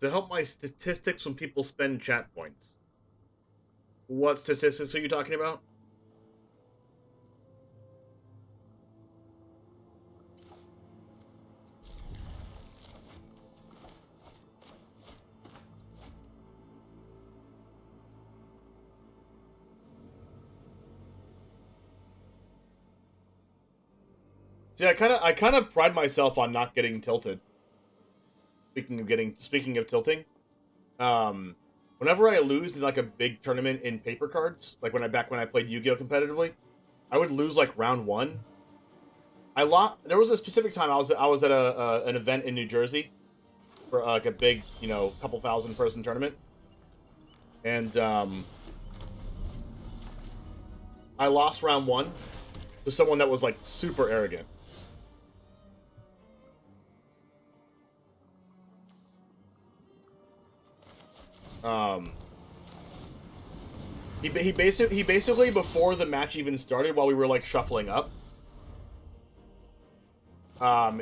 [SPEAKER 3] To help my statistics when people spend chat points. What statistics are you talking about? See, I kind of pride myself on not getting tilted. Speaking of tilting, whenever I lose in like a big tournament in paper cards, like when I played Yu-Gi-Oh competitively, I would lose like round 1. There was a specific time I was at an event in New Jersey for like a big, couple thousand person tournament, and I lost round 1 to someone that was like super arrogant. He basically before the match even started, while we were like shuffling up,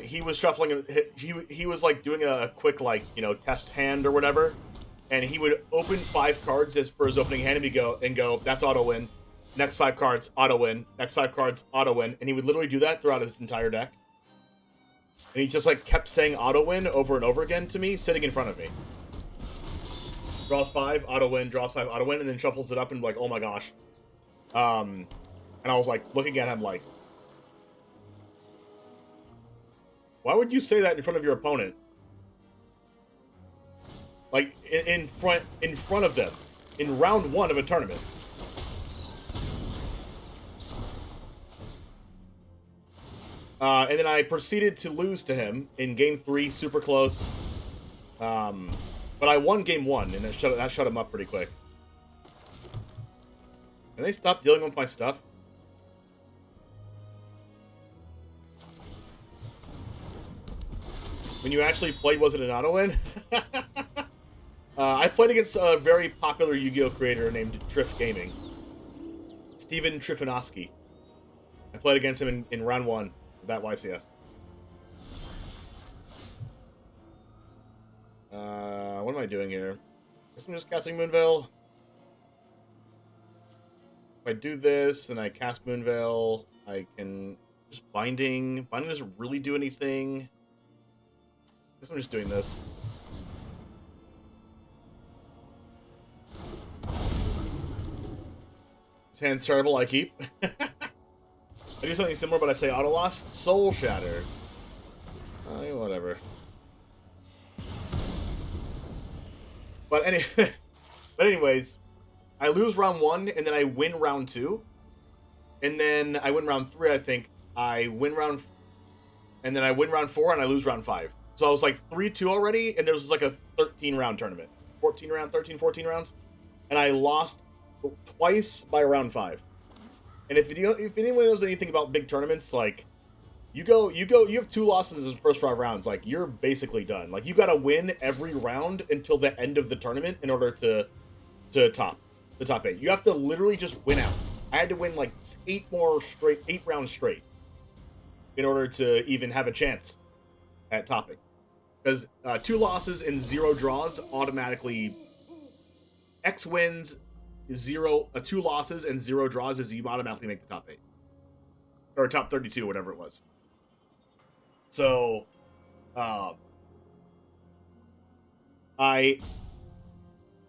[SPEAKER 3] he was shuffling. He was like doing a quick test hand or whatever, and he would open 5 cards as for his opening hand and go that's auto win. Next 5 cards auto win. Next 5 cards auto win, and he would literally do that throughout his entire deck. And he just like kept saying auto win over and over again to me, sitting in front of me. Draws 5, auto win, draws 5, auto win, and then shuffles it up and like, oh my gosh. And I was like looking at him like, why would you say that in front of your opponent? Like in front of them, in round 1 of a tournament. And then I proceeded to lose to him in game 3, super close. But I won game 1, and that shut him up pretty quick. Can they stop dealing with my stuff? When you actually played, was it an auto-win? I played against a very popular Yu-Gi-Oh! Creator named Triff Gaming. Steven Trifanowski. I played against him in round 1 of that YCS. What am I doing here? I guess I'm just casting Moonveil. If I do this, and I cast Moonveil, I can just Binding. Binding doesn't really do anything. I guess I'm just doing this. hand's terrible, I keep. I do something similar, but I say auto loss. Soul Shatter. Yeah, whatever. But anyways, I lose round 1, and then I win round 2. And then I win round 3, I think. And then I win round 4, and I lose round 5. So I was like 3-2 already, and there was like a 13-round tournament. 13, 14 rounds. And I lost twice by round 5. And if anyone knows anything about big tournaments, like, you have 2 losses in the first 5 rounds, like, you're basically done. Like, you gotta win every round until the end of the tournament in order to top the top 8. You have to literally just win out. I had to win like 8 rounds straight in order to even have a chance at topping. Because 2 losses and 0 draws automatically... X wins, 2 losses and 0 draws is you automatically make the top 8. Or top 32, whatever it was. So, and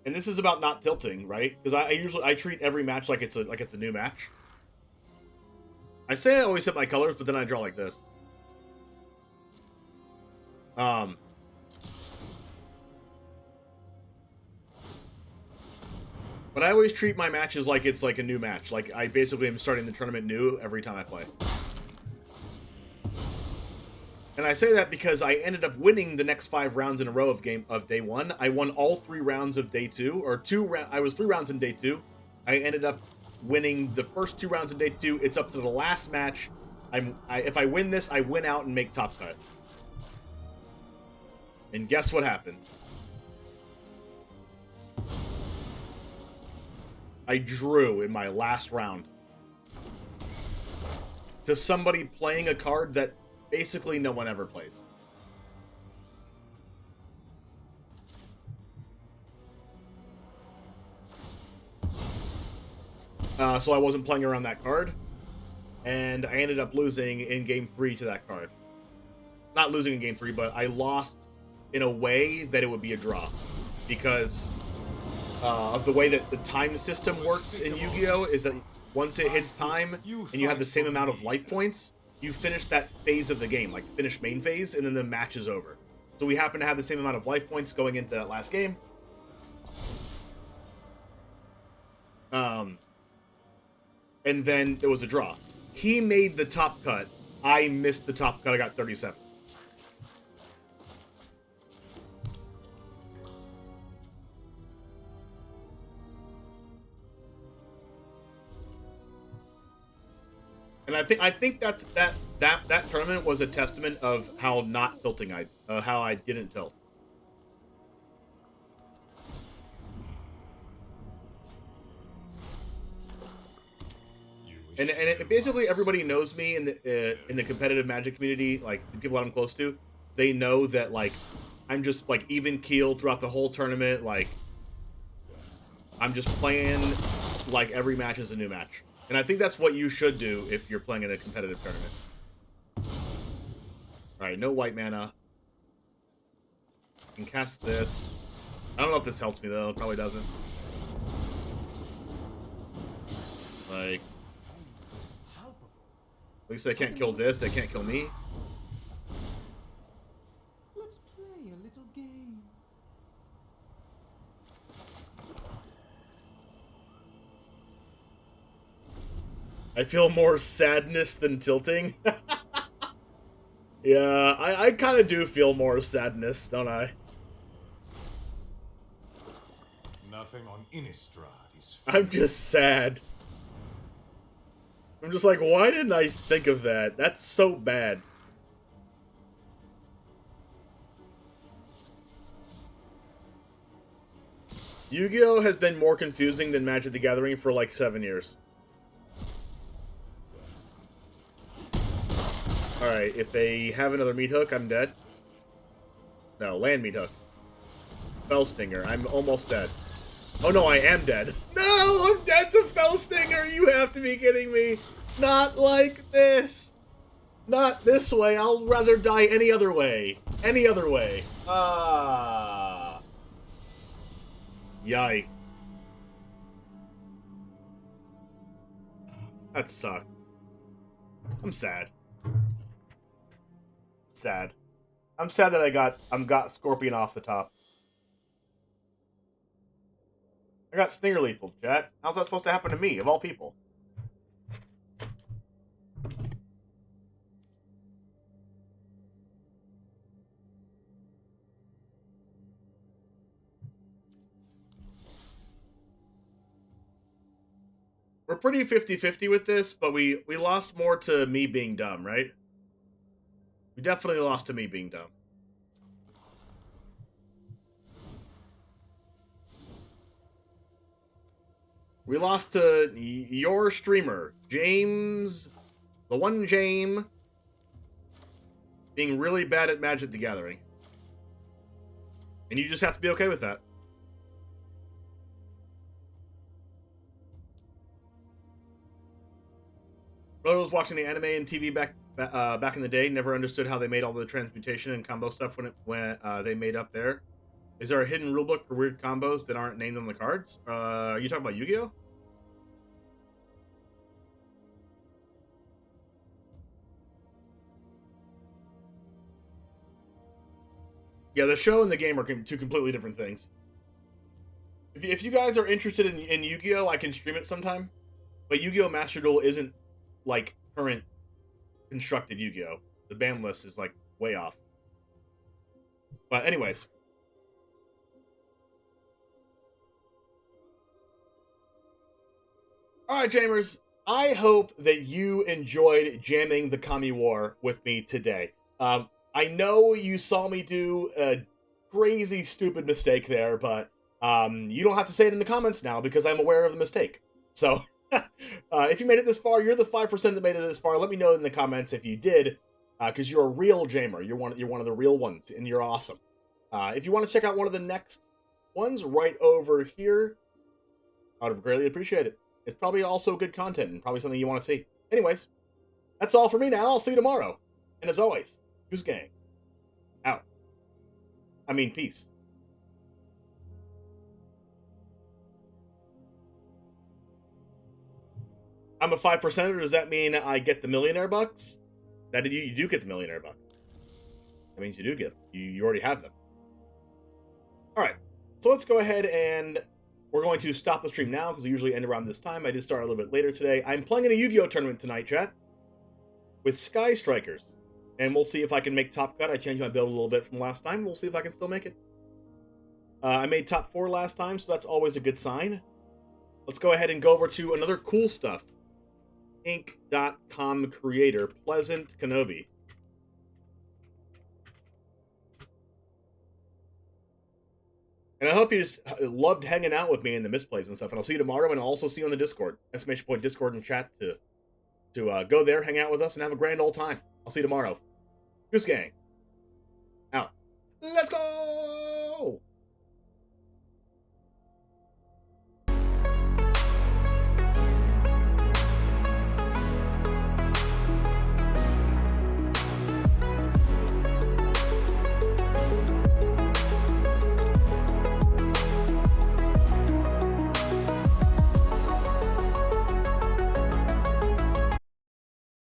[SPEAKER 3] this is about not tilting, right? Because I treat every match like it's a new match. I say I always hit my colors, but then I draw like this. But I always treat my matches like it's like a new match. Like, I basically am starting the tournament new every time I play. And I say that because I ended up winning the next 5 rounds in a row of day 1. I won all 3 rounds of day 2, or I was 3 rounds in day 2. I ended up winning the first 2 rounds in day 2. It's up to the last match. If I win this, I win out and make top cut. And guess what happened? I drew in my last round to somebody playing a card that basically no one ever plays. So I wasn't playing around that card, and I ended up losing in Game 3 to that card. Not losing in Game 3, but I lost in a way that it would be a draw, because of the way that the time system works in Yu-Gi-Oh! Is that once it hits time, and you have the same amount of life points, you finish that phase of the game, like finish main phase, and then the match is over. So we happen to have the same amount of life points going into that last game. And then there was a draw. He made the top cut. I missed the top cut. I got 37. And I think that tournament was a testament of how not tilting how I didn't tilt. And basically everybody knows me in the competitive Magic community, like the people that I'm close to, they know that like I'm just like even keel throughout the whole tournament. Like I'm just playing like every match is a new match. And I think that's what you should do if you're playing in a competitive tournament. Alright, no white mana. I can cast this. I don't know if this helps me though, it probably doesn't. Like, at least they can't kill this, they can't kill me.
[SPEAKER 7] Let's play a little game.
[SPEAKER 3] I feel more sadness than tilting. Yeah, I kind of do feel more sadness, don't I?
[SPEAKER 6] Nothing on Innistrad is...
[SPEAKER 3] I'm just sad. I'm just like, why didn't I think of that? That's so bad. Yu-Gi-Oh! Has been more confusing than Magic the Gathering for like 7 years. Alright, if they have another meat hook, I'm dead. No, land meat hook. Fellstinger, I'm almost dead. Oh no, I am dead. No, I'm dead to Fellstinger! You have to be kidding me! Not like this! Not this way, I'll rather die any other way. Any other way. Ah. Yikes. That sucks. I'm sad. Sad. I'm sad that I got Scorpion off the top. I got Stinger Lethal, chat. How's that supposed to happen to me, of all people? We're pretty 50-50 with this, but we lost more to me being dumb, right? We definitely lost to me being dumb. We lost to your streamer, James, the one James, being really bad at Magic the Gathering. And you just have to be okay with that. Brother was watching the anime and TV back in the day. Never understood how they made all the transmutation and combo stuff when they made up there. Is there a hidden rulebook for weird combos that aren't named on the cards? Are you talking about Yu-Gi-Oh? Yeah, the show and the game are two completely different things. If you guys are interested in Yu-Gi-Oh, I can stream it sometime. But Yu-Gi-Oh! Master Duel isn't like current constructed Yu-Gi-Oh! The ban list is like way off. But anyways. Alright, Jamers. I hope that you enjoyed jamming the Kami War with me today. I know you saw me do a crazy, stupid mistake there, but you don't have to say it in the comments now because I'm aware of the mistake. So, if you made it this far, you're the 5% that made it this far. Let me know in the comments if you did, because you're a real Jamer. You're one of the real ones, and you're awesome. If you want to check out one of the next ones right over here, I would greatly appreciate it. It's probably also good content and probably something you want to see. Anyways, that's all for me now. I'll see you tomorrow. And as always, Goose Gang, out. I mean, peace. I'm a 5%er. Does that mean I get the millionaire bucks? That you do get the millionaire bucks. That means you do get them. You already have them. All right. So let's go ahead and we're going to stop the stream now because we usually end around this time. I did start a little bit later today. I'm playing in a Yu-Gi-Oh! Tournament tonight, chat, with Sky Strikers. And we'll see if I can make top cut. I changed my build a little bit from last time. We'll see if I can still make it. I made top 4 last time, so that's always a good sign. Let's go ahead and go over to another cool stuff. Inc.com creator, Pleasant Kenobi. And I hope you just loved hanging out with me in the misplays and stuff. And I'll see you tomorrow, and I'll also see you on the Discord. ! Discord and chat to go there, hang out with us, and have a grand old time. I'll see you tomorrow. Goose Gang. Out. Let's go!